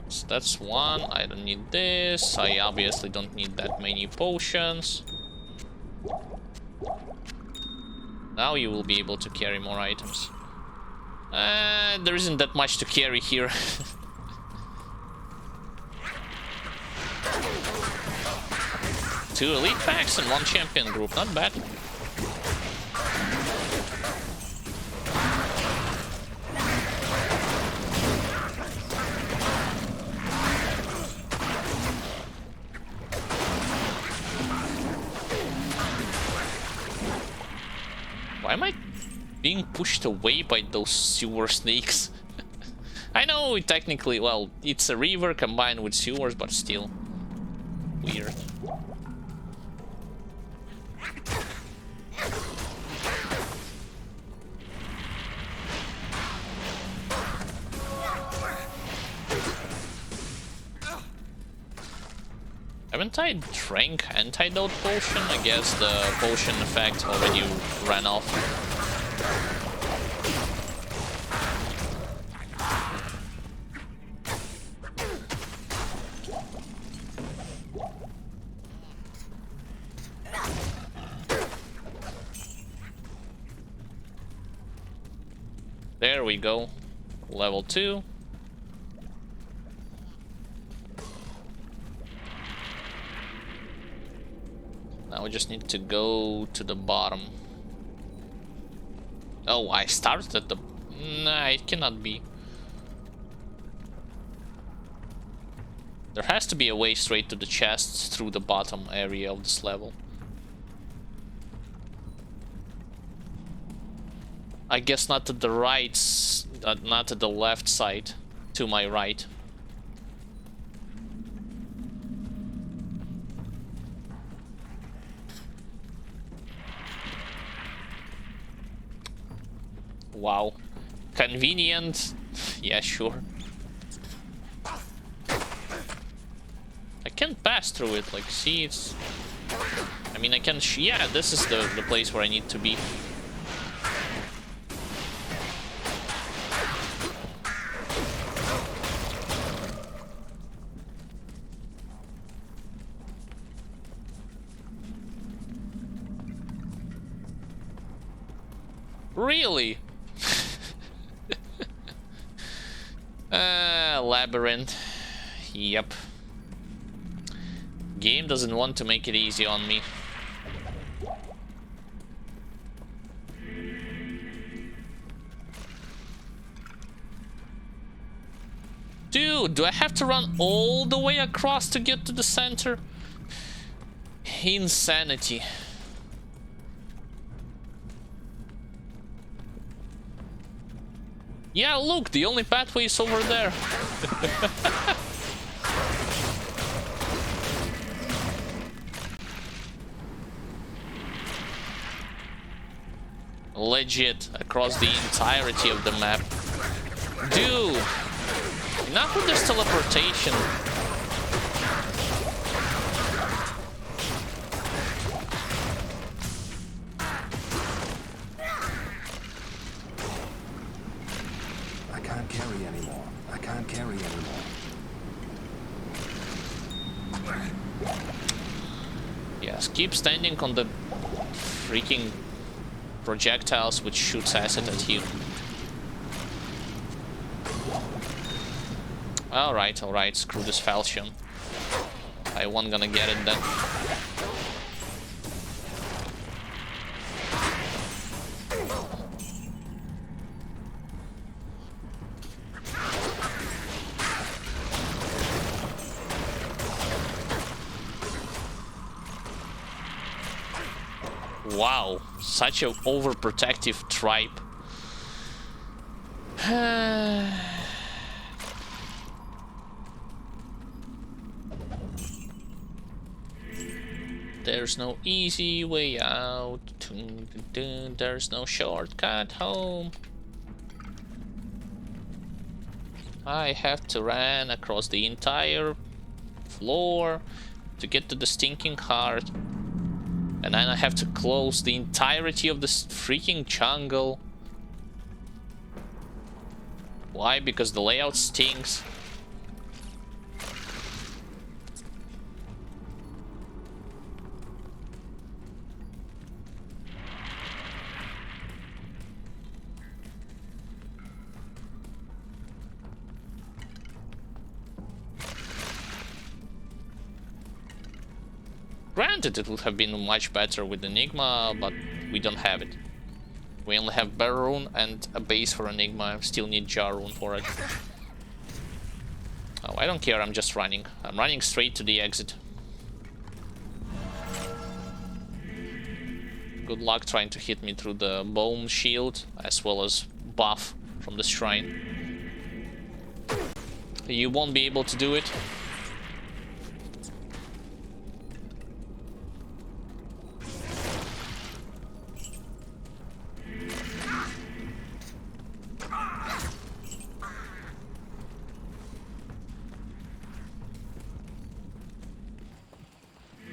So that's one. I don't need this. I obviously don't need that many potions. Now you will be able to carry more items. There isn't that much to carry here. Two elite packs and one champion group. Not bad. Why am I being pushed away by those sewer snakes? I know it technically, well, it's a river combined with sewers, but still weird. Haven't I drank Antidote Potion? I guess the potion effect already ran off. There we go. Level 2. Now we just need to go to the bottom. Oh, I started at the... Nah, it cannot be. There has to be a way straight to the chests through the bottom area of this level. I guess not to the right, not to the left side, to my right. Wow. Convenient. Yeah, sure. I can't pass through it, like, see, it's... I mean, I can... Yeah, this is the place where I need to be. Really? Labyrinth. Yep. Game doesn't want to make it easy on me. Dude, do I have to run all the way across to get to the center? Insanity. Yeah, look, the only pathway is over there. Legit, across the entirety of the map. Dude, enough with this teleportation. Yes, keep standing on the freaking projectiles which shoots acid at you. Alright, screw this falchion. I wasn't gonna get it then. Wow, such a overprotective tribe. There's no easy way out. There's no shortcut home. I have to run across the entire floor to get to the stinking heart. And then I have to close the entirety of this freaking jungle. Why? Because the layout stinks. Granted, it would have been much better with Enigma, but we don't have it. We only have Barroon and a base for Enigma. I still need Jarun for it. Oh, I don't care, I'm just running. I'm running straight to the exit. Good luck trying to hit me through the bone shield, as well as buff from the shrine. You won't be able to do it.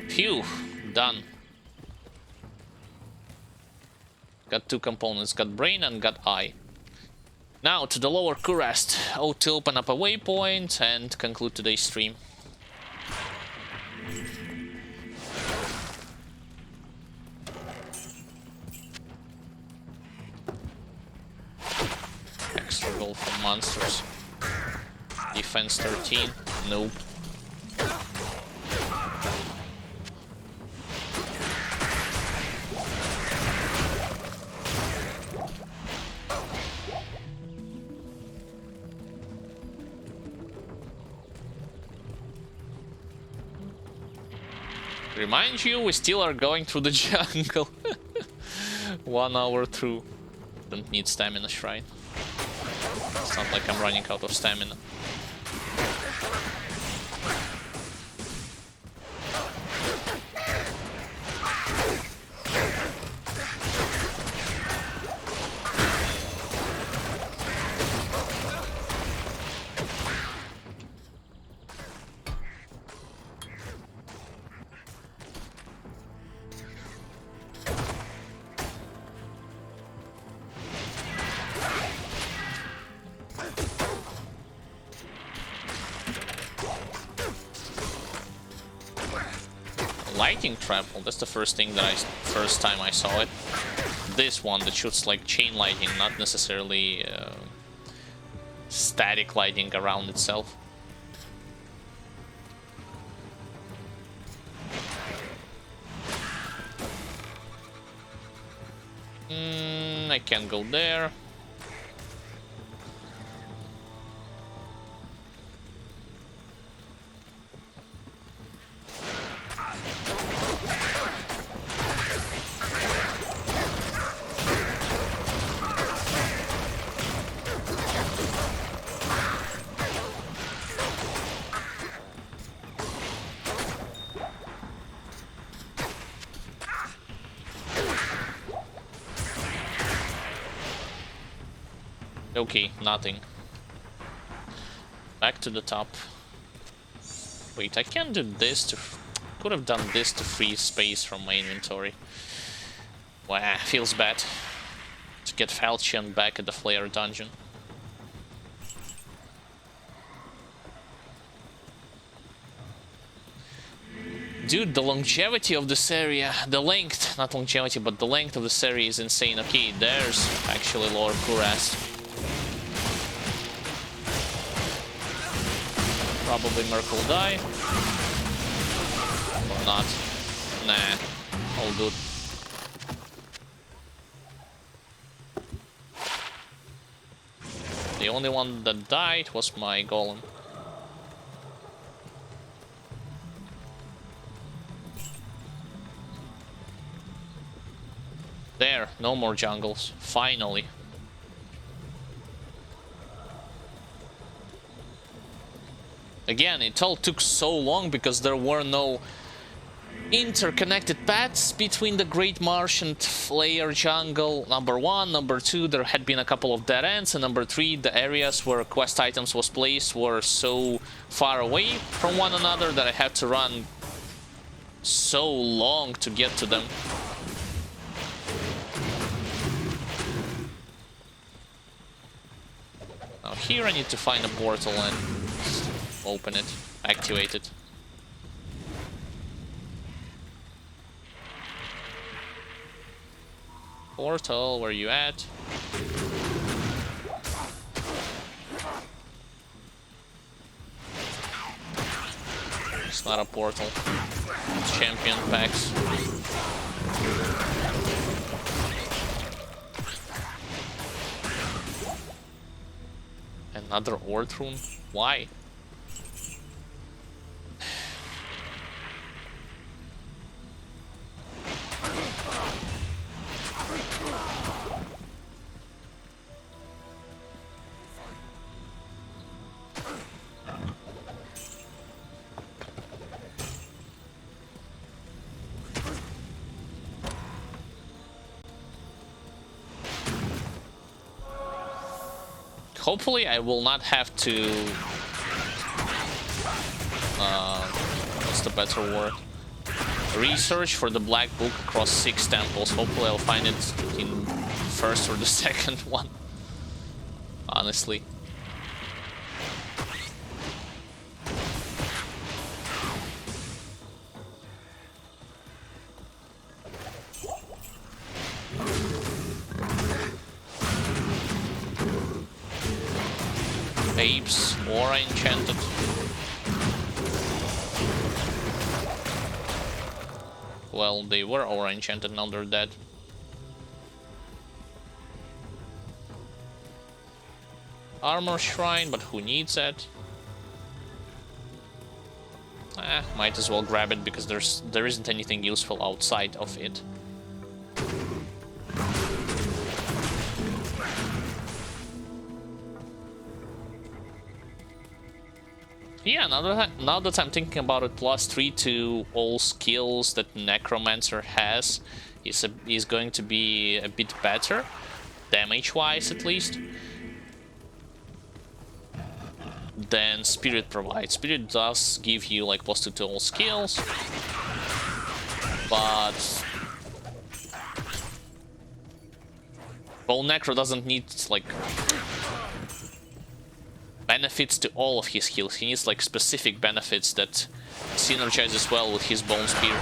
Phew, done. Got two components, got brain and got eye. Now to the lower Kurest. Oh, to open up a waypoint and conclude today's stream. Extra gold from monsters. Defense 13. Nope. Remind you, we still are going through the jungle. 1 hour through. Don't need stamina shrine. It's not like I'm running out of stamina. Lighting trap, well, that's the first time I saw it. This one that shoots like chain lighting, not necessarily static lighting around itself. I can't go there. Okay, nothing. Back to the top. Wait, I can't do this to... Could have done this to free space from my inventory. Wow, feels bad. To get Falchion back at the Flare dungeon. Dude, the longevity of this area, the length, not longevity, but the length of this area is insane. Okay, there's actually Lord Kuras. Probably Merc will die. not? Nah, all good. The only one that died was my golem. There, no more jungles, finally. Again, it all took so long because there were no interconnected paths between the Great Marsh and Flare jungle. Number one. Number two, there had been a couple of dead ends. And number three, the areas where quest items was placed were so far away from one another that I had to run so long to get to them. Now here I need to find a portal and open it, activate it. Portal, where you at? It's not a portal. It's champion packs. Another Ord rune? Why? Hopefully I will not have to... what's the better word? Research for the Black Book across 6 temples. Hopefully I'll find it in first or the second one. Honestly. Apes, Aura Enchanted. Well, they were Aura Enchanted, now they're dead. Armor Shrine, but who needs that? Might as well grab it because there isn't anything useful outside of it. Yeah, now that I'm thinking about it, +3 to all skills that Necromancer has is going to be a bit better, damage-wise at least, than Spirit provides. Spirit does give you like +2 to all skills, but well, Necro doesn't need like benefits to all of his skills. He needs like specific benefits that synergizes well with his Bone Spear.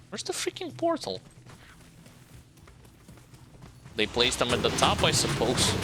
Where's the freaking portal? They placed them at the top, I suppose.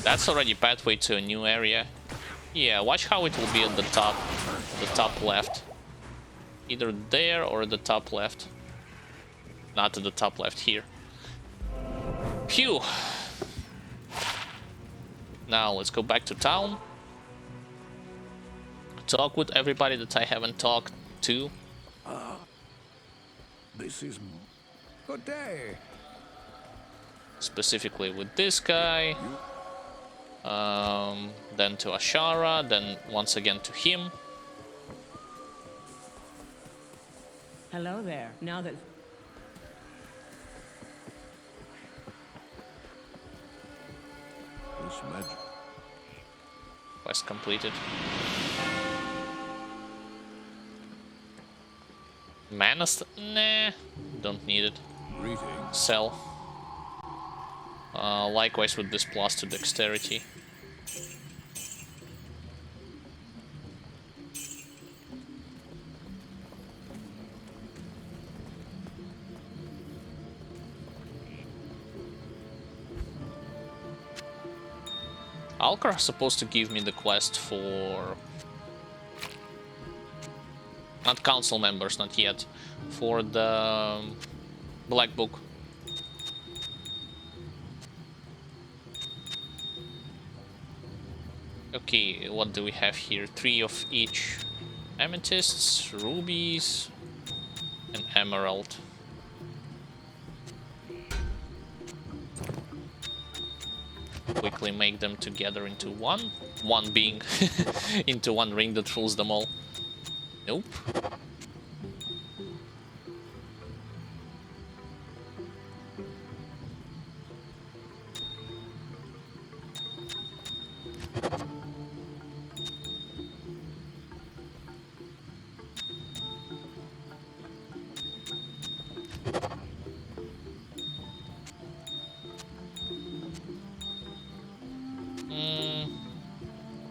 That's already pathway to a new area. Yeah, watch how it will be at the top left. Either there or the top left. Not at the top left, here. Phew! Now let's go back to town. Talk with everybody that I haven't talked to.
This is good day.
Specifically with this guy. Then to Ashara, then once again to him.
Hello there. Now that
This magic.
completed. Mana nah, don't need it.
Greetings.
Sell. Likewise with this plus to dexterity. Alcor is supposed to give me the quest for... Not council members, not yet. For the Black Book. Okay, what do we have here? 3 of each. Amethysts, rubies, and emerald. Quickly make them together into one. One being into one ring that rules them all. Nope.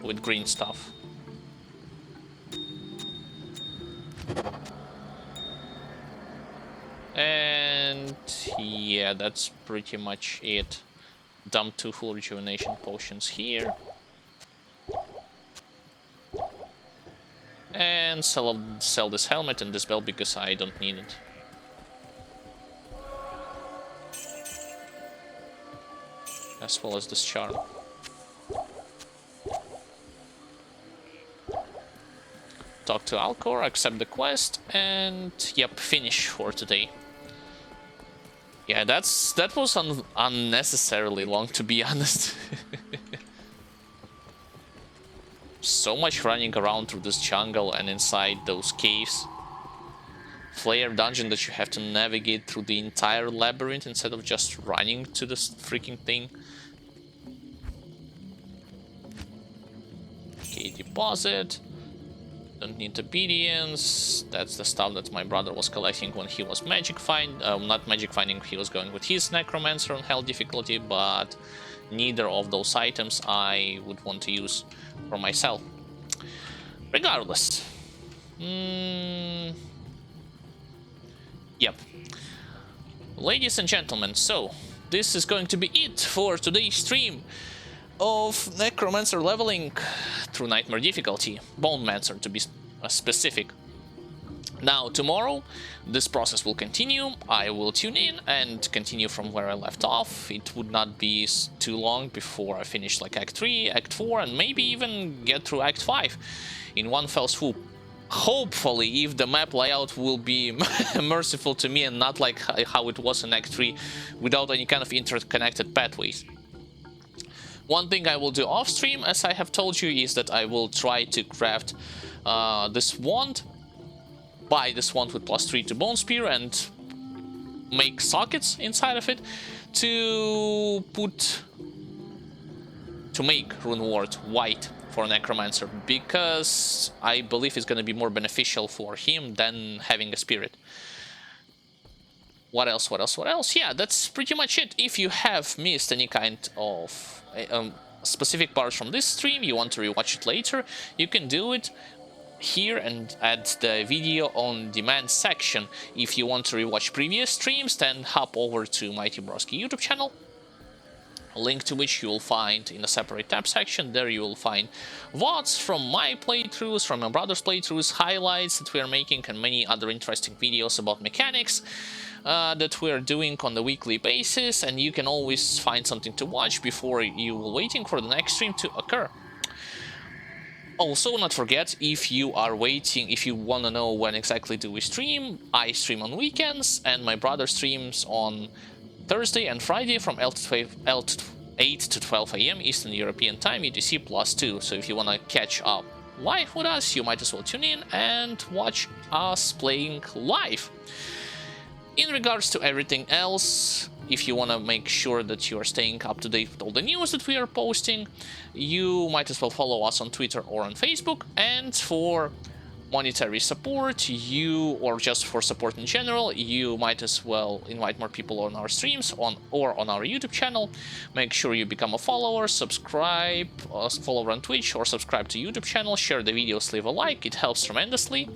With green stuff. And yeah, that's pretty much it. Dump 2 full rejuvenation potions here. And sell this helmet and this belt because I don't need it. As well as this charm. Talk to Alcor, accept the quest, and yep, finish for today. Yeah, that was unnecessarily long, to be honest. So much running around through this jungle and inside those caves. Flare dungeon that you have to navigate through the entire labyrinth instead of just running to this freaking thing. Okay, deposit. Don't need obedience. That's the stuff that my brother was collecting when he was not magic finding, he was going with his necromancer on hell difficulty, but neither of those items I would want to use for myself. Regardless. Yep. Ladies and gentlemen, so this is going to be it for today's stream of Necromancer leveling through Nightmare difficulty, Bonemancer to be specific. Now tomorrow this process will continue. I will tune in and continue from where I left off. It would not be too long before I finish like Act 3, Act 4, and maybe even get through Act 5 in one fell swoop. Hopefully, if the map layout will be merciful to me and not like how it was in Act 3 without any kind of interconnected pathways. One thing I will do off stream, as I have told you, is that I will try to craft this wand, buy this wand with +3 to Bone Spear, and make sockets inside of it to make Rune Ward white for Necromancer, because I believe it's going to be more beneficial for him than having a spirit. What else? Yeah, that's pretty much it. If you have missed any kind of specific parts from this stream, you want to rewatch it later, you can do it here and at the video on demand section. If you want to rewatch previous streams, then hop over to Mighty Broski YouTube channel, a link to which you will find in a separate tab section. There you will find VODs from my playthroughs, from my brother's playthroughs, highlights that we are making, and many other interesting videos about mechanics that we are doing on the weekly basis, and you can always find something to watch before you are waiting for the next stream to occur. Also, not forget, if you are waiting, if you want to know when exactly do we stream, I stream on weekends, and my brother streams on Thursday and Friday from 8 to 12 AM Eastern European Time, UTC +2. So if you want to catch up live with us, you might as well tune in and watch us playing live. In regards to everything else, if you want to make sure that you are staying up to date with all the news that we are posting, you might as well follow us on Twitter or on Facebook. And for monetary support, or just for support in general, you might as well invite more people on our streams or on our YouTube channel. Make sure you become a follower, subscribe, follow on Twitch or subscribe to YouTube channel, share the videos, leave a like, it helps tremendously.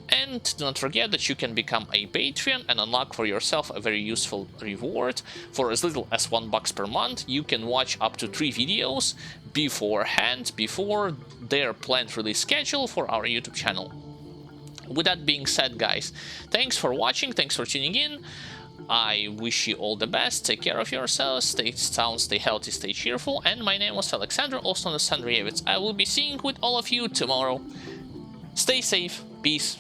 And do not forget that you can become a Patreon and unlock for yourself a very useful reward. For as little as $1 per month, you can watch up to 3 videos beforehand, before their planned release schedule for our YouTube channel. With that being said, guys, thanks for watching, thanks for tuning in. I wish you all the best, take care of yourselves, stay sound, stay healthy, stay cheerful, and my name was Alexander, also known as Sandrievitz. I will be seeing with all of you tomorrow. Stay safe, peace.